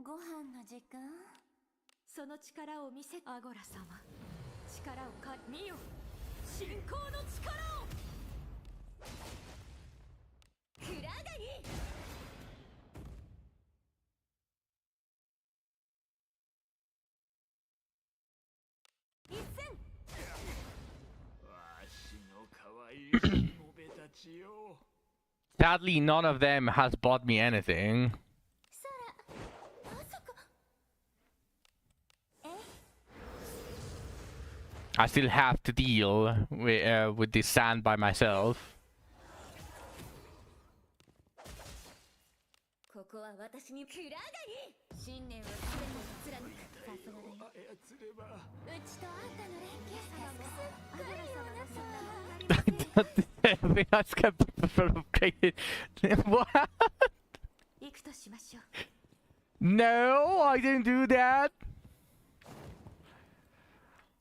ご飯の時間。その力を見せアゴラ様。力を見よ。信仰の力を。クラガニ一戦。わしの可愛いしもべたちよ Sadly, none of them has bought me anything. そら、まさか。え I still have to deal with this sand by myself. ここは私にクラガニ信念を常に貫く。さすがだよ。操ればうちとあんたの連携がすっごいよなさ。 We ask people from What? 行くとしましょう。 No, I didn't do that.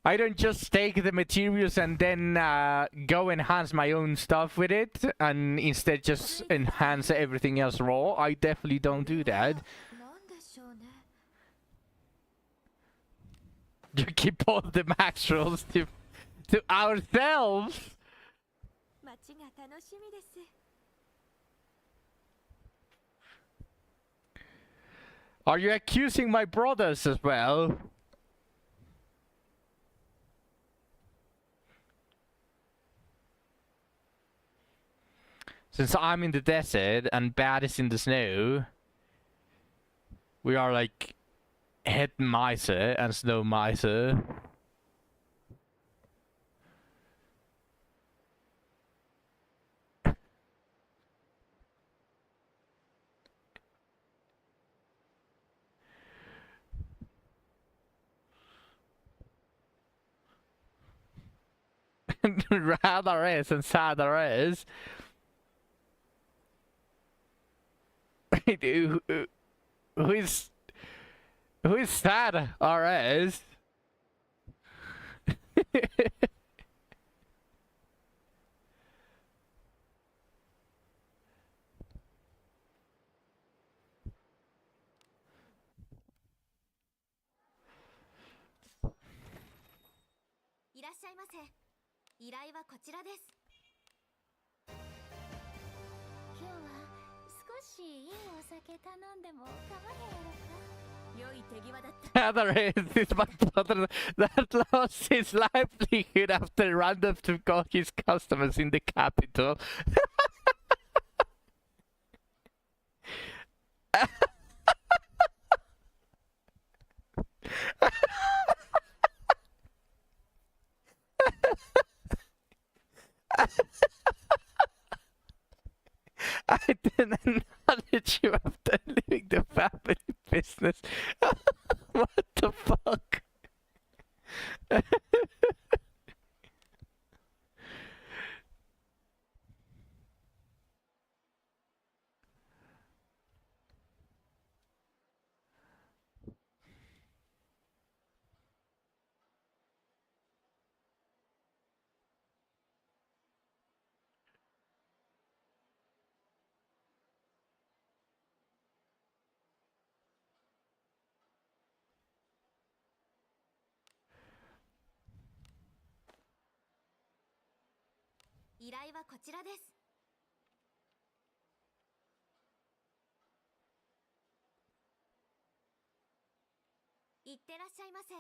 I don't just take the materials and then go enhance my own stuff with it and instead just enhance everything else raw. I definitely don't do that. なんでしょうね。 You keep all the max rolls to ourselves. ちが楽しみです。 Are you accusing my brothers as well? Since I'm in the desert and Bad is in the snow, we are like head miser and snow miser. Rather is and sadder is. Who is sad? RS? いらっしゃいませ。依頼はこちらです。今日は少しいいお酒頼んでも構わへんやろか。良い手際だった。Rather is my brother that lost his livelihood after random took his customers in the capital. I didn't acknowledge you after leaving the family business. What the fuck?「依頼はこちらです。いってらっしゃいませ。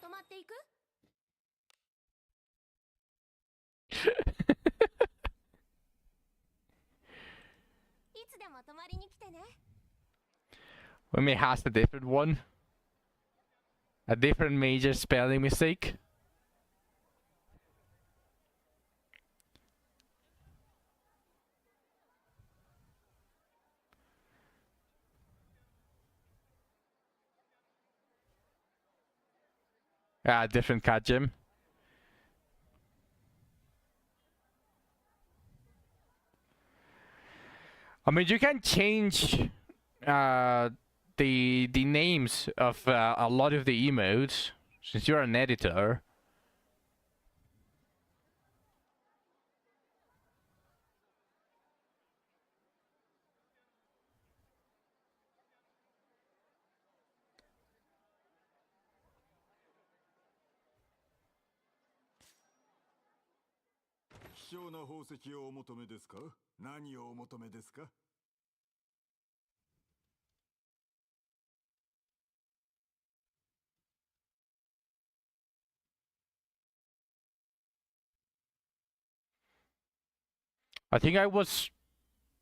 泊まっていく？いつでも泊まりに来てね。Women has a different one. A different major spelling mistake. Yeah, different cat gym. I mean, you can change the names of a lot of the emotes since you're an editor. 貴重な宝石をお求めですか？何をお求めですか？ I think I was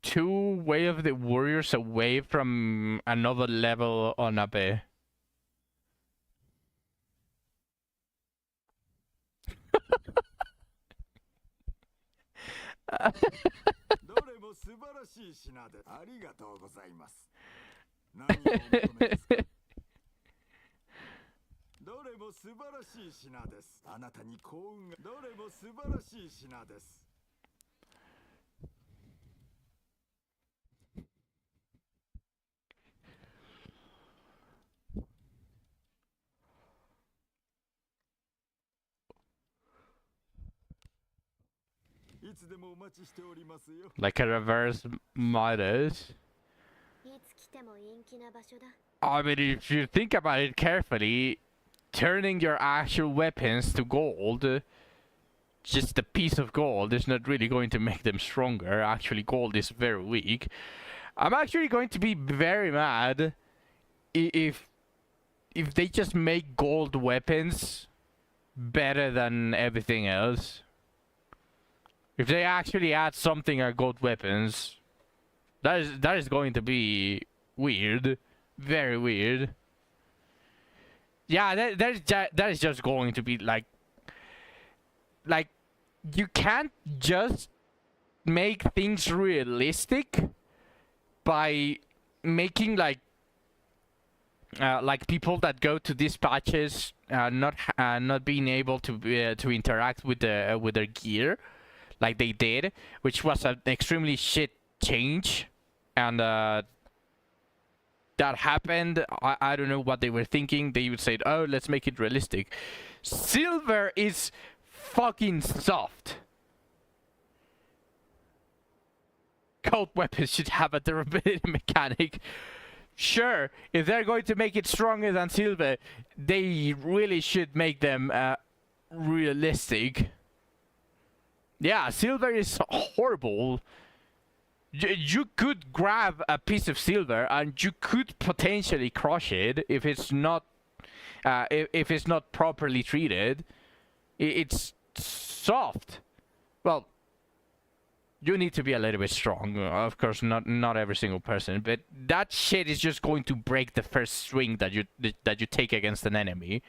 2 Way of the Warriors away from another level on Abe. どれも素晴らしい品でありがとうございます。何をお求めですか？どれも素晴らしい品です。あなたに幸運が。どれも素晴らしい品です。 Like a reverse Midas. I mean, if you think about it carefully, turning your actual weapons to gold just a piece of gold is not really going to make them stronger. Actually, gold is very weak. I'm actually going to be very mad if they just make gold weapons better than everything else. If they actually add something at gold weapons, that is going to be weird, very weird. Yeah, that is just going to be like you can't just make things realistic by making like people that go to dispatches not being able to interact with their gear like they did, which was an extremely shit change, and that happened. I don't know what they were thinking. They would say, oh, let's make it realistic. Silver is fucking soft. Gold weapons should have a durability mechanic. Sure, if they're going to make it stronger than silver, they really should make them realistic. Yeah, silver is horrible. You could grab a piece of silver and you could potentially crush it if it's not properly treated. It's soft. Well, you need to be a little bit strong. Of course, not every single person, but that shit is just going to break the first swing that you take against an enemy.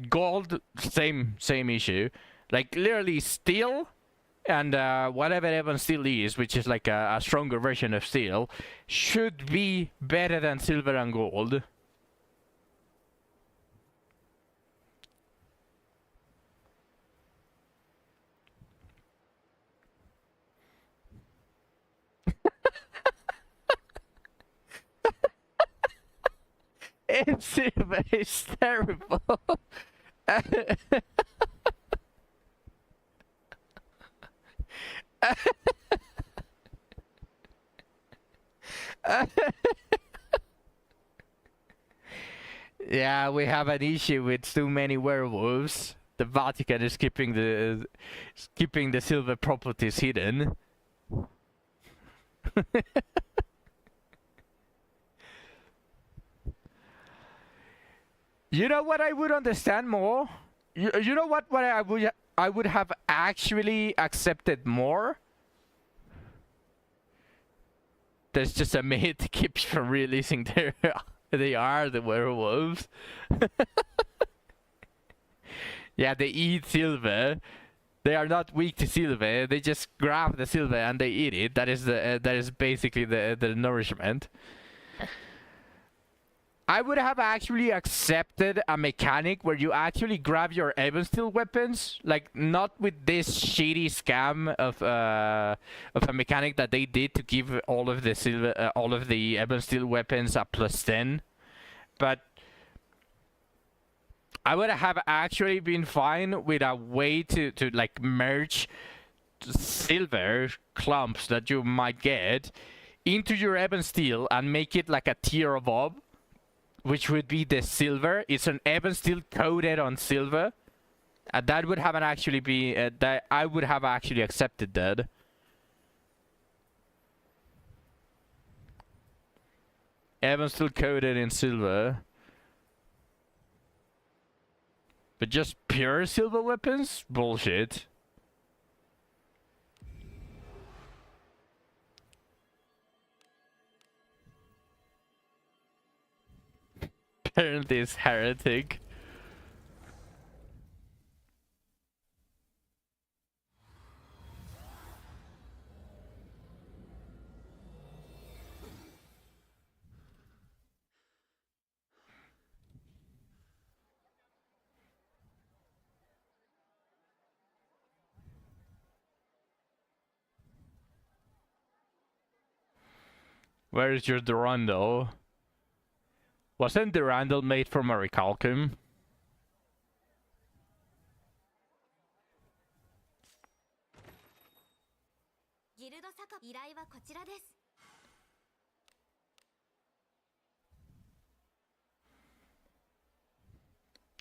Gold, same issue. Like literally steel and whatever even steel is, which is like a stronger version of steel, should be better than silver and gold. And silver is terrible. Yeah, we have an issue with too many werewolves. The Vatican is keeping the silver properties hidden. You know what I would understand more? You know what I would have actually accepted more? There's just a myth that keeps from releasing they are the werewolves. Yeah, they eat silver. They are not weak to silver. They just grab the silver and they eat it. That is basically the nourishment. I would have actually accepted a mechanic where you actually grab your even steel weapons, like not with this shitty scam of a mechanic that they did to give all of the even steel weapons a +10, but I would have actually been fine with a way to like merge silver clumps that you might get into your even steel and make it like a tier above, which would be the silver. It's an even steel coated on silver. That would have actually be that I would have actually accepted that. Even steel coated in silver. But just pure silver weapons? Bullshit. Apparently it's heretic. Where is your Durandal? Wasn't Durandal made from orichalcum? ギルドサカ依頼はこちらです。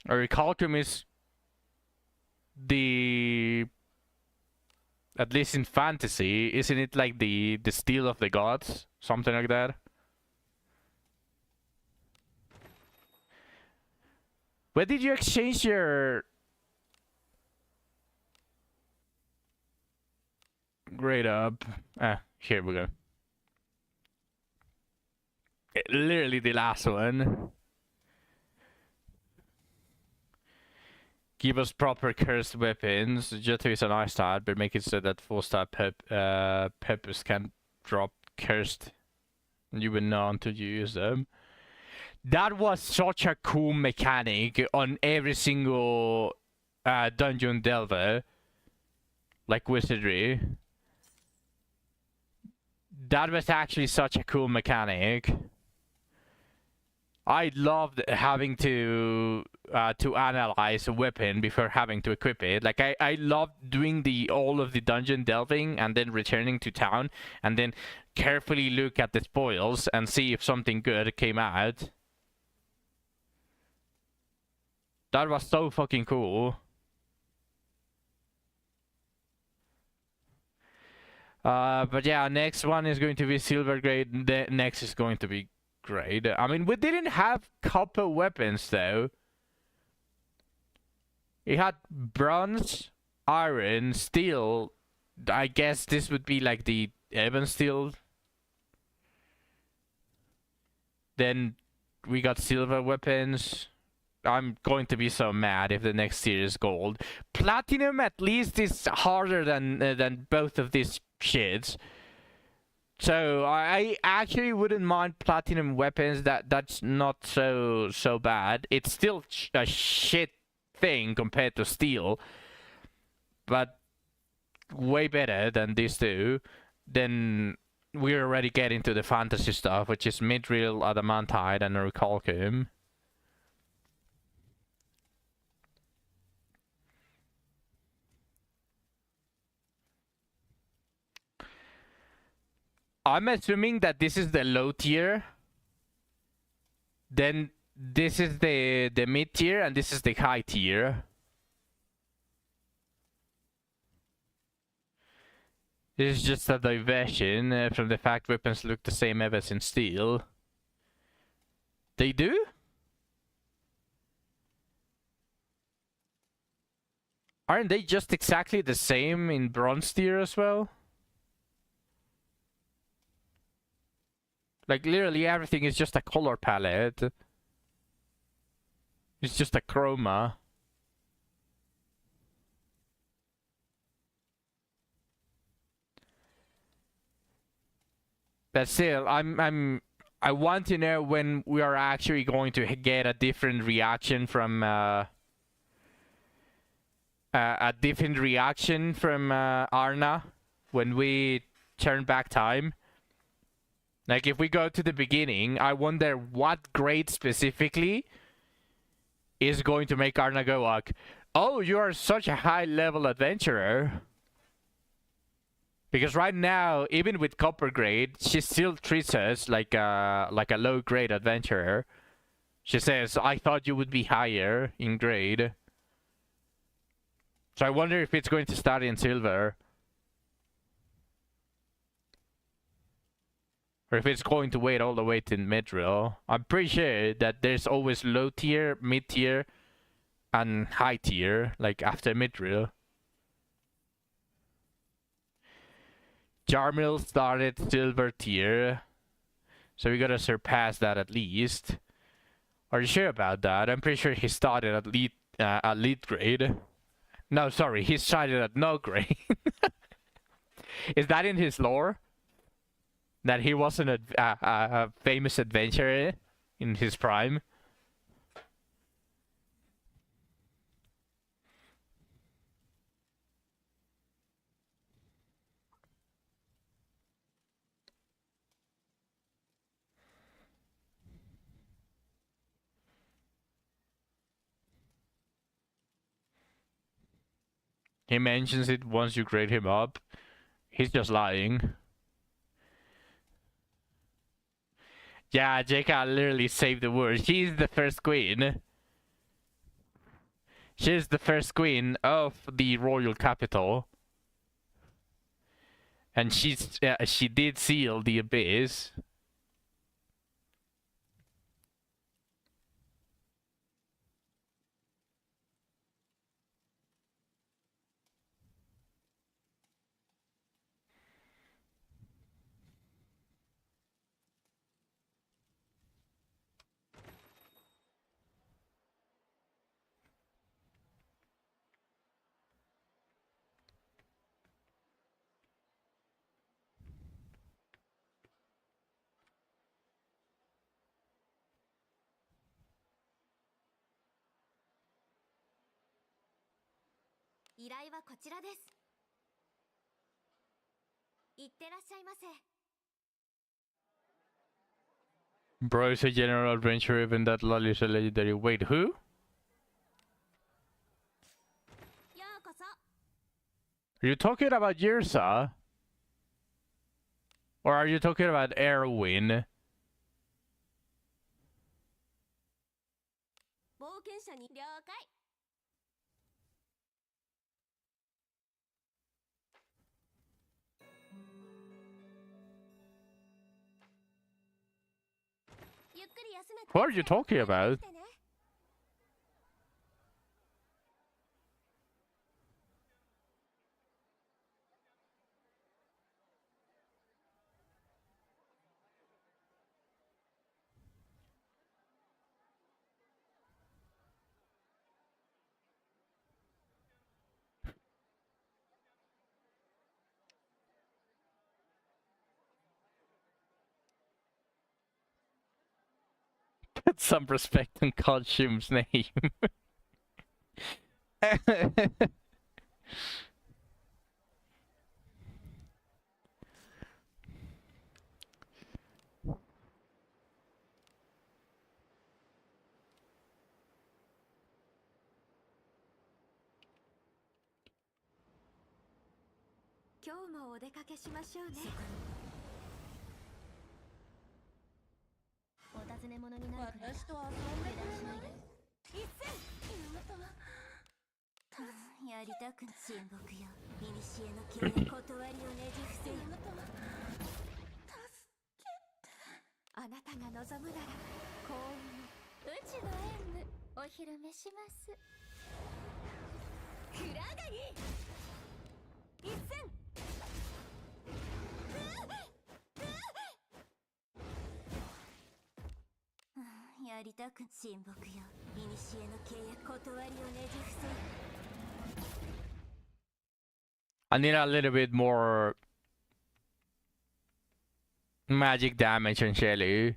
Orichalcum is the, at least in fantasy, isn't it like the steel of the gods? Something like that? Where did you exchange your grade up? Ah, here we go. Literally the last one. Give us proper cursed weapons. Jethro is a nice start, but make it so that 4-star peppers can drop cursed. You will know until you use them. That was such a cool mechanic on every single dungeon delver, like Wizardry. That was actually such a cool mechanic. I loved having to analyze a weapon before having to equip it. Like I loved doing all of the dungeon delving and then returning to town and then carefully look at the spoils and see if something good came out. That was so fucking cool. But yeah, next one is going to be silver grade. The next is going to be grade. I mean, we didn't have copper weapons though. It had bronze, iron, steel. I guess this would be like the ebon steel. Then we got silver weapons. I'm going to be so mad if the next tier is gold. Platinum at least is harder than both of these shits. So I actually wouldn't mind platinum weapons. That's not so bad. It's still a shit thing compared to steel, but way better than these two. Then we're already getting to the fantasy stuff, which is mithril, adamantite, and orichalcum. I'm assuming that this is the low tier. Then this is the mid tier, and this is the high tier. This is just a diversion from the fact weapons look the same ever since steel. They do? Aren't they just exactly the same in bronze tier as well? Like, literally everything is just a color palette. It's just a chroma. But still, I want to know when we are actually going to get a different reaction from Arna when we turn back time. Like, if we go to the beginning, I wonder what grade specifically is going to make Arna go like, oh, you are such a high-level adventurer. Because right now, even with copper grade, she still treats us like a low-grade adventurer. She says, I thought you would be higher in grade. So I wonder if it's going to start in silver. Or if it's going to wait all the way to mithril. I'm pretty sure that there's always low tier, mid tier, and high tier, like after mithril. Jarmil started silver tier, so we gotta surpass that at least. Are you sure about that? I'm pretty sure he started at lead grade. No, sorry, he started at no grade. Is that in his lore? That he wasn't a famous adventurer in his prime? He mentions it once you grade him up. He's just lying. Yeah, J.K. literally saved the world. She's the first queen. She's the first queen of the royal capital. And she did seal the abyss. Bro is a general adventurer, even that lolly is a legendary. Wait, who? Are you talking about Yrsa? Or are you talking about Erwin? What are you talking about? Put some respect on Kashim's name. I need a little bit more magic damage on Shelly.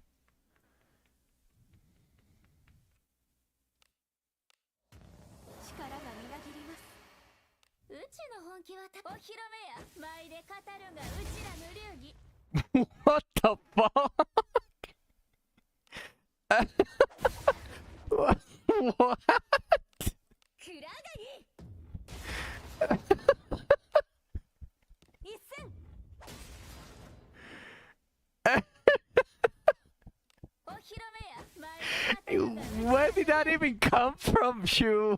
What the fuck? What? Where did that even come from, Shu?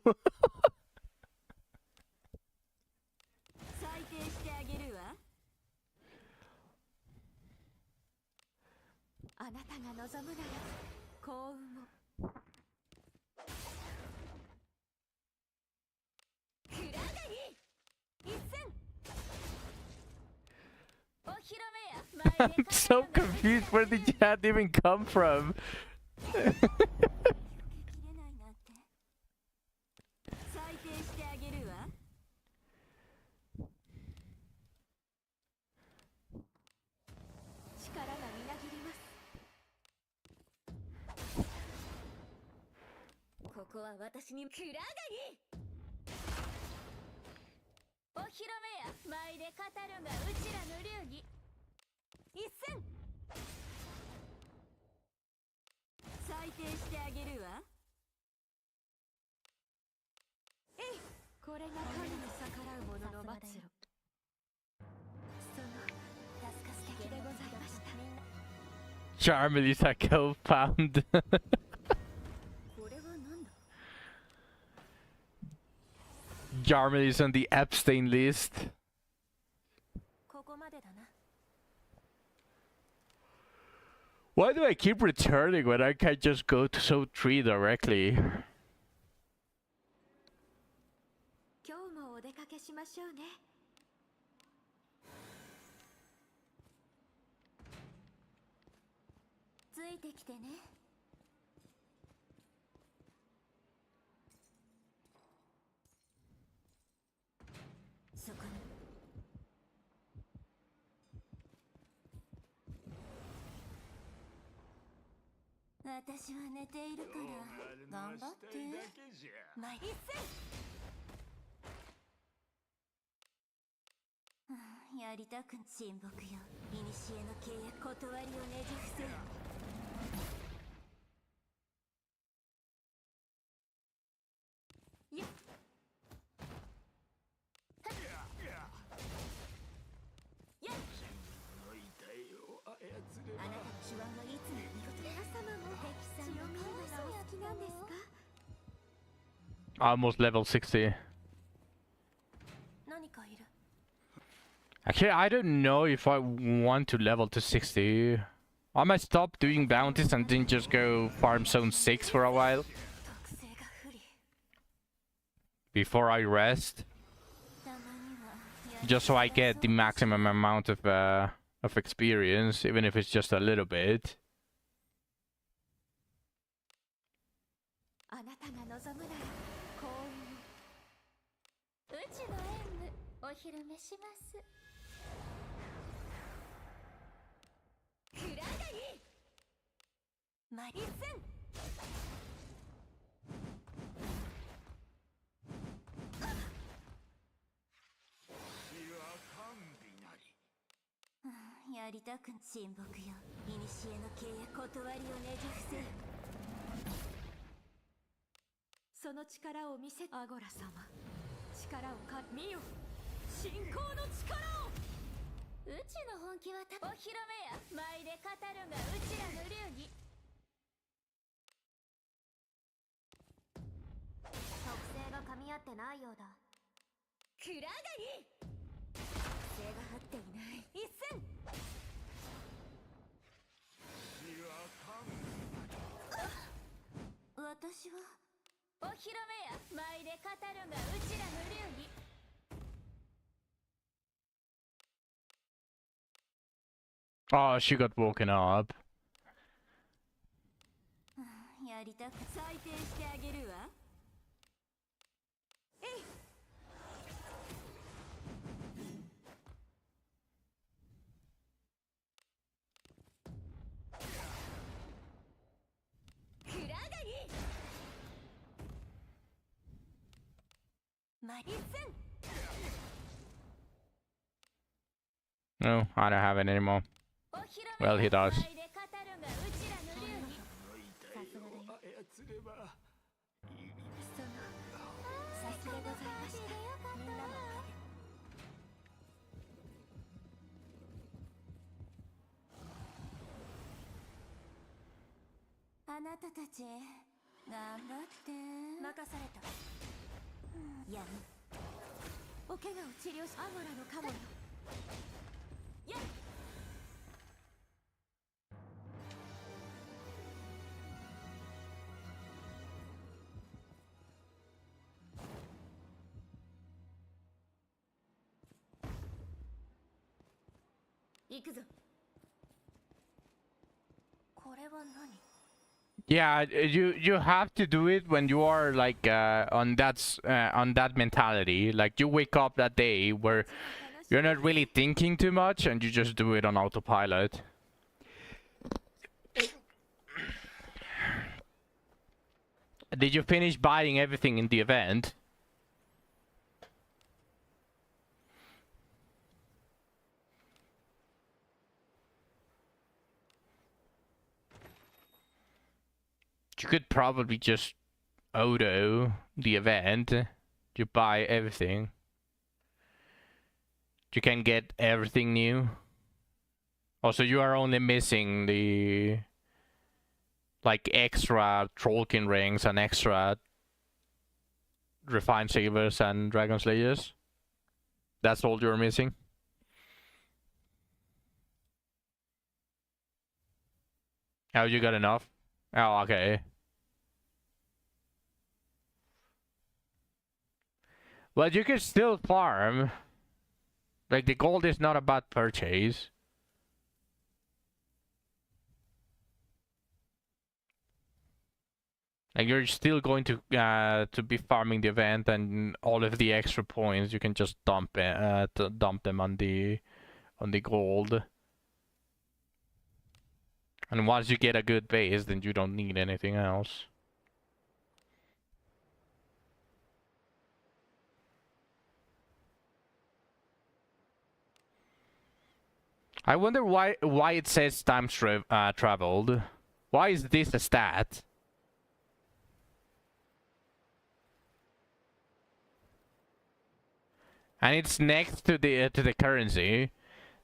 I'm so confused. Where did that even come from? Charmely Psycho found. Jarman is on the Epstein list. ここまでだな。 Why do I keep returning when I can just go to Zone 3 directly? 今日もお出かけしましょうね。ついてきてね。そこに。私は寝ているから頑張ってまいりやりたく親睦よ古の契約断りをねじ伏せよやっあなたの手腕はいつも見事皆様も敵さんの顔がお好きなんですか Almost level 60. 何かいる Actually, I don't know if I want to level to 60. I might stop doing bounties and then just go farm Zone 6 for a while 特性が不利 before I rest. たまにはやり Just so I get the maximum amount of experience, even if it's just a little bit. あなたが望むなら幸運をうちの演武お披露目しますくらがりマリスンやりたく親睦よ古の契約断りをねじ伏せよその力を見せアゴラ様力を見よ信仰の力をうちの本気はお披露目や舞で語るがうちらの流儀特性が噛み合ってないようだくらがり特性が合っていない一戦私はお披露目や舞で語るがうちらの流儀 Oh, she got woken up. やりたく採点してあげるわえいくらがりマリスン No, I don't have it anymore. お披露目 Well, he does. 舞で語るがうちらの流儀さすがだよ操ればその先でございましたみんなのおかげあなたたち頑張って任されたやるお怪我を治療しアゴラのカモよやっ行くぞこれは何 Yeah, you have to do it when you are like on that mentality. Like you wake up that day where you're not really thinking too much and you just do it on autopilot. Did you finish buying everything in the event? You could probably just auto the event. You buy everything. You can get everything new. Also, you are only missing the like extra Trollkin rings and extra refined savers and dragon slayers. That's all you're missing. Oh, you got enough? Oh, okay. Well, you can still farm. Like, the gold is not a bad purchase. Like, you're still going to be farming the event, and all of the extra points you can just dump them on the gold. And once you get a good base, then you don't need anything else. I wonder why it says time traveled. Why is this a stat? And it's next to the currency.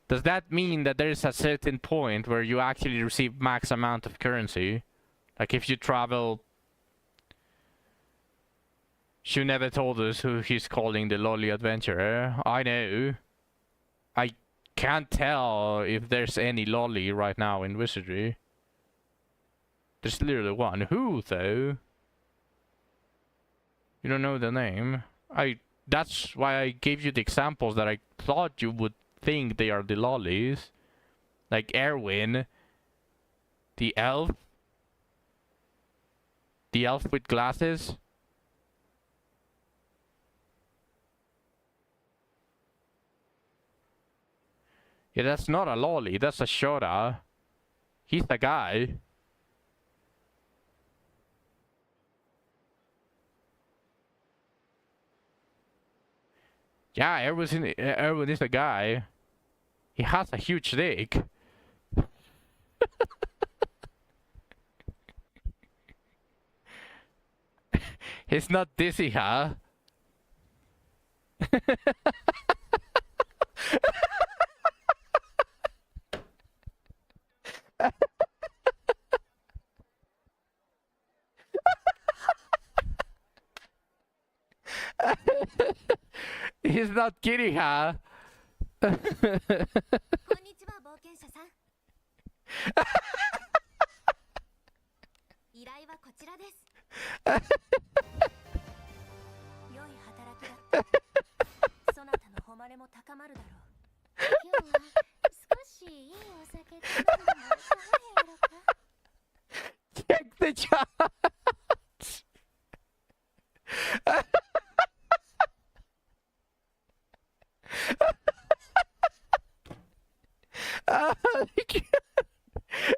Does that mean that there is a certain point where you actually receive max amount of currency? Like if you travel... She never told us who he's calling the lolly adventurer. I know. I can't tell if there's any lolly right now in Wizardry. There's literally one. Who, though? You don't know the name? That's why I gave you the examples that I thought you would think they are the lollies. Like Erwin. The elf. The elf with glasses. Yeah, that's not a lolly. That's a Shota. He's the guy. Yeah, Erwin is the guy. He has a huge dick. He's not dizzy, huh? He's not kidding, huh? こんにちは冒険者さん。依頼はこちらです。良い働きだった。そなたの誉れも高まるだろう。今日は少しいいお酒と飲んでもいかがやろか。Check the charts.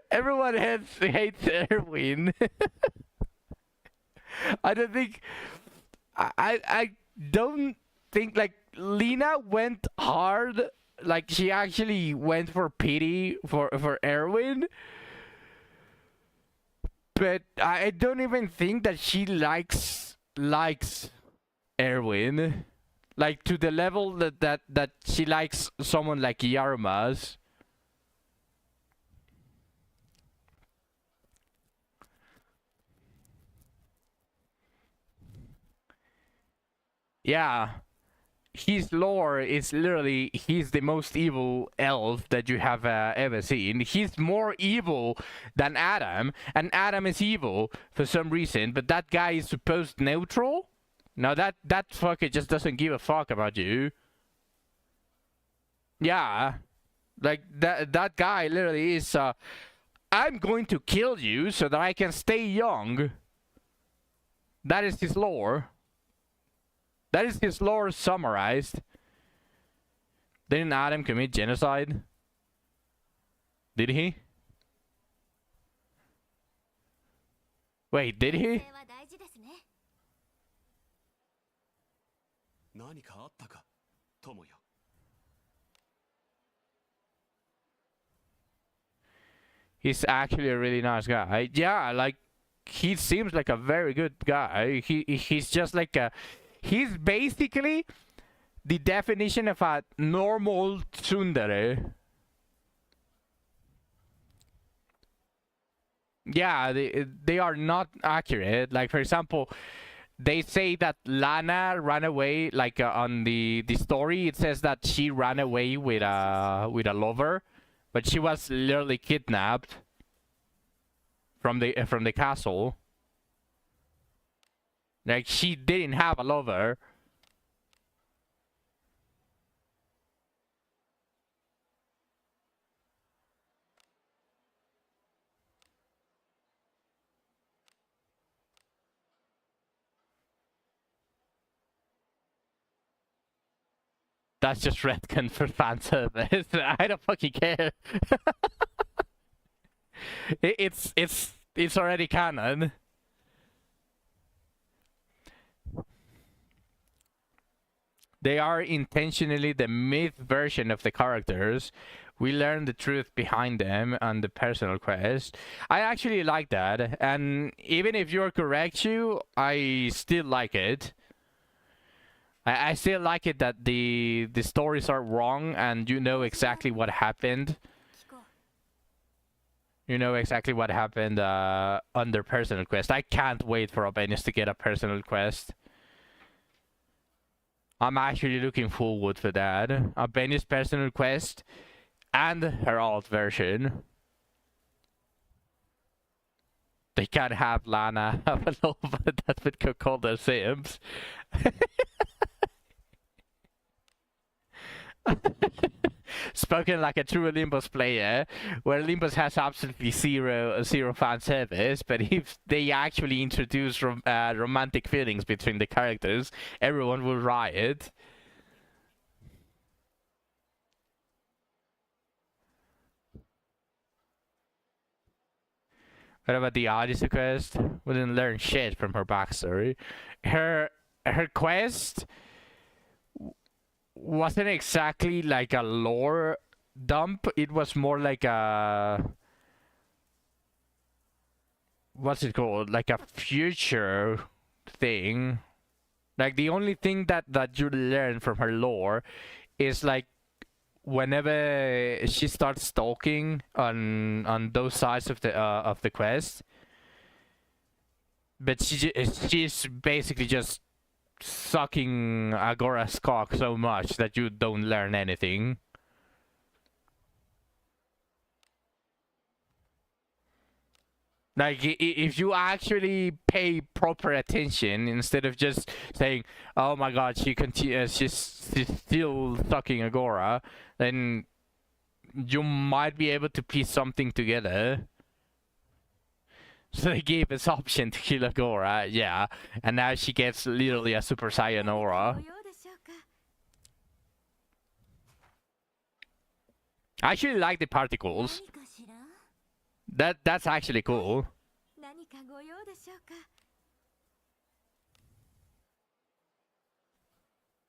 Everyone hates Erwin. I don't think I don't think like Lena went hard, like she actually went for pity for Erwin. But I don't even think that she likes Erwin. Like to the level that she likes someone like Yarmas. Yeah. His lore is literally, he's the most evil elf that you have ever seen. He's more evil than Adam, and Adam is evil for some reason, but that guy is supposed neutral? Now that fucker just doesn't give a fuck about you. Yeah. Like, that guy literally is, I'm going to kill you so that I can stay young. That is his lore. That is his lore summarized. Didn't Adam commit genocide? Did he? Wait, did he? 何かあったか、友よ。He's actually a really nice guy. Yeah, like, he seems like a very good guy. He's just like a... He's basically the definition of a normal tsundere. Yeah, they are not accurate. Like, for example, they say that Lana ran away, like on the story it says that she ran away with a lover, but she was literally kidnapped from the castle. Like, she didn't have a lover. That's just retcon for fan service. I don't fucking care. It's already canon. They are intentionally the myth version of the characters. We learn the truth behind them on the personal quest. I actually like that, and even if you're correct, I still like it. I still like it that the stories are wrong and you know exactly what happened. You know exactly what happened on their personal quest. I can't wait for Albenius to get a personal quest. I'm actually looking forward for that. Albenius personal quest and her alt version. They can't have Lana have a lover that would go call their Sims. Spoken like a true Olympus player, where Olympus has absolutely zero fan service, but if they actually introduce romantic feelings between the characters, everyone will riot. What about the Odyssey quest? We didn't learn shit from her backstory. Her quest wasn't exactly like a lore dump. It was more like a, what's it called? Like a future thing. Like, the only thing that you learn from her lore is like whenever she starts stalking on those sides of the quest. But she's basically just sucking Agora's cock so much that you don't learn anything. Like, if you actually pay proper attention instead of just saying, "Oh my God, she's still sucking Agora," then you might be able to piece something together. So they gave us option to kill Agora, yeah, and now she gets literally a Super Saiyan aura. I actually like the particles. That's actually cool.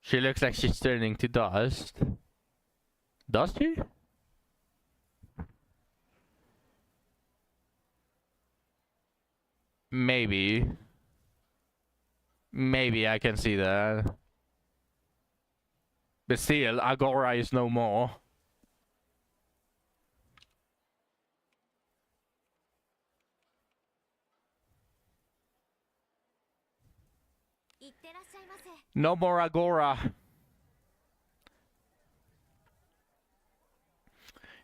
She looks like she's turning to dust. Does she? Maybe. Maybe I can see that. But still, Agora is no more. No more Agora.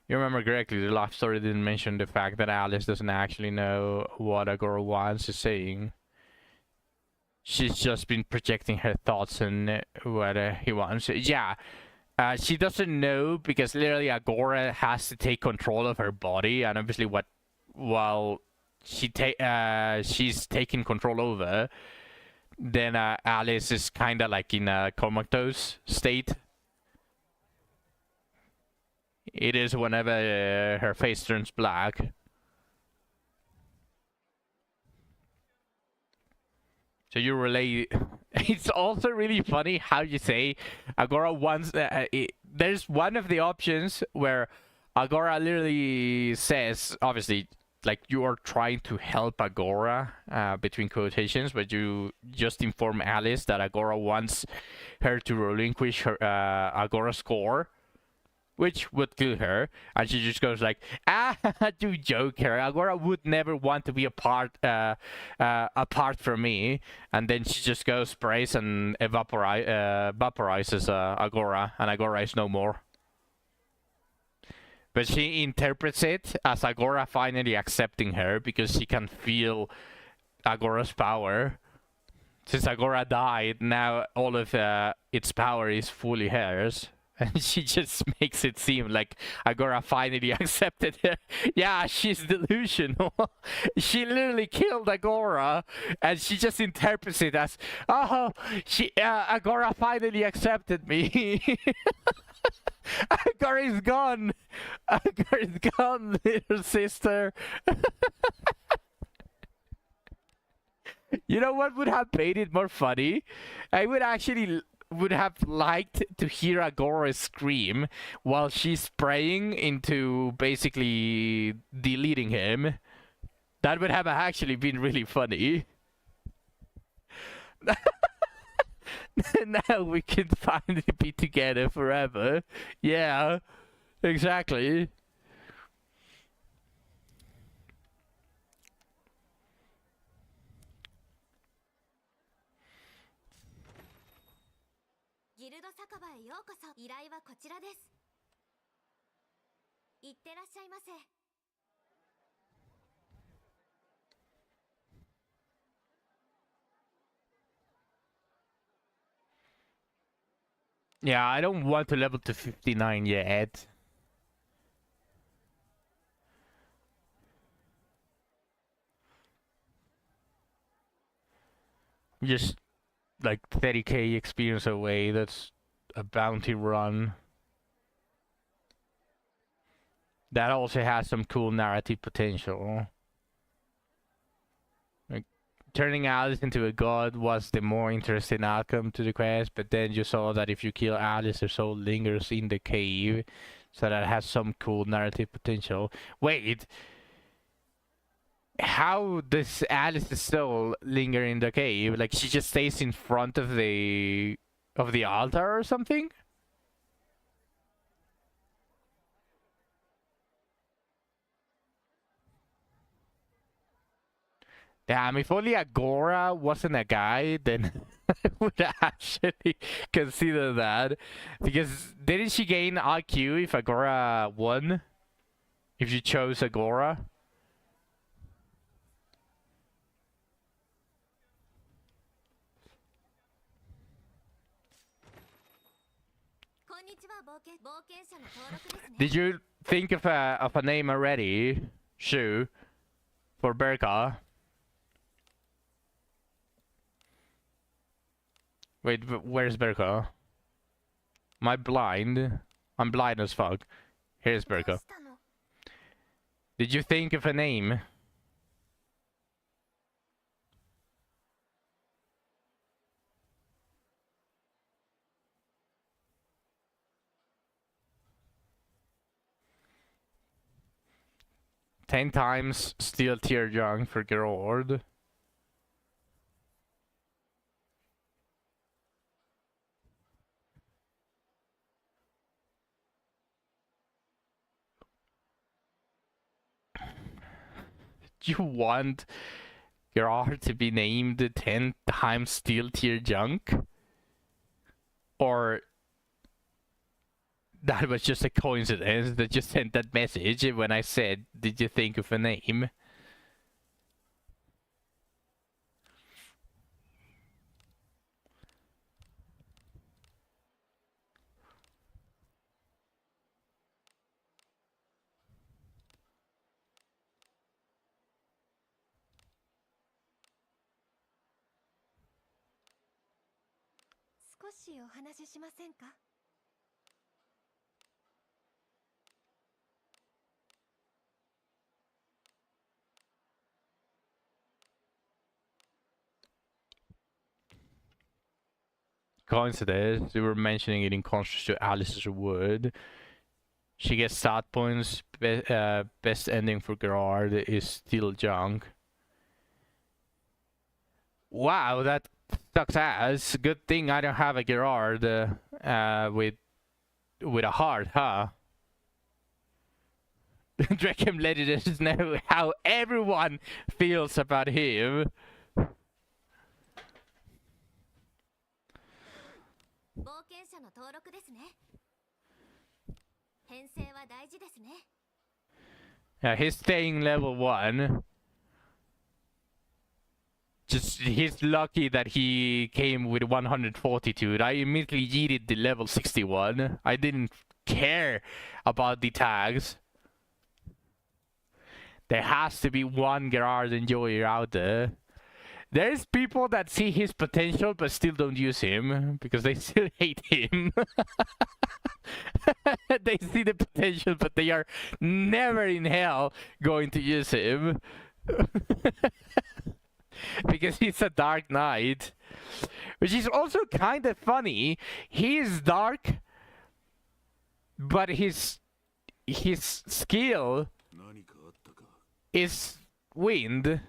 You remember correctly, the life story didn't mention the fact that Alice doesn't actually know what Agora wants is saying. She's just been projecting her thoughts and what he wants. Yeah, she doesn't know because literally Agora has to take control of her body, and obviously while she's taking control over, then Alice is kind of like in a comatose state. It is whenever her face turns black. So you relate. It's also really funny how you say Agora wants. There's one of the options where Agora literally says, obviously, like you are trying to help Agora, between quotations, but you just inform Alice that Agora wants her to relinquish her Agora score. which would kill her, and she just goes like, "Ah, you joker! Agora would never want to be apart from me." And then she just goes, sprays, and vaporizes Agora, and Agora is no more. But she interprets it as Agora finally accepting her because she can feel Agora's power. Since Agora died, now all of its power is fully hers. And she just makes it seem like Agora finally accepted her. Yeah, she's delusional. She literally killed Agora, and she just interprets it as, oh, Agora finally accepted me. Agora is gone. Agora is gone, little sister. You know what would have made it more funny? I would have liked to hear Agora scream while she's praying into basically deleting him. That would have actually been really funny. Now we can finally be together forever. Yeah, exactly. Yeah, I don't want to level to 59 yet. Just like 30k experience away. That's a bounty run. That also has some cool narrative potential. Like, turning Alice into a god was the more interesting outcome to the quest, but then you saw that if you kill Alice, her soul lingers in the cave, so that has some cool narrative potential. Wait, how does Alice's soul linger in the cave? Like, she just stays in front of the altar or something? Damn, if only Agora wasn't a guy, then I would actually consider that. Because didn't she gain IQ if Agora won? If you chose Agora? Did you think of a name already, Shu, for Berka? Wait, where's Berka? Am I blind? I'm blind as fuck. Here's Berka. Did you think of a name? Ten times steel tier young for Gerard. You want Gerard to be named 10 times steel tier junk? Or that was just a coincidence that you sent that message when I said, did you think of a name? Coincidence, we were mentioning it in contrast to Alice's Wood. She gets stat points. Best ending for Gerard is still junk. Wow, that sucks ass. Good thing I don't have a Gerard with a heart, huh? Drakem let us know how everyone feels about him. 冒険者の登録ですね。編成は大事ですね。He's staying level 1. Just, he's lucky that he came with 142. I immediately yeeted the level 61. I didn't care about the tags. There has to be one Gerard enjoyer out there. There's people that see his potential but still don't use him because they still hate him. They see the potential but they are never in hell going to use him. Because he's a dark knight. Which is also kind of funny. He is dark, but his skill 何かあったか is wind.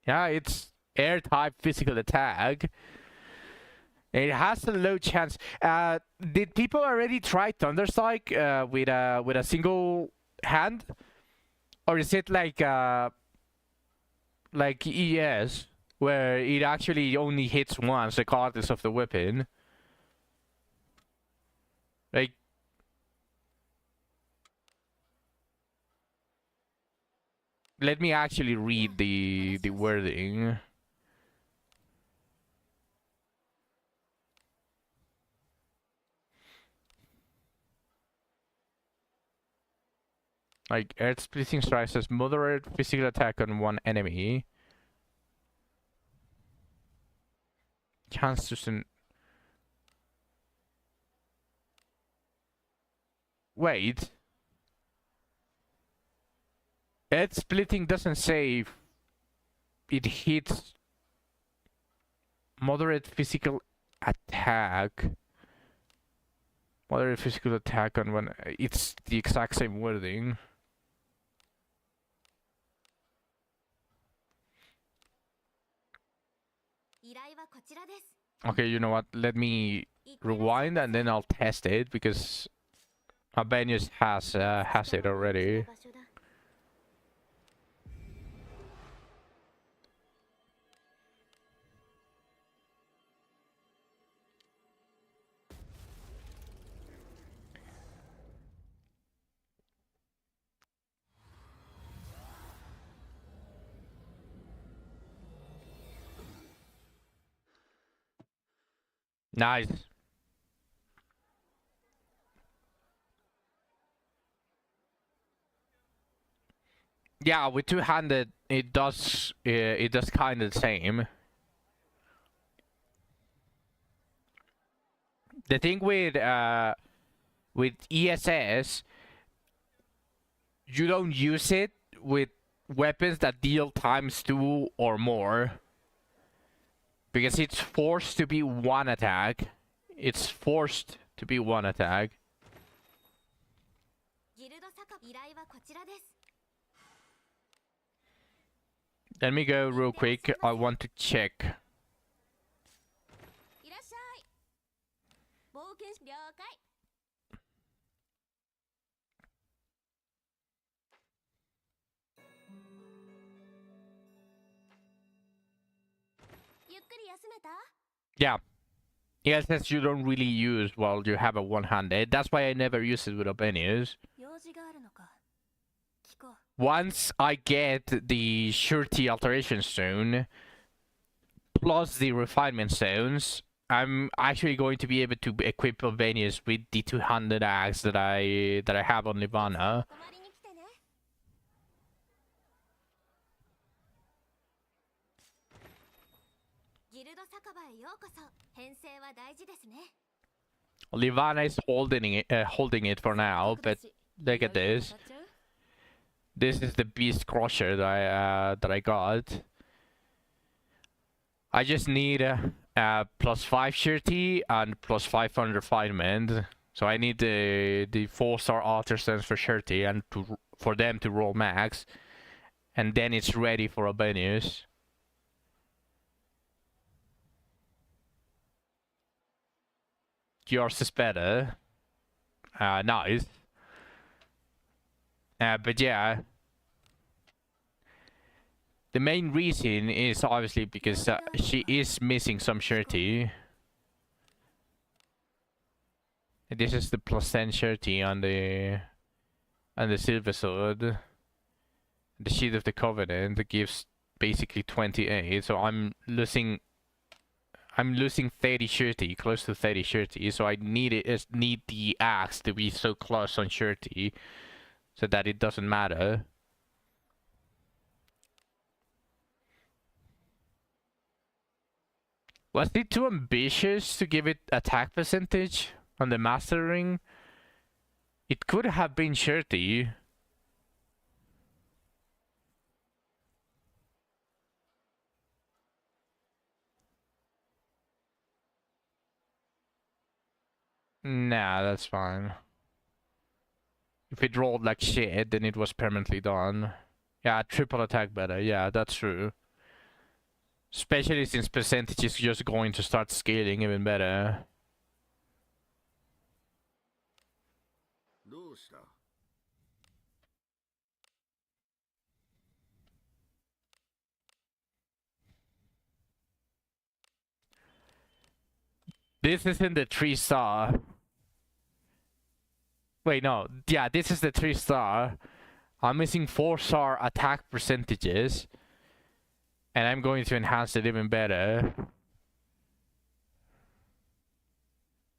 Yeah, it's air type physical attack. It has a low chance. Did people already try Thunderstrike with a single hand, or is it like ES, where it actually only hits once regardless of the weapon? Like, let me actually read the wording. Like, earth splitting strikes has moderate physical attack on one enemy. Chance to send. Wait. Earth splitting doesn't say if it hits moderate physical attack. Moderate physical attack on one. It's the exact same wording. Okay, you know what? Let me rewind and then I'll test it because Albanius has it already. Nice. Yeah, with two-handed, it does kind of the same. The thing with ESS, you don't use it with weapons that deal ×2 or more. Because it's forced to be one attack. It's forced to be one attack. Let me go real quick. I want to check. Yeah. ESS you don't really use while you have a one-handed. That's why I never use it with Albanians. Once I get the surety alteration stone plus the refinement stones, I'm actually going to be able to equip Albanians with the two-handed axe that I have on Nirvana. Livana is holding it for now, but look at this. This is the beast crusher that I got. I just need +5 surety and +500 refinement. So I need the 4-star artisans for surety and for them to roll max, and then it's ready for Albanius. yours is better. Nice. But yeah. The main reason is obviously because she is missing some surety. This is the +10 surety on the silver sword. The Shield of the Covenant that gives basically 28, so I'm losing 30 surety, close to 30 surety, so I need the axe to be so close on surety so that it doesn't matter. Was it too ambitious to give it attack percentage on the Master Ring? It could have been surety. Nah, that's fine. If it rolled like shit, then it was permanently done. Yeah, triple attack better. Yeah, that's true. Especially since percentage is just going to start scaling even better. This isn't the 3-star. Wait, no. Yeah, this is the 3-star. I'm missing 4-star attack percentages. And I'm going to enhance it even better.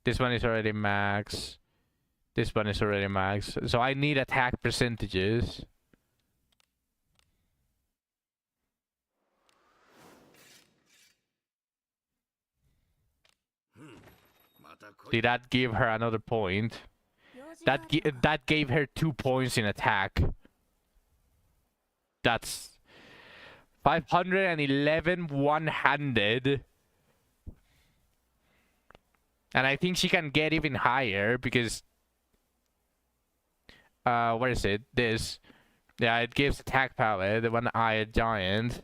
This one is already max. This one is already max. So I need attack percentages. Did that give her another point? That gave her 2 points in attack. That's 511 one-handed. And I think she can get even higher because where is it? This. Yeah, it gives attack power, the one-eyed giant.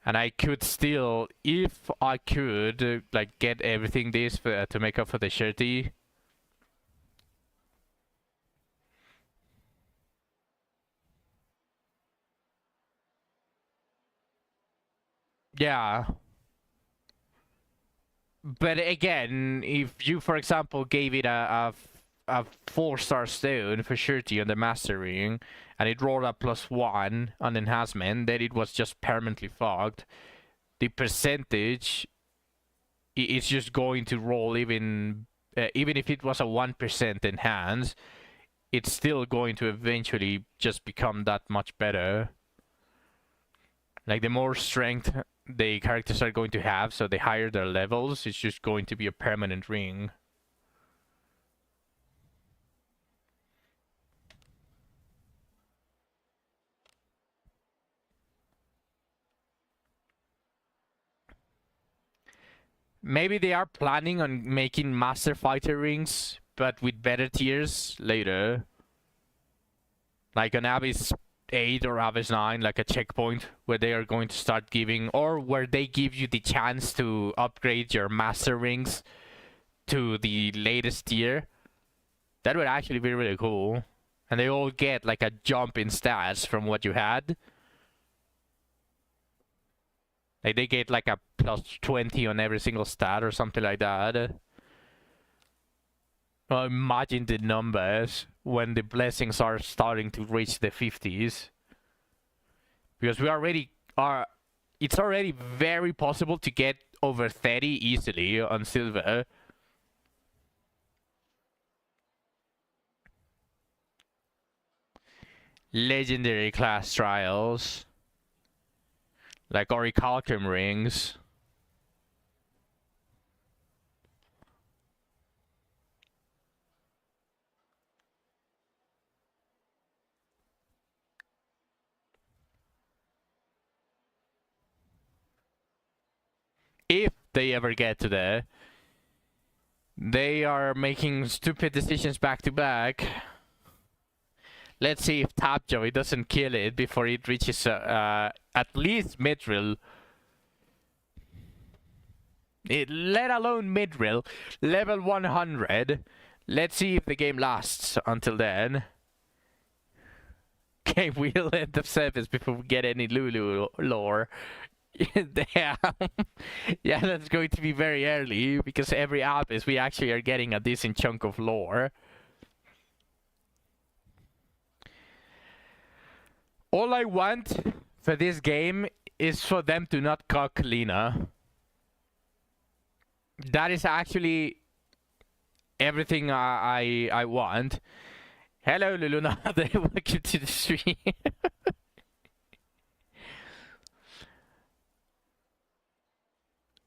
And I could still, if I could, like, get everything this for, to make up for the surety. Yeah. But again, if you, for example, gave it a 4-star stone for surety on the Master Ring, and it rolled a +1 on enhancement, then it was just permanently fogged. The percentage is just going to roll even if it was a 1% enhance, it's still going to eventually just become that much better. Like, the more strength the characters are going to have, so the higher their levels, it's just going to be a permanent ring. Maybe they are planning on making Master Fighter rings, but with better tiers later. Like an Abyss 8 or Abyss 9, like a checkpoint where they are going to start giving, or where they give you the chance to upgrade your Master rings to the latest tier. That would actually be really cool. And they all get like a jump in stats from what you had. Like they get like a +20 on every single stat or something like that. Well, imagine the numbers when the blessings are starting to reach the 50s. Because we already are... It's already very possible to get over 30 easily on silver. Legendary class trials. Like Orichalcum rings. If they ever get to there. They are making stupid decisions back to back. Let's see if Tapjoy doesn't kill it before it reaches at least Mithril. let alone Midrill, level 100. Let's see if the game lasts until then. Okay, we'll end the service before we get any Lulu lore. Damn. Yeah, that's going to be very early, because every Abyss we actually are getting a decent chunk of lore. All I want for this game is for them to not cock Lena. That is actually everything I want. Hello, Luluna. Welcome to the stream.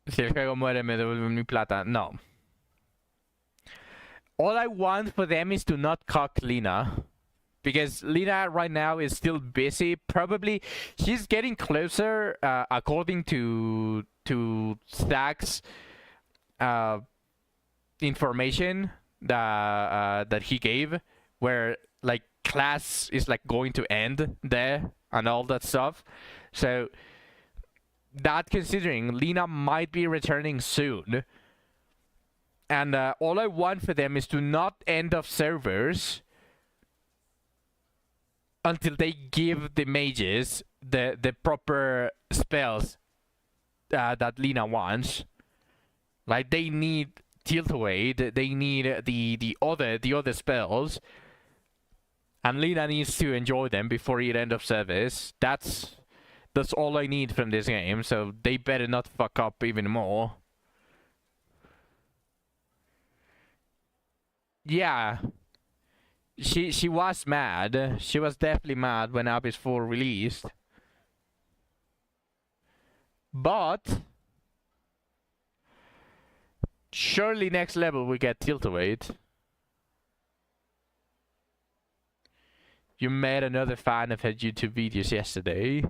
Si el juego muere, me devuelven mi plata. No. All I want for them is to not cock Lena. Because Lena right now is still busy. Probably she's getting closer, according to Stack's information that he gave, where like class is like going to end there and all that stuff. So that considering, Lena might be returning soon. And all I want for them is to not end off servers until they give the mages the proper spells that Lena wants. Like, they need Tilt Away, they need the other spells, and Lena needs to enjoy them before it end of service. That's all I need from this game, so they better not fuck up even more. Yeah. She was mad. She was definitely mad when Abyss 4 released. But surely next level we get Tilt-A-Weight. You met another fan of her YouTube videos yesterday.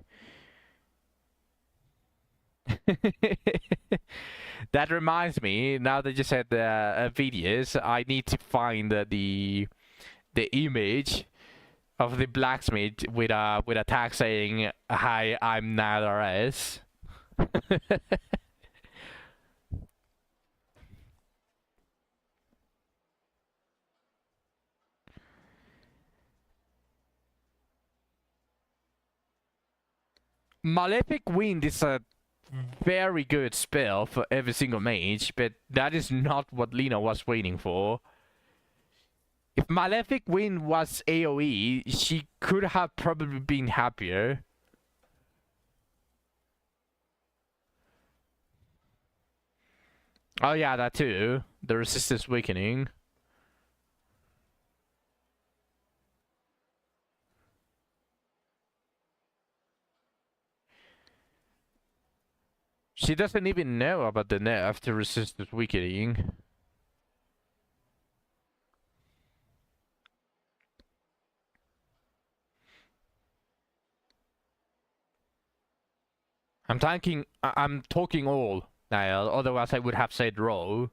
That reminds me, now that you said videos, I need to find the image of the blacksmith with a tag saying, "Hi, I'm Nadares." Malefic Wind is a very good spell for every single mage, but that is not what Lena was waiting for. If Malefic Wind was AoE, she could have probably been happier. Oh yeah, that too. The resistance weakening. She doesn't even know about the nerf to resistance weakening. I'm talking all, Niall, otherwise I would have said row.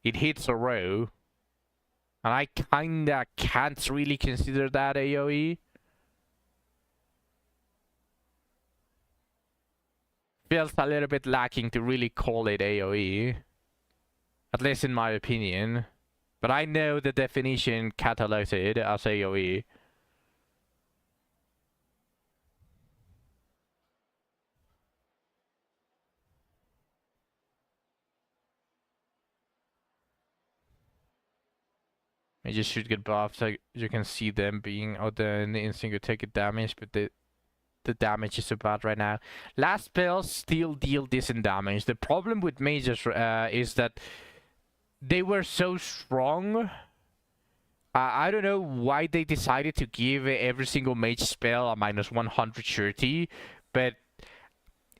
It hits a row. And I kinda can't really consider that AoE. Feels a little bit lacking to really call it AoE. At least in my opinion. But I know the definition catalogs it as AoE. You just should get buffed so you can see them being out there in the instant you take a damage, but the damage is so bad right now. Last spells still deal decent damage. The problem with mages is that they were so strong. I don't know why they decided to give every single mage spell a -100 surety, but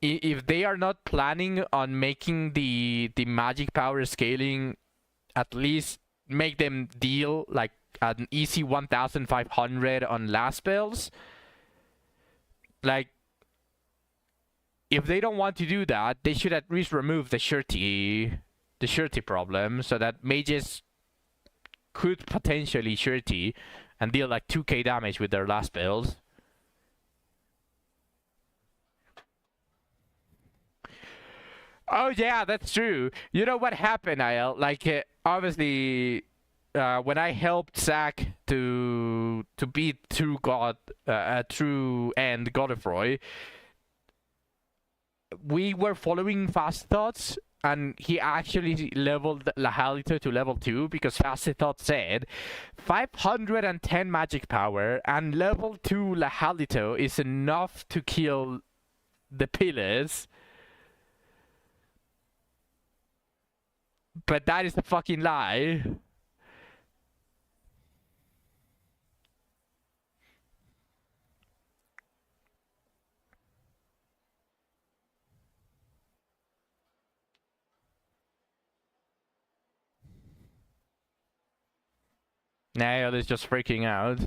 if they are not planning on making the magic power scaling, at least make them deal like an easy 1500 on last spells. Like, if they don't want to do that, they should at least remove the surety problem, so that mages could potentially surety and deal like 2k damage with their last spells. Oh yeah, that's true. You know what happened, Niall? Like obviously, when I helped Zack to beat True God, True and Godefroy, we were following Fast Thoughts, and he actually leveled Lahalito to level 2 because Fast Thought said 510 magic power and level 2 Lahalito is enough to kill the pillars. But that is a fucking lie. Nail is just freaking out.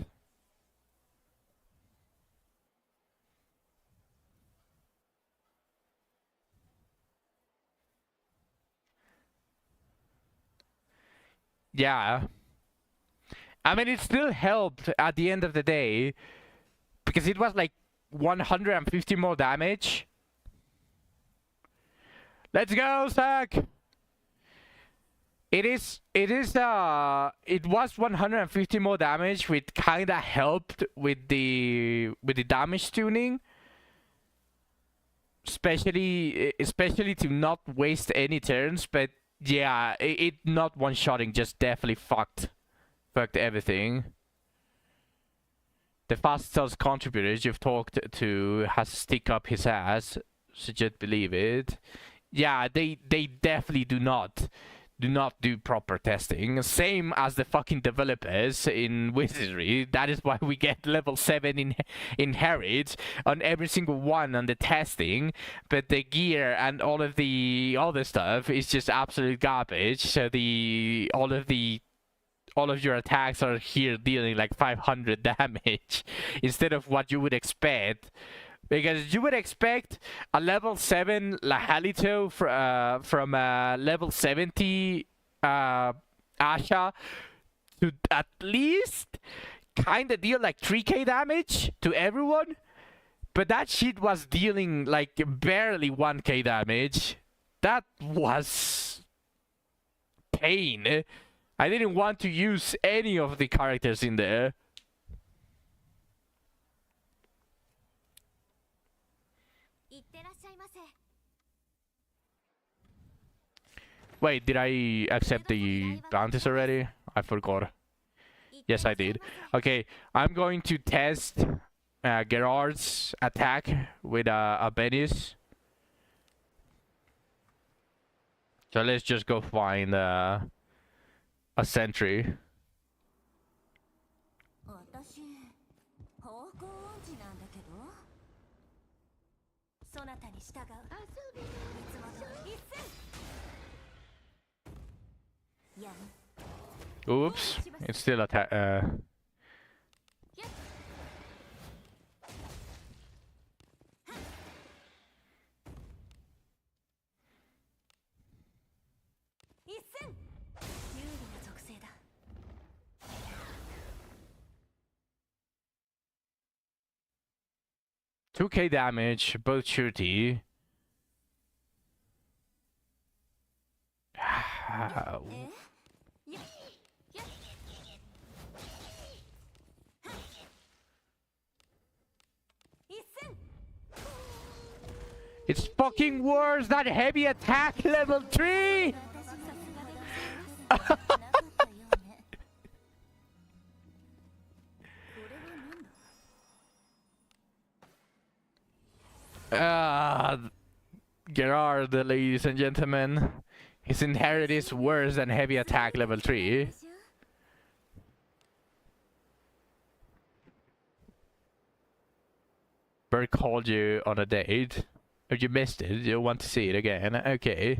Yeah. I mean, it still helped at the end of the day because it was like 150 more damage. Let's go, Zack! It was 150 more damage, which kinda helped with the damage tuning. Especially to not waste any turns, but yeah, it not one-shotting just definitely fucked everything. The Fast Cells contributors you've talked to has stick up his ass, so just believe it. Yeah, they definitely do not do proper testing. Same as the fucking developers in Wizardry. That is why we get level 7 inherit on every single one on the testing, but the gear and all of the other stuff is just absolute garbage. So all of your attacks are here dealing like 500 damage instead of what you would expect. Because you would expect a level 7 Lahalito from level 70 Asha to at least kind of deal like 3k damage to everyone. But that shit was dealing like barely 1k damage. That was pain. I didn't want to use any of the characters in there. Wait, did I accept the bounties already? I forgot. Yes, I did. Okay, I'm going to test Gerard's attack with a Benis. So let's just go find a sentry. Oops, it's still attack. $2k damage, both shooty. It's fucking worse than heavy attack level 3! Gerard, ladies and gentlemen. His inherit is worse than heavy attack level 3. Bert called you on a date. If you missed it, you want to see it again. Okay.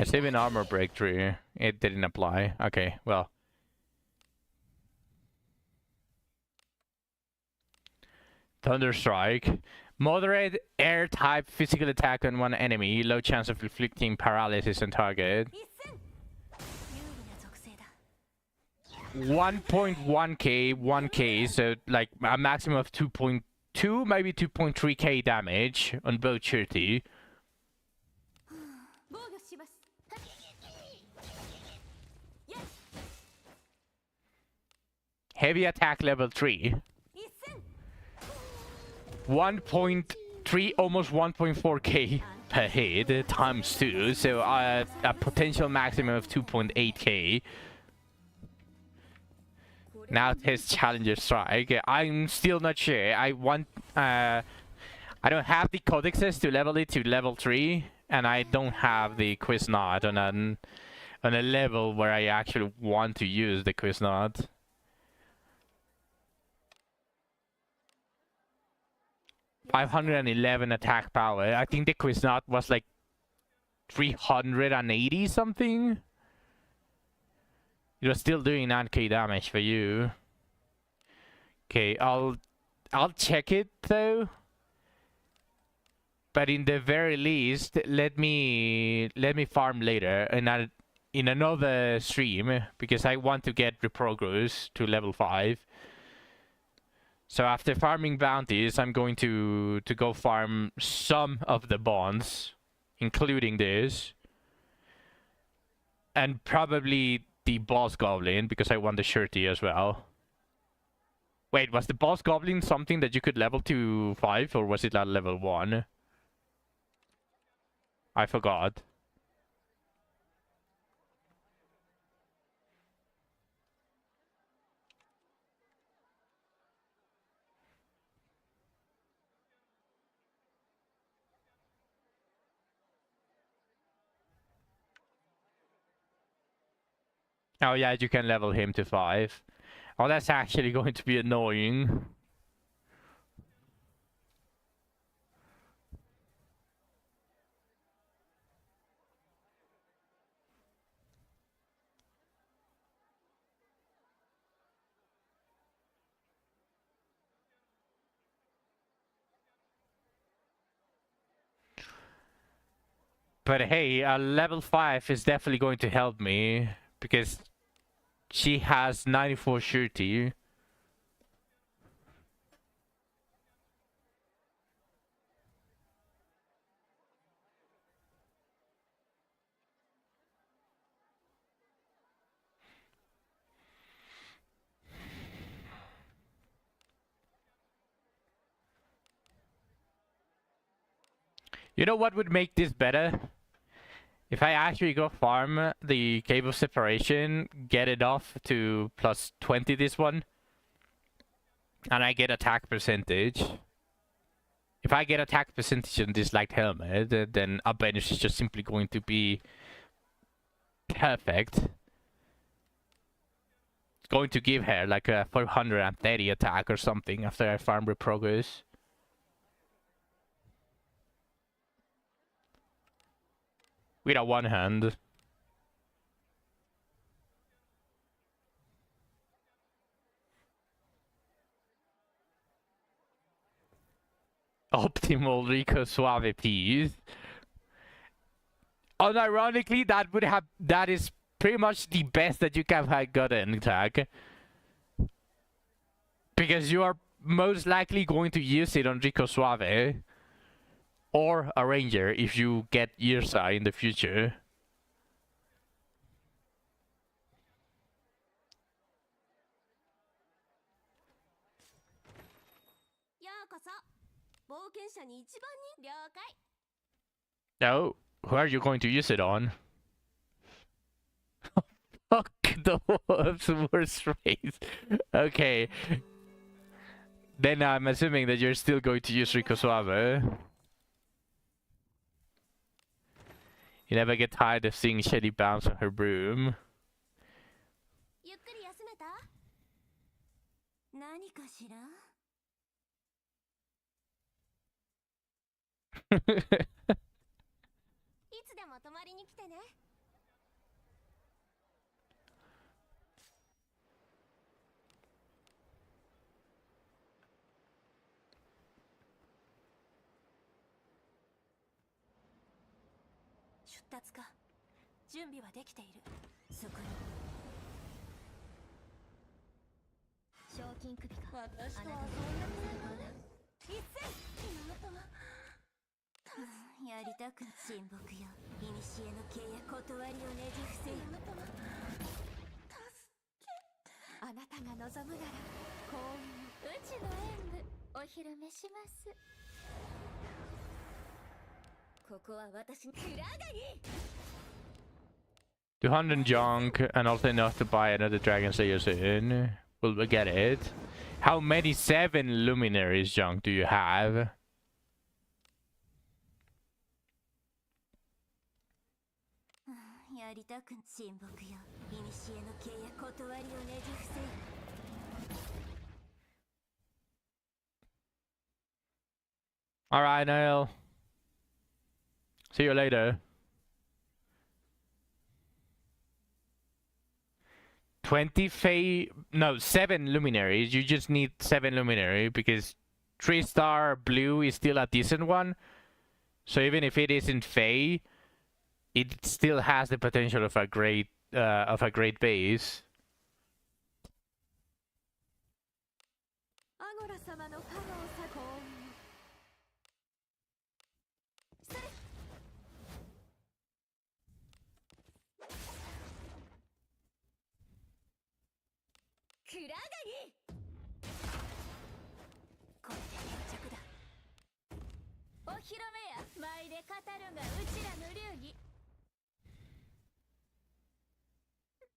It's even armor breakthrough. It didn't apply. Okay, well. Thunder Strike. Moderate air type physical attack on one enemy. Low chance of inflicting paralysis on target. 1.1k, 1k, so like a maximum of 2.2, maybe 2.3k damage on both Shirty. 防御します。 Heavy attack level 3. 1.3, almost 1.4k per hit times 2, so a potential maximum of 2.8k. Now test Challenger Strike. I'm still not sure. I don't have the codexes to level it to level 3, and I don't have the Quiz Knot on a level where I actually want to use the Quiz Knot. $511 attack power. I think the Quiz Knot was like 380 something. It was still doing 9k damage for you. Okay, I'll check it though. But in the very least, let me farm later in another stream, because I want to get Reprogress to level 5. So after farming bounties, I'm going to go farm some of the bonds, including this, and probably the boss goblin, because I want the Shirty as well. Wait, was the boss goblin something that you could level to 5, or was it at level 1? I forgot. Oh yeah, you can level him to 5. Oh, that's actually going to be annoying. But hey, level 5 is definitely going to help me, because she has 94 Shirty. You know what would make this better? If I actually go farm the Cave of Separation, get it off to plus 20 this one, and I get attack percentage. If I get attack percentage on this light helmet, then a bench is just simply going to be perfect. It's going to give her like a 430 attack or something after I farm Reprogress. With a one hand. Optimal Rico Suave piece. Unironically, that is pretty much the best that you can have gotten attack. Because you are most likely going to use it on Rico Suave. Or a ranger if you get Yrsa in the future. No, who are you going to use it on? Fuck the wolf's worst race. Okay. Then I'm assuming that you're still going to use Rico Suave. You never get tired of seeing Shelly bounce on her broom. 出立か。準備はできている。そこに賞金首か。私とはそんな最高だ。一斉やりたく親睦よ。古の契約断りをねじ伏せよ。あなたが望むなら幸運うちの演舞お披露目します。ここは私の蔵がいい。 200 junk and also enough to buy another Dragon Slayer soon. We'll get it. How many 7 luminaries junk do you have? Alright, Niall. See you later. 7 luminaries. You just need 7 luminary because 3-star blue is still a decent one. So even if it isn't Fey, it still has the potential of a great base.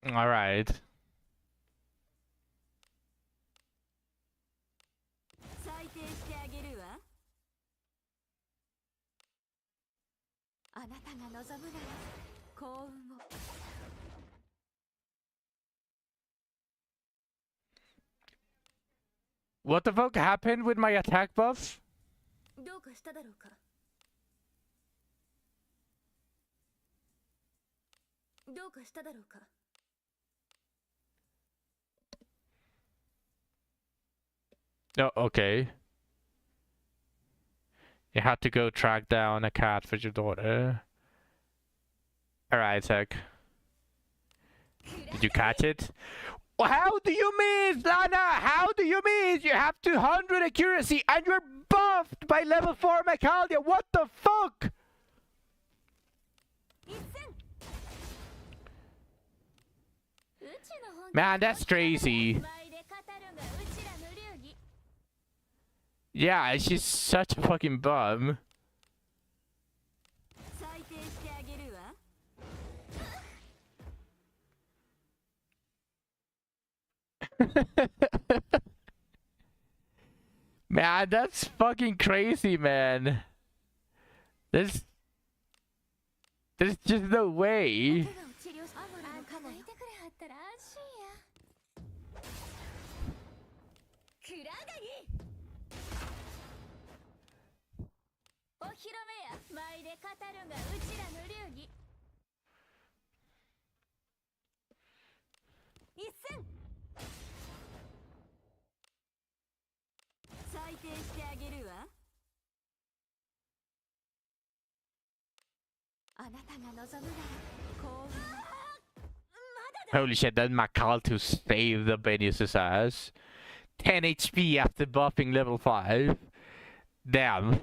All right. What the fuck happened with my attack buff? Oh, okay. You had to go track down a cat for your daughter. Alright, Zach. Did you catch it? How do you miss, Lana? How do you miss? You have 200 accuracy and you're buffed by level 4 Macaldia. What the fuck? Man, that's crazy. Yeah, she's such a fucking bum. Man, that's fucking crazy, man. There's just no way. Holy shit, that Macal to save the Benius' ass. 10 HP after buffing level 5. Damn.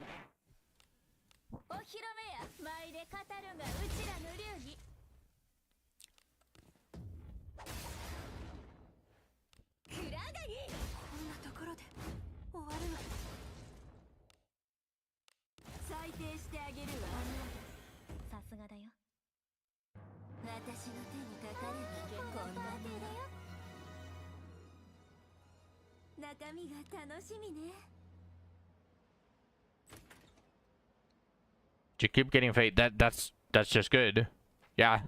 You keep getting fate. That's just good. Yeah.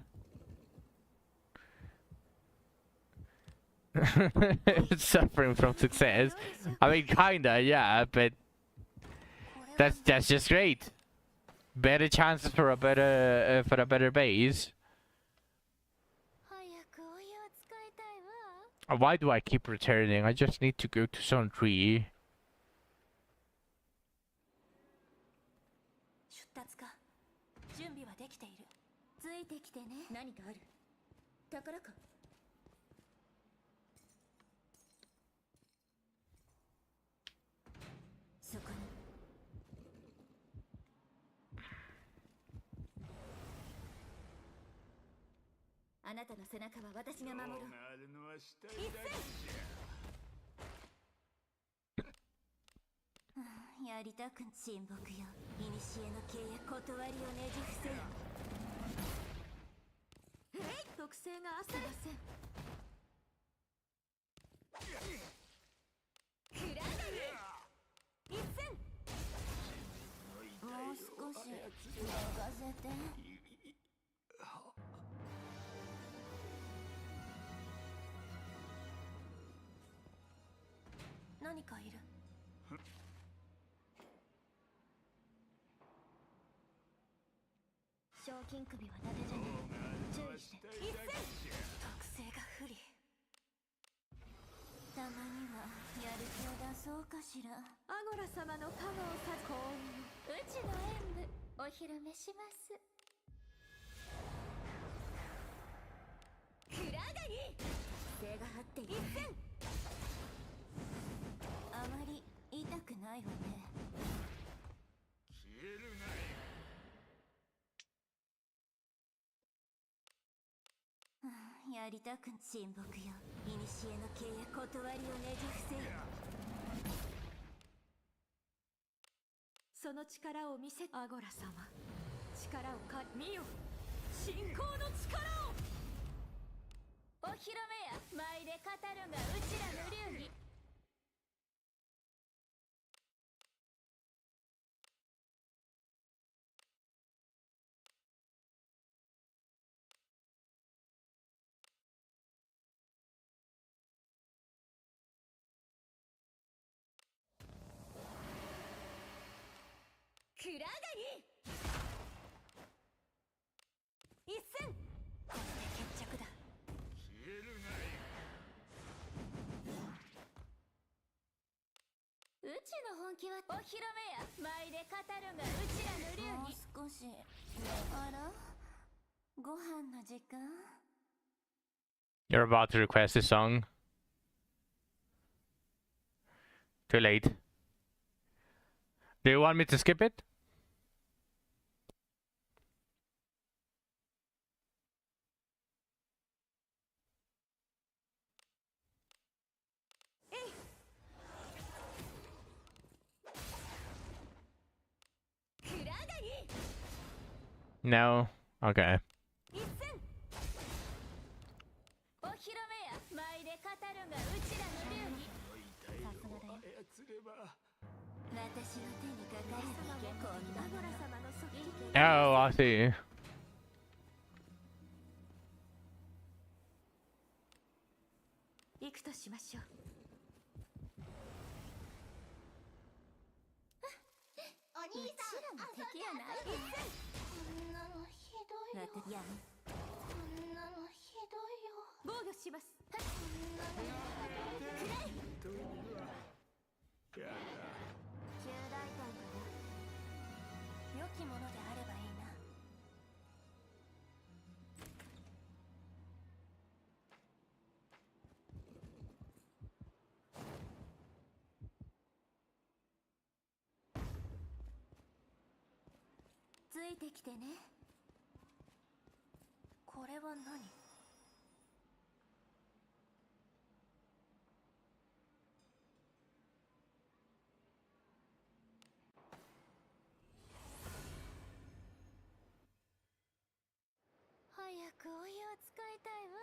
Suffering from success. I mean, kinda, yeah, but that's just great. Better chances for a better base. Why do I keep returning? I just need to go to Zone 3. ついてきてね。何かある？宝か？そこに。あなたの背中は私が守ろう。なるのはしたいだけじやりたく親睦よ。古の契約断りをねじ伏せよ。特性が浅ません。クラガリ一戦。もう少し任せて。何かいる。賞金首は伊達じゃない。注意して。一戦。特性が不利。たまにはやる気を出そうかしら。アゴラ様の加護をさ幸運。うちの演舞お披露目します。クラガリ手が張っている。一戦。あまり痛くないわね。消えるなやりたく親睦よ。古の契約断りをねじ伏せよ。その力を見せ。アゴラ様、力を見よ。信仰の力を。お披露目や。舞で語るがうちらの流儀。クラガリ一戦。これで決着だ。消えるうちの本気はお披露目や。舞で語るがうちらの流儀。もう少し。あら、ご飯の時間。 You're about to request a song. Too late. Do you want me to skip it? No? Okay. 一戦。お披露目や。舞で語るがうちらの流儀。さすがだよ。操れば私の手にかかれば結構。アゴラ様の側近。 Oh, I see. 行くとしましょう。お兄さん、うちらの敵やないで。こんなのひどいよ。やん。こんなのひどいよ。防御します。こんなのひどいよ。人にはやだ。中大胆かな。良きものであればいいな。ついてきてね。これは何？早くお湯を使いたいわ。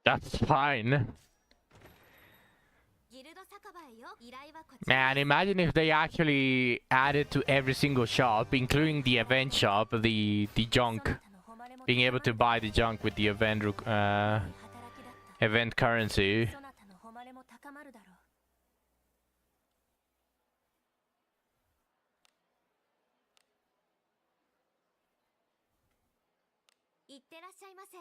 That's fine. ギルド酒場へよ。依頼はこちら。 Man, imagine if they actually added to every single shop, including the event shop, the junk. Being able to buy the junk with the event currency. そなたの誉ってらっしゃいませ。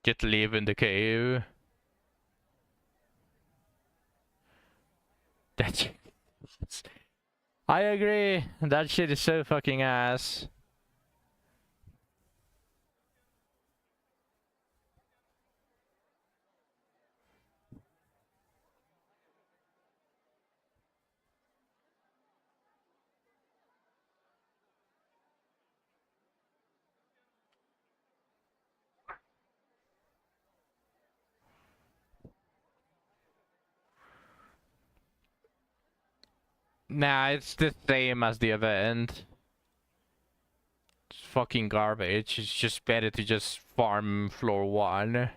Just live in the cave. That shit. I agree. That shit is so fucking ass. Nah, it's the same as the event. It's fucking garbage. It's just better to just farm floor 1.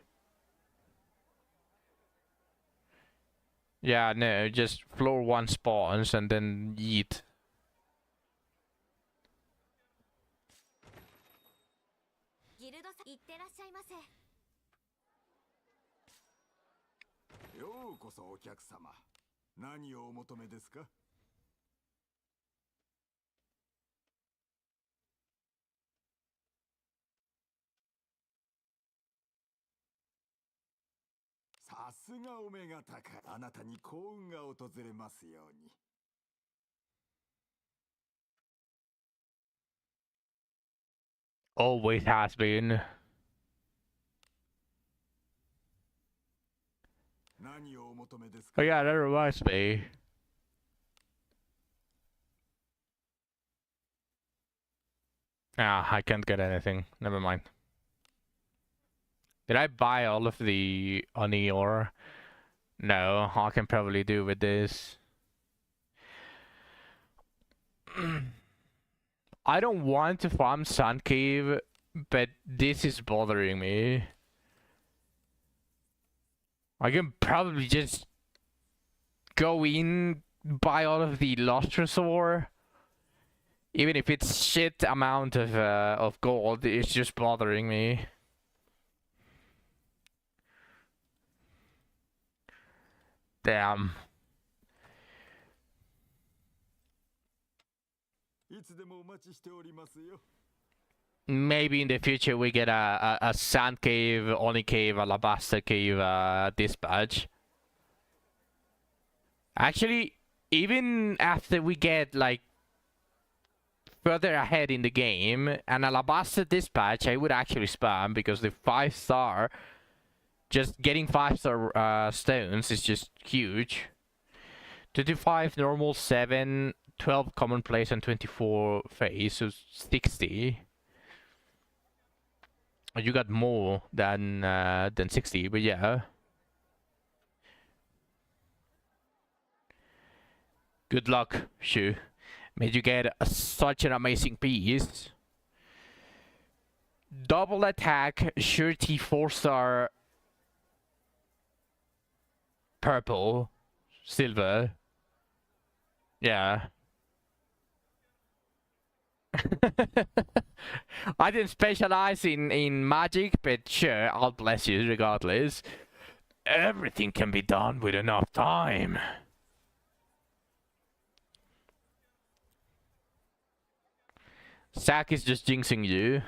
Yeah, no, just floor 1 spawns and then eat. ギルドさん、いってらっしゃいませ。ようこそお客様。何をお求めですか？さすがお目が高い。あなたに幸運が訪れますように。Always has been. 何をお求めです Oh か？ yeah, that reminds me. Ah, I can't get anything. Never mind. Did I buy all of the Oni ore? No, I can probably do with this. I don't want to farm Sun Cave, but this is bothering me. I can probably just go in, buy all of the lustrous ore. Even if it's shit amount of gold, it's just bothering me. Damn. いつでもお待ちしておりますよ。 Maybe in the future we get a sand cave, Oni cave, alabaster cave dispatch. Actually, even after we get like further ahead in the game, an alabaster dispatch I would actually spam because the 5-star, just getting 5-star stones is just huge. 25 normal, 7, 12 commonplace, and 24 phase, so 60. You got more than 60, but yeah. Good luck, Shu. May you get such an amazing piece. Double attack, surety 4-star, purple, silver. Yeah. I didn't specialize in magic, but sure, I'll bless you regardless. Everything can be done with enough time. Zack is just jinxing you.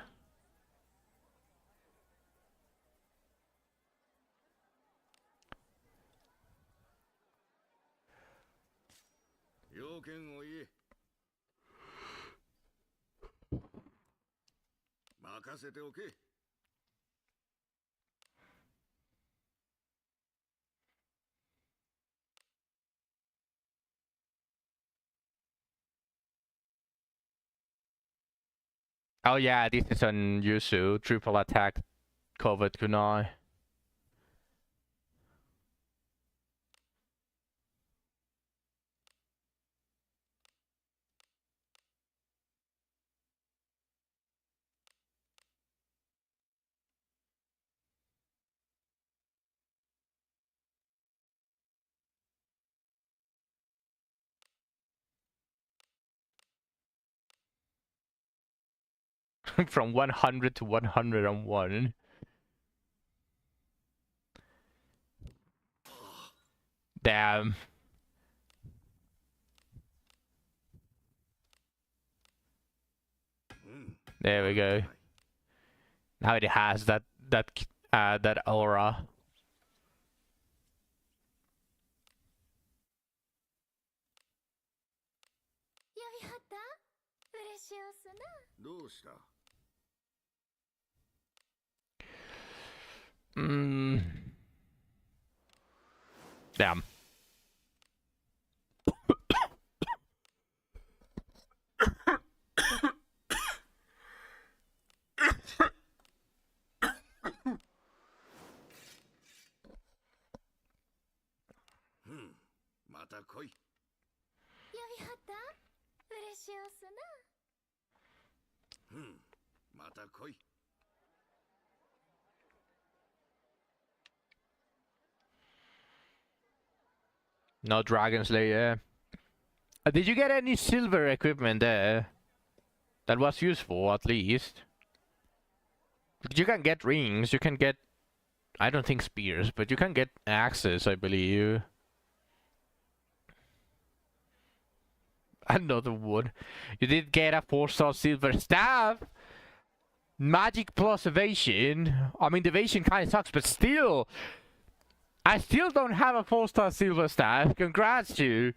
要件を言え。任せておけ。 Oh yeah, this is on Yusu. Triple attack covered kunai. From 100 to 101. Damn. There we go. Now it has that aura. 呼びはった嬉しおすな。どうした Damn. Hmm. また来い。呼びはった嬉しおすな。うん。また来い。 No Dragon Slayer. Did you get any silver equipment there? That was useful, at least. You can get rings, you can get... I don't think spears, but you can get axes, I believe. Another wood. You did get a 4-star silver staff! Magic plus evasion. I mean, the evasion kind of sucks, but still! I still don't have a 4-star silver staff. Congrats, you!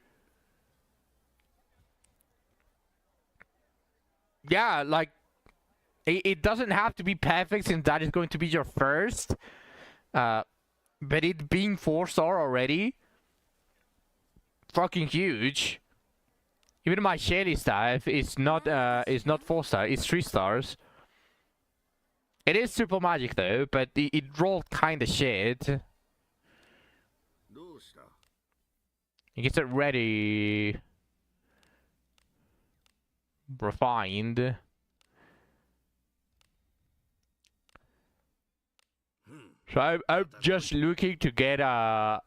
Yeah, like... It doesn't have to be perfect since that is going to be your first. But it being 4-star already... Fucking huge. Even my Shelly staff is not 4-star, it's 3 stars. It is triple magic though, but it rolled kinda shit. どうした It gets it ready. Refined. So I'm just looking to get a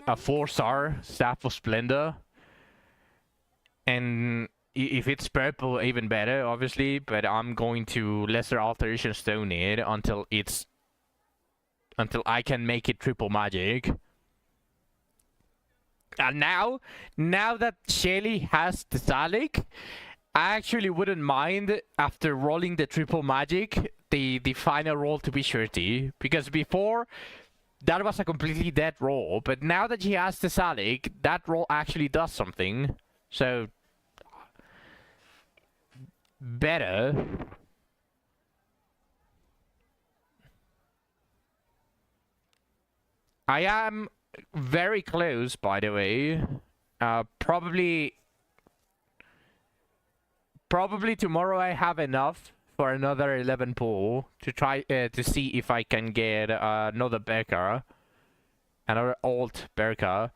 4-star Staff of Splendor. And if it's purple, even better, obviously. But I'm going to Lesser Alteration Stone it until I can make it triple magic. And now that Shelly has the Salic, I actually wouldn't mind after rolling the triple magic, the final roll to be surety. Because before, that was a completely dead roll. But now that she has the Salic, that roll actually does something. So, better. I am very close, by the way. Probably tomorrow I have enough for another 11 pull to try to see if I can get another Berka. Another alt Berka.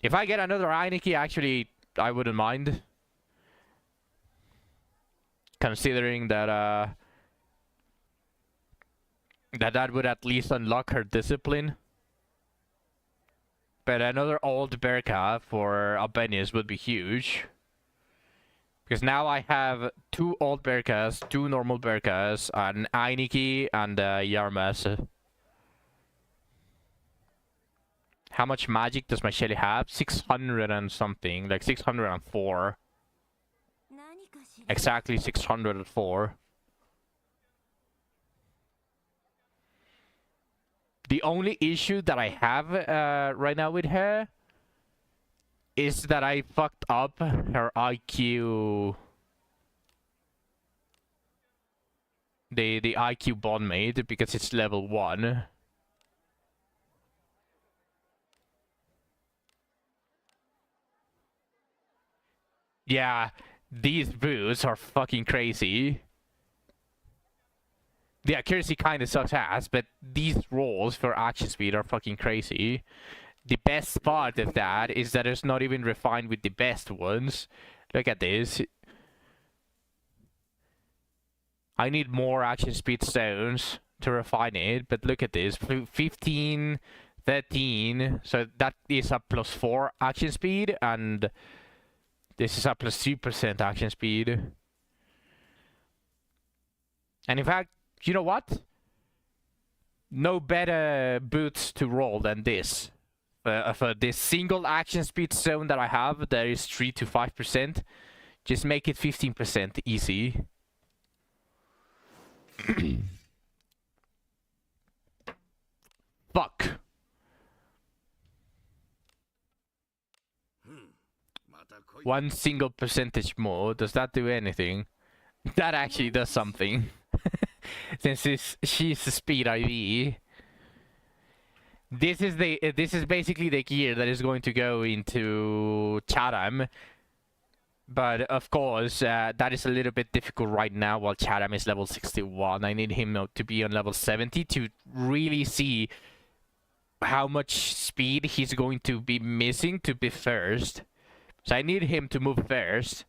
If I get another Einike, actually, I wouldn't mind. Considering that that would at least unlock her discipline. But another old Berka for Albanius would be huge. Because now I have 2 old Berkas, 2 normal Berkas, an Einike and Yarmas. How much magic does my Shelly have? 600 and something, like 604. Exactly 604. The only issue that I have right now with her is that I fucked up her IQ. The IQ bondmate because it's level 1. Yeah, these boots are fucking crazy. The accuracy kind of sucks ass, but these rolls for action speed are fucking crazy. The best part of that is that it's not even refined with the best ones. Look at this. I need more action speed stones to refine it, but look at this. 15, 13, so that is a +4 action speed, and this is a +2% action speed. And in fact, you know what? no better boots to roll than this. For this single action speed zone that I have, there is 3 to 5%. Just make it 15% easy. Fuck. One single percentage more. Does that do anything? That actually does something. Since she's the speed IV. This is basically the gear that is going to go into Chatham. But of course, that is a little bit difficult right now while Chatham is level 61. I need him to be on level 70 to really see how much speed he's going to be missing to be first. So I need him to move first.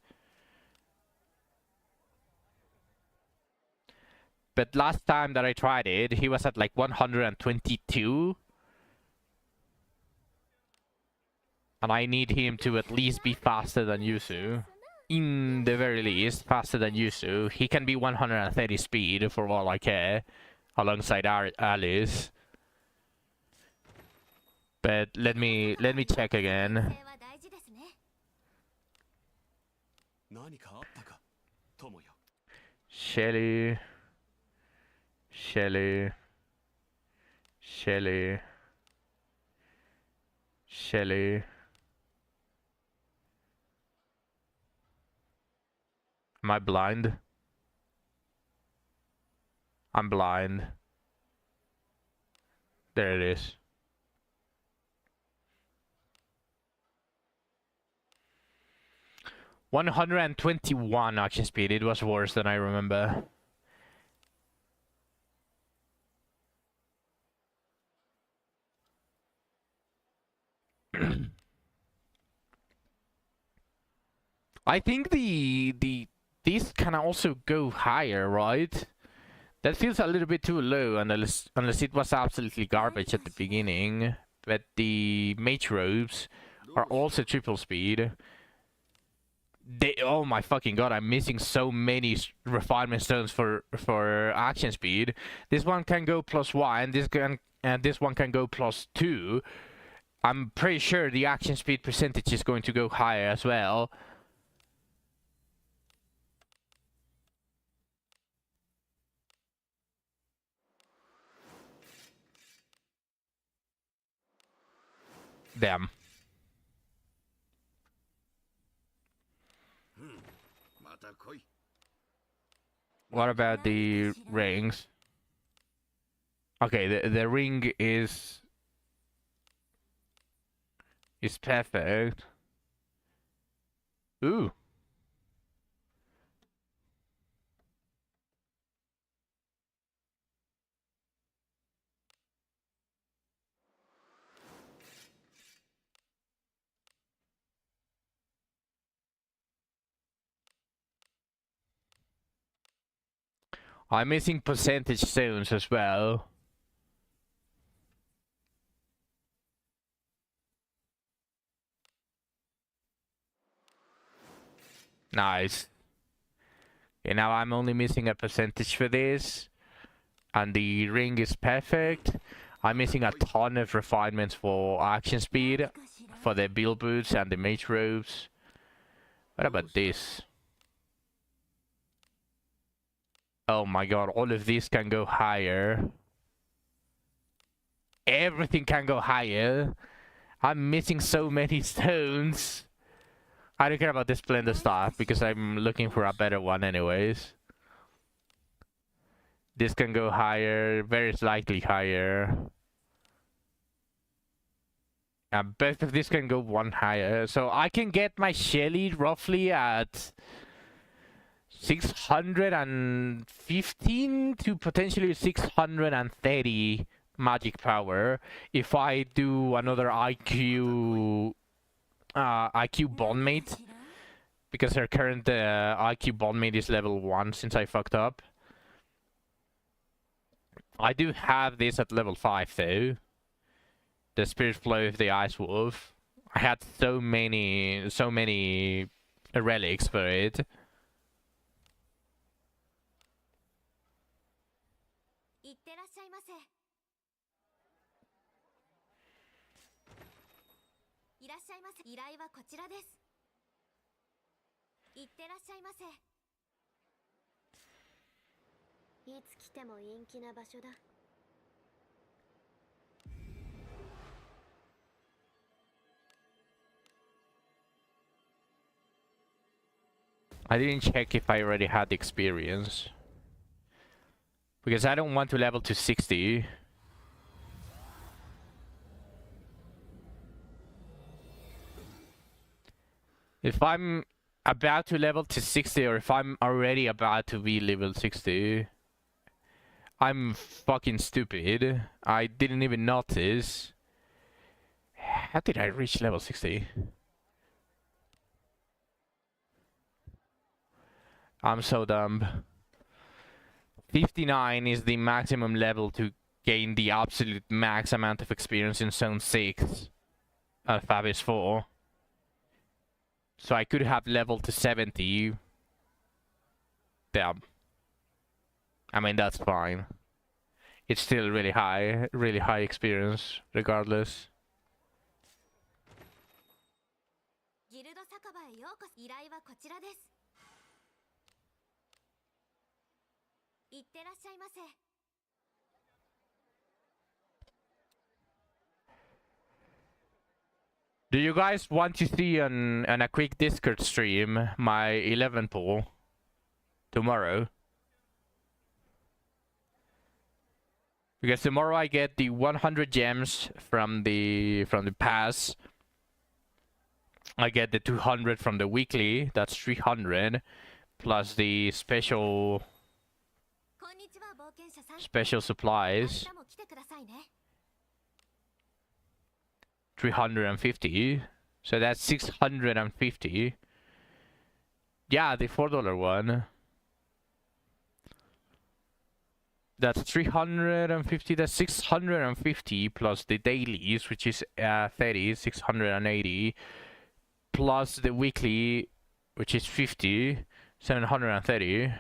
But last time that I tried it, he was at like 122. And I need him to at least be faster than Yusu. In the very least, faster than Yusu. He can be 130 speed for all I care, alongside Alice. But let me check again. Shelly. Am I blind? I'm blind. There it is. $121 action speed. It was worse than I remember. I think these can also go higher, right? That feels a little bit too low, unless it was absolutely garbage at the beginning. But the mage robes are also triple speed. Oh my fucking god! I'm missing so many refinement stones for action speed. This one can go +1. This one can go +2. I'm pretty sure the action speed percentage is going to go higher as well. Damn. What about the rings? Okay, the ring is perfect. Ooh. I'm missing percentage zones as well. Nice. Okay, now I'm only missing a percentage for this. And the ring is perfect. I'm missing a ton of refinements for action speed, for the bill boots and the mage robes. What about this? Oh my god, all of these can go higher. Everything can go higher. I'm missing so many stones. I don't care about this Splendor stuff because I'm looking for a better one anyways. This can go higher, very slightly higher. Both of these can go one higher. So I can get my Shelly roughly at 615 to potentially 630 magic power if I do another IQ bondmate, because her current IQ bondmate is level 1 since I fucked up. I do have this at level 5 though. The Spirit Flow of the Ice Wolf. I had so many relics for it. らっしゃいませ。依頼はこちらです。いってらっしゃいませ。いつ来ても陰気な場所だ。I didn't check if I already had the experience. Because I don't want to level to 60. If I'm about to level to 60 or if I'm already about to be level 60, I'm fucking stupid. I didn't even notice. How did I reach level 60? I'm so dumb. 59 is the maximum level to gain the absolute max amount of experience in Zone 6 at Fabis 4. So I could have leveled to 70. Damn. I mean, that's fine. It's still really high experience, regardless. ギルド酒場へようこそ。依頼はこちらです。いってらっしゃいませ。Do you guys want to see on a quick Discord stream my 11 pool tomorrow? Because tomorrow I get the 100 gems from the pass. I get the 200 from the weekly. That's 300 plus the special supplies. 350. So that's 650. Yeah, the $4 one. That's 350. That's 650 plus the dailies, which is 30, 680. Plus the weekly, which is 50, 730.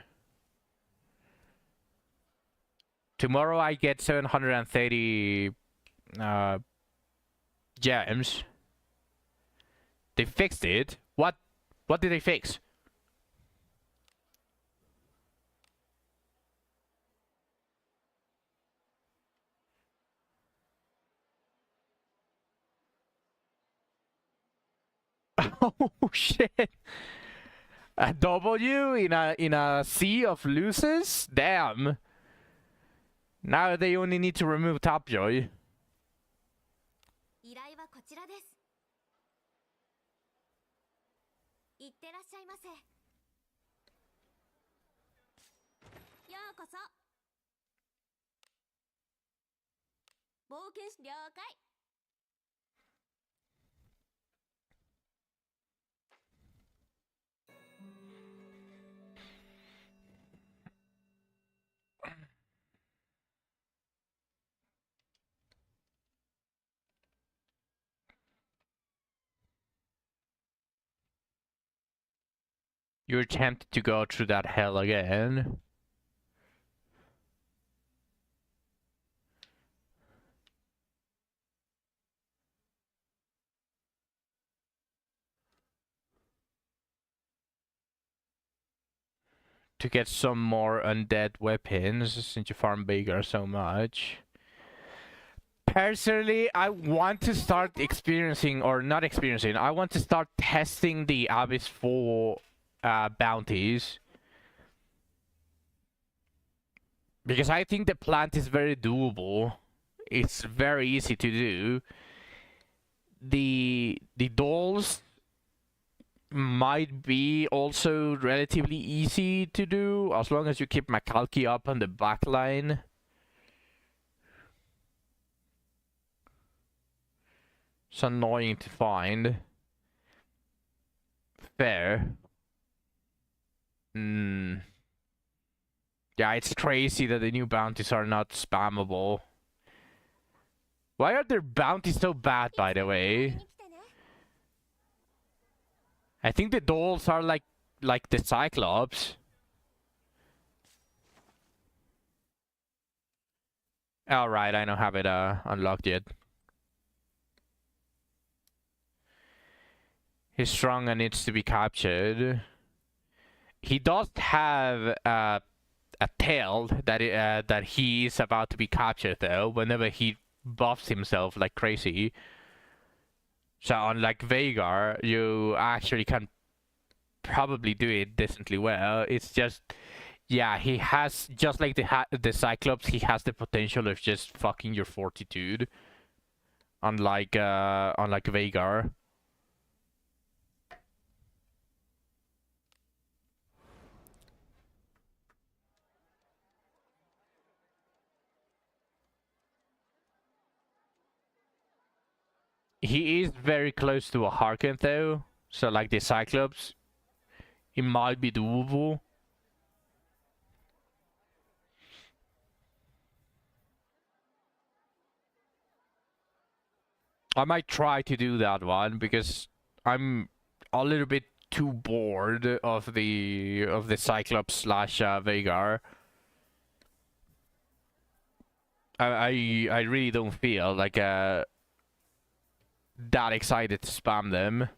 Tomorrow I get 730 gems. They fixed it. What did they fix? Oh shit. A W in a sea of losers? Damn. Now they only need to remove Tapjoy. 依頼はこちらです。いってらっしゃいませ。ようこそ。冒険し了解。You're tempted to go through that hell again. To get some more undead weapons, since you farm bigger so much. Personally, I want to start experiencing, or not experiencing, I want to start testing the Abyss 4 bounties. Because I think the plant is very doable. It's very easy to do. The dolls might be also relatively easy to do, as long as you keep Makalki up on the back line. It's annoying to find. Fair. Yeah, it's crazy that the new bounties are not spammable. Why are their bounties so bad, by the way? I think the dolls are like the Cyclops. Alright, I don't have it unlocked yet. He's strong and needs to be captured. He does have a tail that he is about to be captured though. Whenever he buffs himself like crazy. So unlike Vagar, you actually can probably do it decently well. It's just, yeah, he has, just like the Cyclops, he has the potential of just fucking your fortitude. Unlike Vagar. He is very close to a Harken though, so like the Cyclops, it might be doable. I might try to do that one because I'm a little bit too bored of the Cyclops slash Vagar. I really don't feel like that excited to spam them.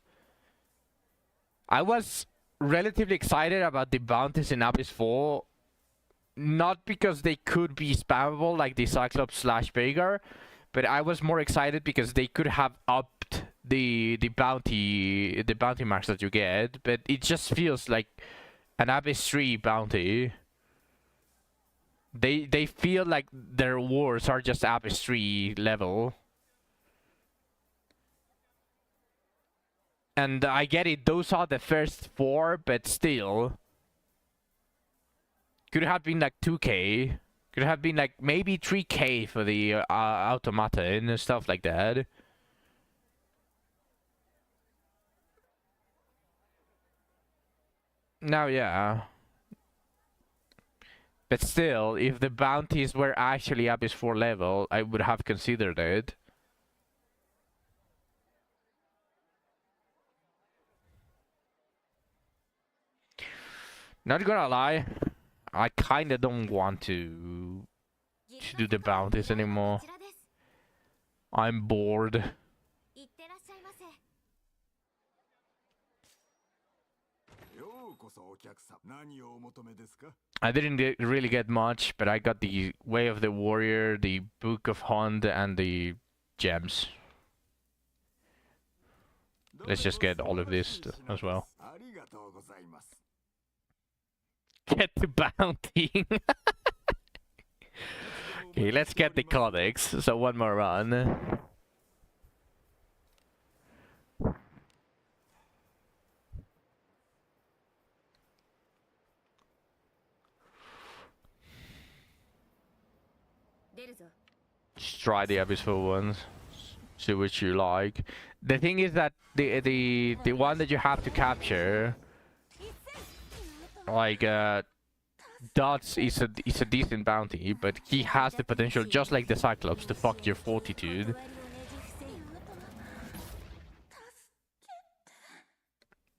I was relatively excited about the bounties in Abyss 4, not because they could be spammable like the Cyclops slash Vagar, but I was more excited because they could have upped the bounty marks that you get, but it just feels like an Abyss 3 bounty. They feel like their wars are just Abyss 3 level. And I get it, those are the first 4, but still. Could have been like 2k. Could have been like maybe 3k for the automaton and stuff like that. Now, yeah. But still, if the bounties were actually Abyss 4 level, I would have considered it. Not gonna lie, I kinda don't want to do the bounties anymore. I'm bored. I didn't really get much, but I got the Way of the Warrior, the Book of Hunt, and the gems. Let's just get all of this as well. Get the bounty. Okay, let's get the codex. So one more run. Just try the Abyss 4 ones. See which you like. The thing is that the one that you have to capture, like Dots is a decent bounty, but he has the potential, just like the Cyclops, to fuck your fortitude.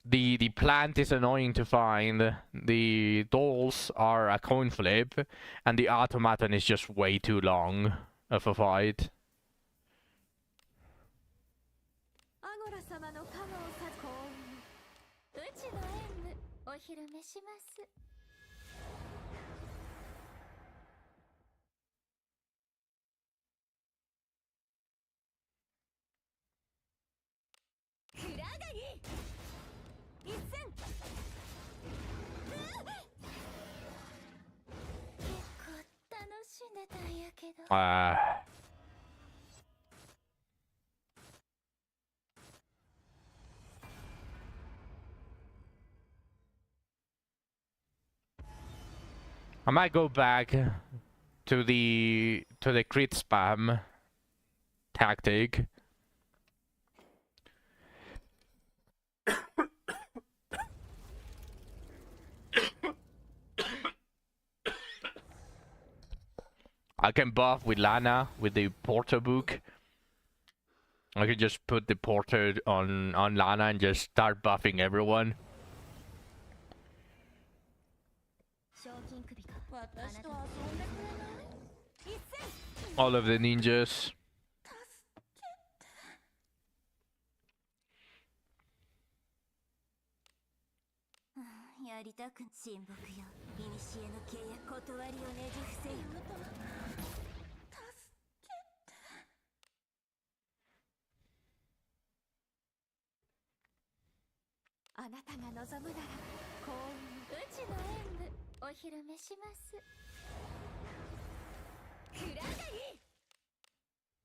The plant is annoying to find. The dolls are a coin flip, and the automaton is just way too long of a fight. I might go back to the crit spam tactic. I can buff with Lana with the Porter book. I can just put the Porter on Lana and just start buffing everyone. All of the ninjas. やりたく親睦よ。古の契約断りをねじ伏せよ。あなたが望むなら幸運うちの演舞お披露目します。くらがり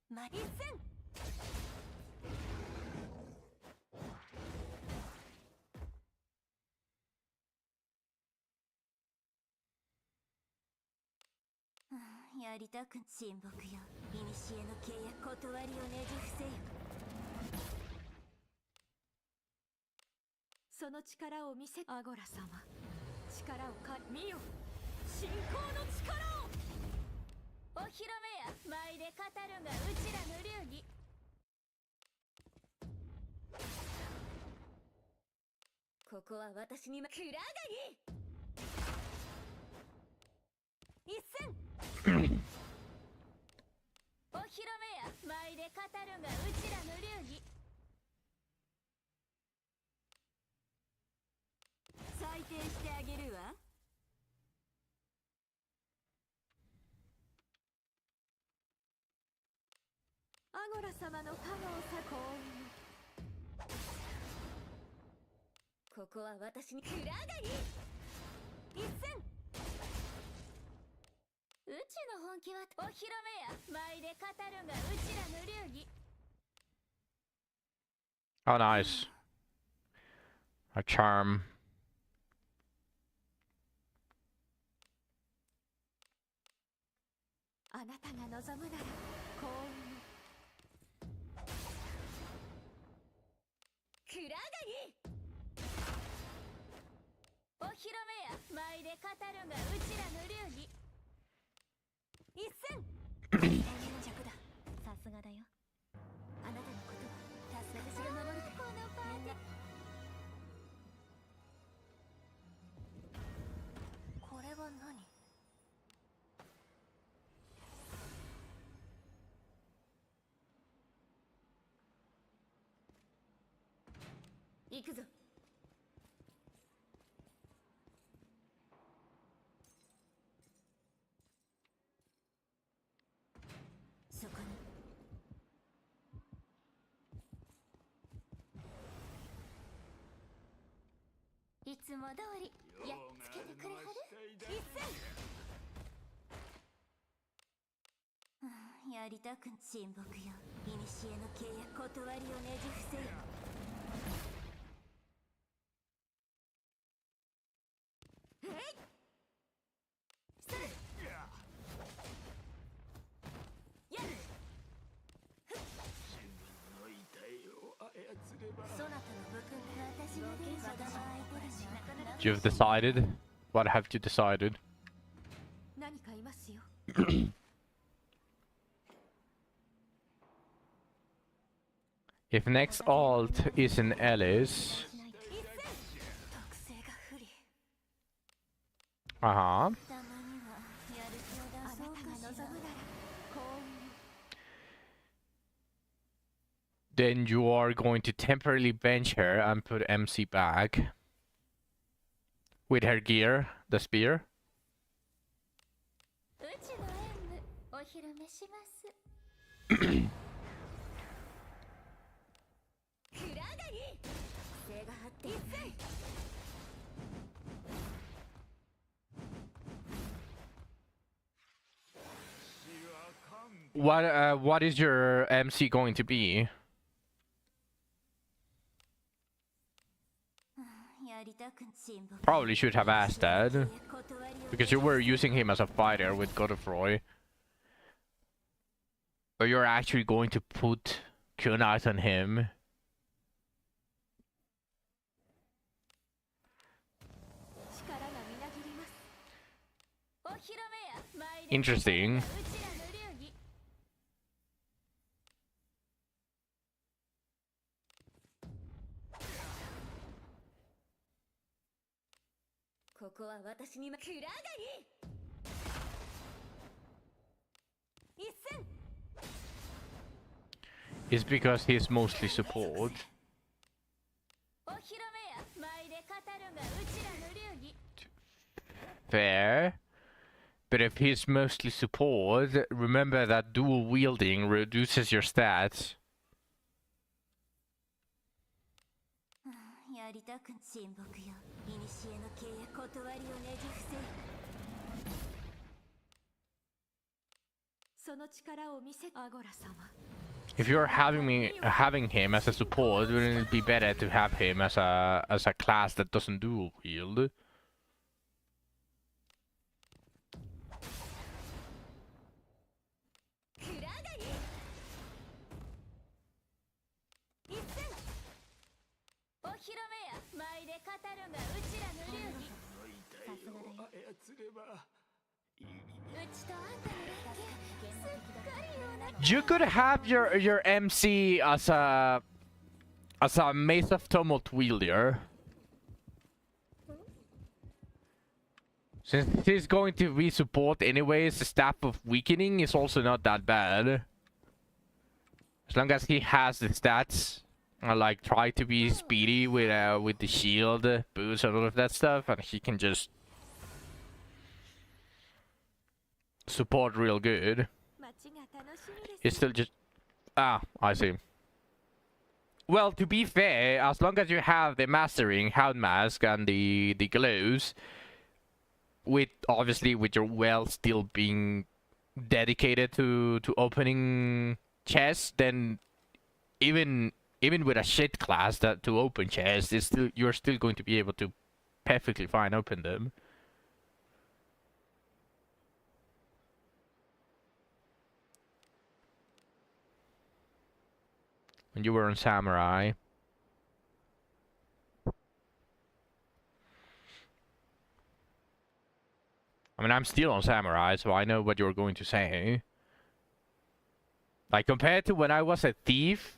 ま一戦やりたく親睦よ。古の契約断りをねじ伏せよ。その力を見せアゴラ様、力を見よ、信仰の力を。お披露目や舞で語るがうちらの流儀。ここは私にくらがり一戦お披露目や舞で語るがうちらの流儀。採点してあげるわ。アゴラ様の加護さ幸ここは私にくらがり一戦運。うちの本気はお披露目や舞で語るがうちらの流儀。 Oh, nice. A charm. あなたが望むなら幸運。くらがりお披露目や舞で語るがうちらの流儀。一戦着だ。さすがだよ。あなたのことは私が守る。このパーティー。これは何？行くぞ。そこにいつも通りやっつけてくれはる。一戦やりたく親睦よ。古の契約断りをねじ伏せよ。そなたの武君私が電車が相手だしなかなか You've decided? What have you decided? 何かいますよ。 If next alt is an Alice. 特性が不利。 Uh-huh. たまにはやる気を出あなたがそうかしら。望むなら幸運。 Then you are going to temporarily bench her and put MC back. With her gear, the spear. うちの演舞お披露目します。くらがり性が張っている。 What is your MC going to be? やりたく親睦。 Probably should have asked that. Because you were using him as a fighter with Godfrey. But you're actually going to put kunais on him. 力がみなぎります。お披露目や舞で Interesting. うちらの流儀。 ここは私にくらがり一戦 It's because he's mostly support. お披露目や舞で語るがうちらの流儀。fair. But if he's mostly support, remember that dual wielding reduces your stats. やりたく親睦よ。古の契約断りをねじ伏せ。その力を見せアゴラ様。 If you're having him as a support, wouldn't it be better to have him as a class that doesn't dual wield? You could have your MC as a Mace of Tumult wielder. Since he's going to be support anyways, the Staff of Weakening is also not that bad. As long as he has the stats. Like try to be speedy with the shield boost and all of that stuff, and he can just support real good. It's still just I see. Well, to be fair, as long as you have the mastering Hound Mask and the gloves, with obviously with your well still being dedicated to opening chests, then even with a shit class that to open chests, it's still you're still going to be able to perfectly fine open them. When you were on Samurai. I mean, I'm still on Samurai, so I know what you're going to say. Like, compared to when I was a thief,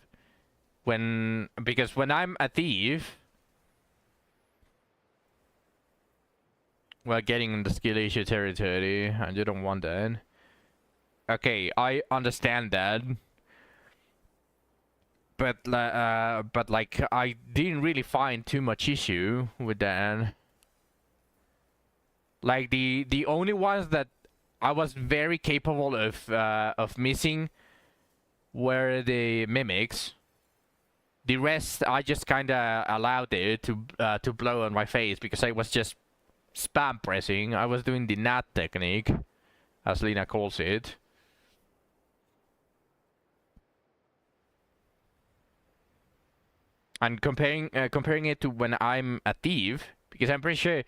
because when I'm a thief, well, getting in the skill issue territory, and you don't want that. Okay, I understand that. But like, I didn't really find too much issue with that. Like, the only ones that I was very capable of missing were the mimics. The rest, I just kinda allowed it to blow on my face because I was just spam pressing. I was doing the NAT technique, as Lena calls it. And comparing it to when I'm a thief, because I'm pretty sure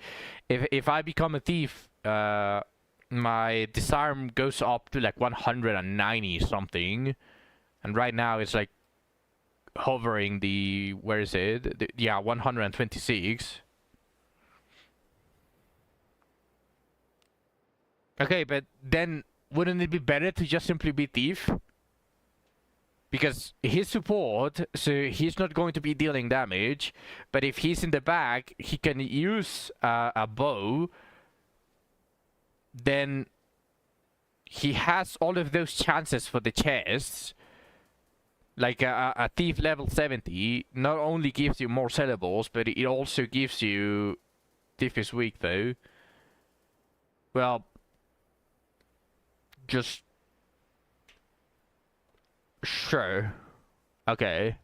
if I become a thief, my disarm goes up to like 190 something, and right now it's like hovering the, where is it? Yeah, 126. Okay, but then wouldn't it be better to just simply be thief? Because his support, so he's not going to be dealing damage, but if he's in the back, he can use a bow. Then he has all of those chances for the chests. Like a thief level 70 not only gives you more syllables, but it also gives you... Thief is weak though. Well, just... Sure. Okay.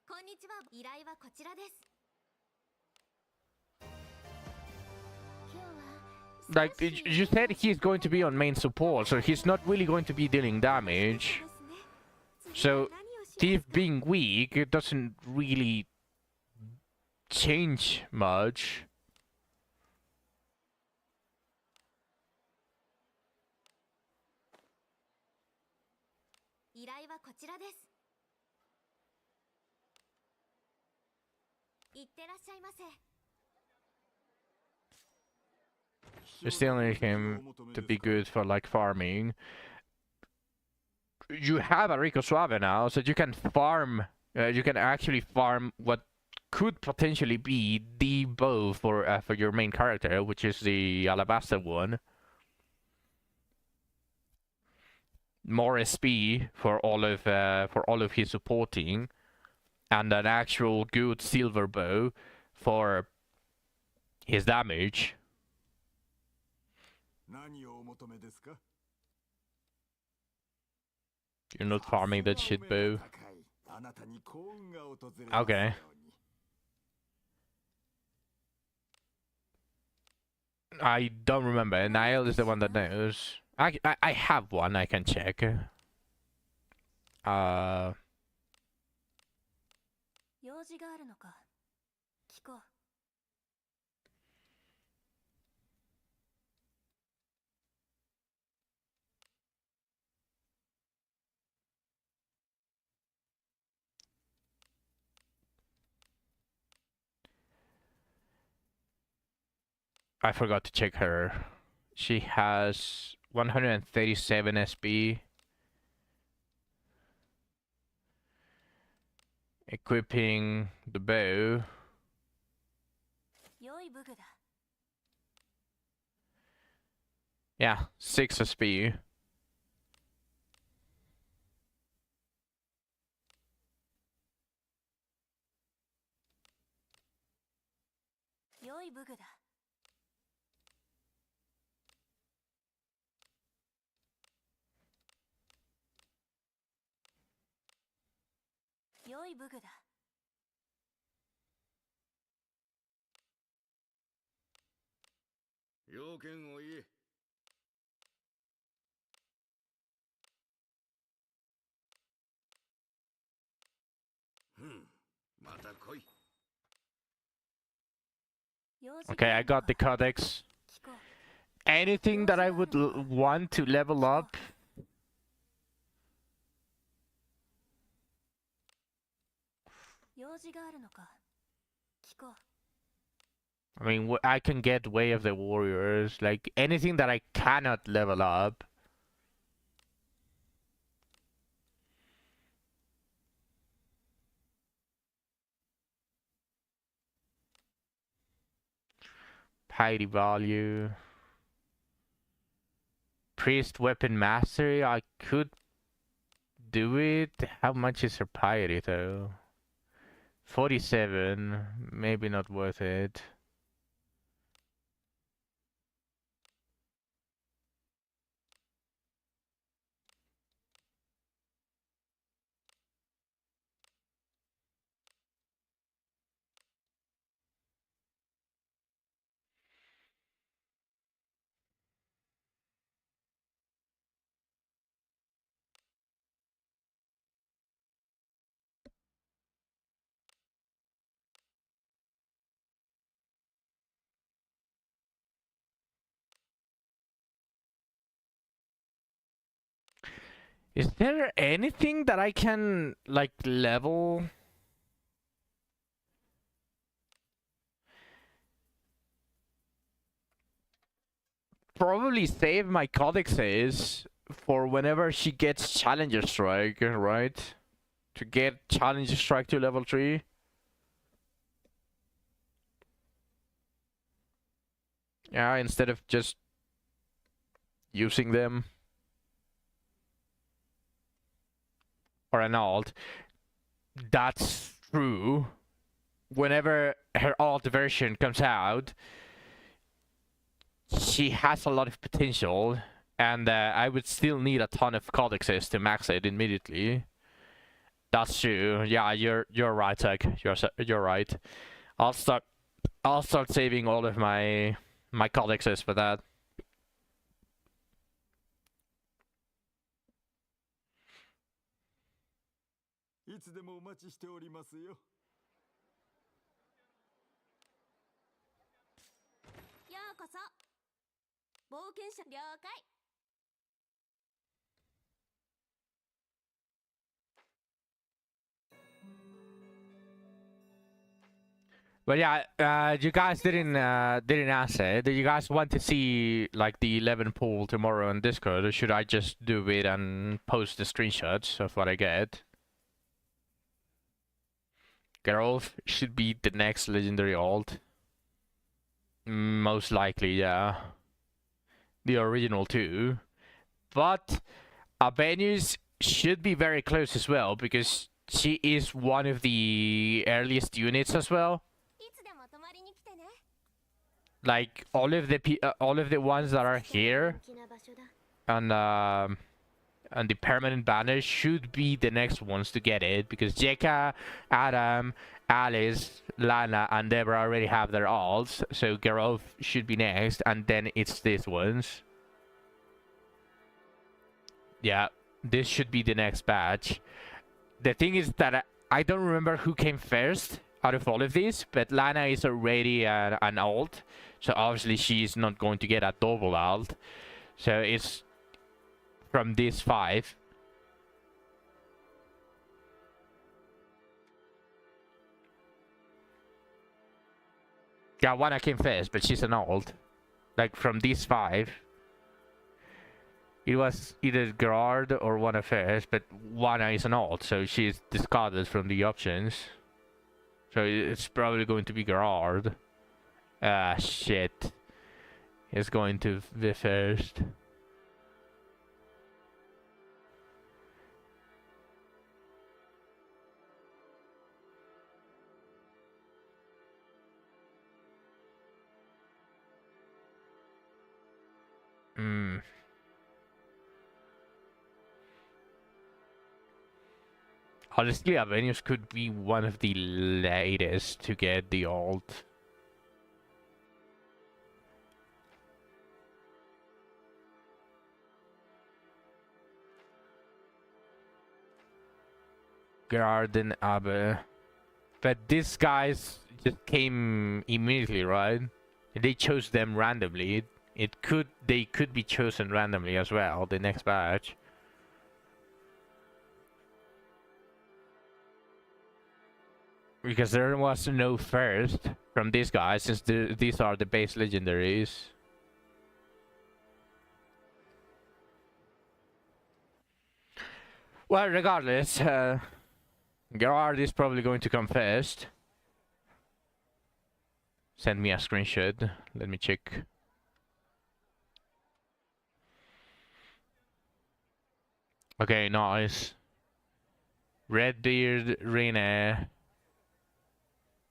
こんにちは。依頼はこちらです。今日は Like, you said he's going to be on main support, so he's not really going to be dealing damage. So, Thief being weak, it doesn't really change much. 依頼はこちらです。いってらっしゃいませ。 You still need him to be good for like farming. You have a Rico Suave now, so you can farm. You can actually farm what could potentially be the bow for your main character, which is the Alabaster one. More SP for all of his supporting, and an actual good silver bow for his damage. 何をお求めですか？ You're not farming that shit bow. あなたに幸運が訪れますように。 Okay. I don't remember. Niall is the one that knows. I have one. I can check. 用事があるのか聞こう I forgot to check her. She has 137 SB. Equipping the bow. 良い武具だ Yeah, 6 SB. 良い武具だ 良い武具だ 要件を言え。また来い。 用事が Okay, あ I るの got か the codex. 聞こう Anything that I would want to level up? 用事があるのか聞こう I mean, I can get Way of the Warriors. Like, anything that I cannot level up. Piety value. Priest weapon mastery. I could do it. How much is her piety though? 47. Maybe not worth it. Is there anything that I can, like, level? Probably save my codexes for whenever she gets Challenger Strike, right? To get Challenger Strike to level 3. Yeah, instead of just using them. Or an alt. That's true. Whenever her alt version comes out, she has a lot of potential, and I would still need a ton of codexes to max it immediately. That's true. Yeah, you're right, Zach. You're right. I'll start saving all of my codexes for that. いつでもお待ちしておりますよ。 ようこそ冒険者了解 But yeah, you guys didn't answer. Do you guys want to see like the 11 poll tomorrow on Discord, or should I just do it and post the screenshots of what I get? Geralt should be the next legendary alt. Most likely, yeah. The original too. But Albanius should be very close as well, because she is one of the earliest units as well. いつでも泊まりに来てね。 Like all of the ones that are here 人気な場所だ。 and the permanent banner should be the next ones to get it, because Jeka, Adam, Alice, Lana, and Deborah already have their alts, so Geralt should be next, and then it's these ones. Yeah, this should be the next batch. The thing is that I don't remember who came first out of all of these, but Lana is already an alt, so obviously she's not going to get a double alt. So it's from these 5. Yeah, Wanna came first, but she's an alt. Like, from these 5. It was either Gerard or Wanna first, but Wanna is an alt, so she's discarded from the options. So it's probably going to be Gerard. Ah, shit. It's going to be first. Honestly, Avenius could be one of the latest to get the alt. Garden Abe. But these guys just came immediately, right? They chose them randomly. They could be chosen randomly as well, the next batch. Because there was no first from these guys, since these are the base legendaries. Well, regardless, Gerard is probably going to come first. Send me a screenshot. Let me check. Okay, nice. Redbeard, Rene,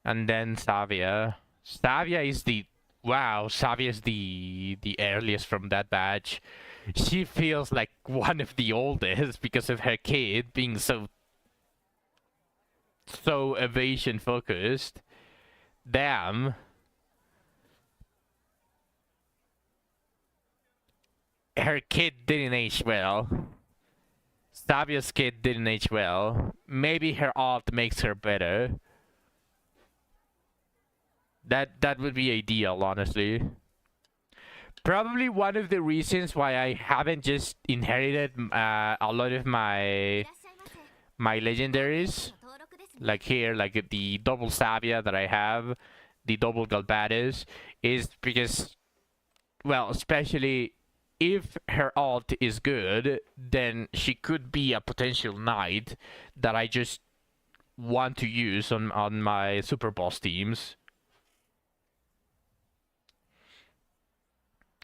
and then Savia. Savia is the... Wow, Savia is the earliest from that batch. She feels like one of the oldest because of her kid being so evasion focused. Damn. Her kid didn't age well. Savia's kid didn't age well. Maybe her alt makes her better. That would be ideal, honestly. Probably one of the reasons why I haven't just inherited a lot of my legendaries, like here, like the double Savia that I have, the double Galbatus, is because, well, especially if her alt is good, then she could be a potential knight that I just want to use on my super boss teams.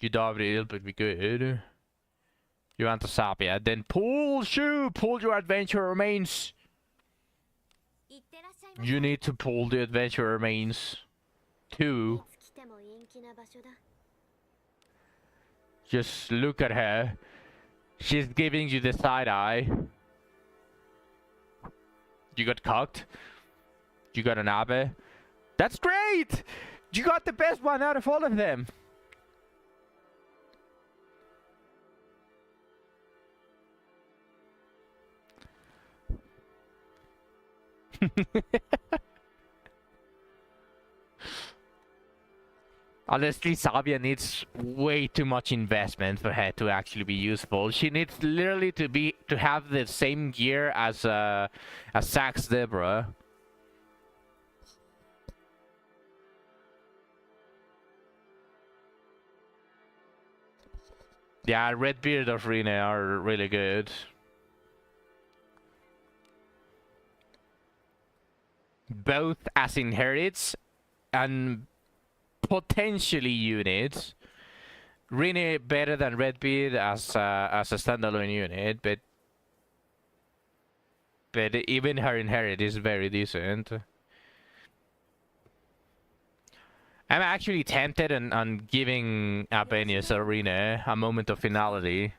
You Davril would be good. You want to Sapia, then pull your adventure remains. You need to pull the adventure remains too. Just look at her. She's giving you the side eye. You got cocked. You got an Abe. That's great! You got the best one out of all of them. Honestly, Sabia needs way too much investment for her to actually be useful. She needs literally to have the same gear as Sax Deborah. Yeah, Redbeard of Rene are really good. Both as inherits and potentially units. Rene better than Redbeard as a standalone unit, but but even her inherit is very decent. I'm actually tempted on giving Albania's arena a moment of finality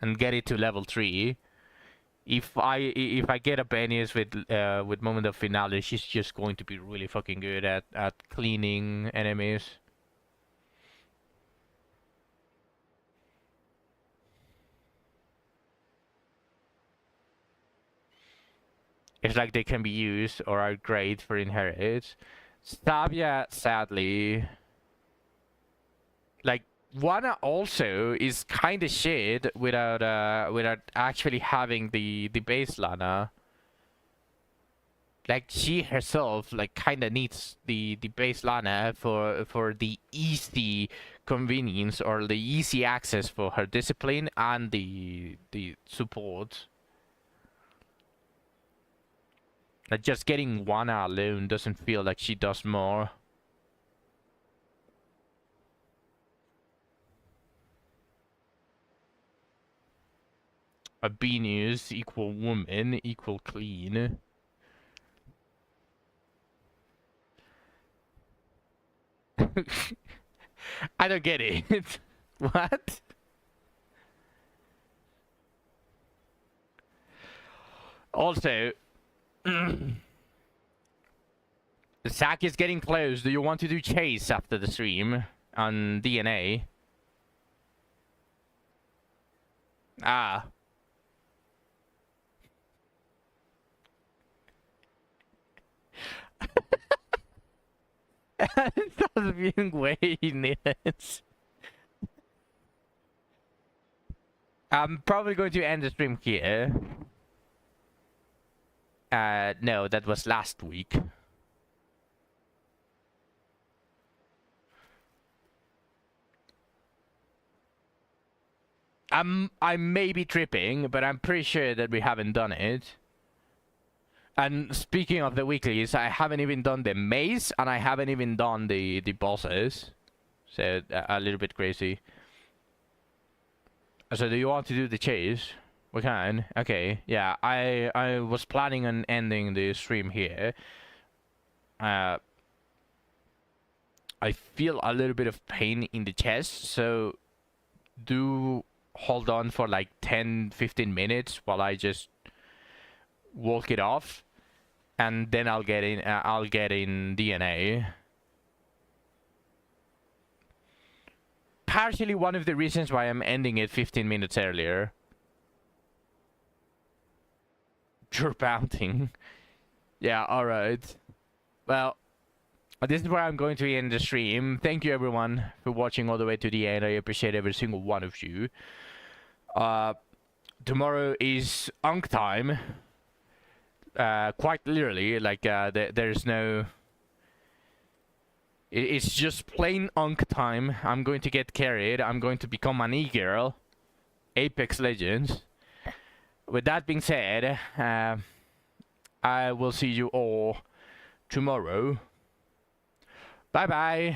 and get it to level 3. If I get Albania's with moment of finality, she's just going to be really fucking good at cleaning enemies. It's like they can be used or are great for inherit. Stavia, sadly, like Wana also is kind of shit without actually having the base Lana. Like she herself like kind of needs the base Lana for the easy convenience or the easy access for her discipline and the support. Like just getting Wana alone doesn't feel like she does more. A B news equal woman equal clean. I don't get it. What? Also, the sack is getting close. Do you want to do chase after the stream on DNA? Ah. Estás bien, güey, Nils. I'm probably going to end the stream here. No, that was last week. I may be tripping, but I'm pretty sure that we haven't done it. And speaking of the weeklies, I haven't even done the maze, and I haven't even done the bosses. So a little bit crazy. So do you want to do the chase? We can. Okay. Yeah. I was planning on ending the stream here. I feel a little bit of pain in the chest, so do hold on for like 10-15 minutes while I just walk it off, and then I'll get in DNA. Partially one of the reasons why I'm ending it 15 minutes earlier. Pure bounting. Yeah, alright. Well, this is where I'm going to end the stream. Thank you everyone for watching all the way to the end. I appreciate every single one of you. Tomorrow is Unk time. Quite literally, like there's no... It's just plain Unk time. I'm going to get carried. I'm going to become an e-girl. Apex Legends. With that being said, I will see you all tomorrow. Bye bye.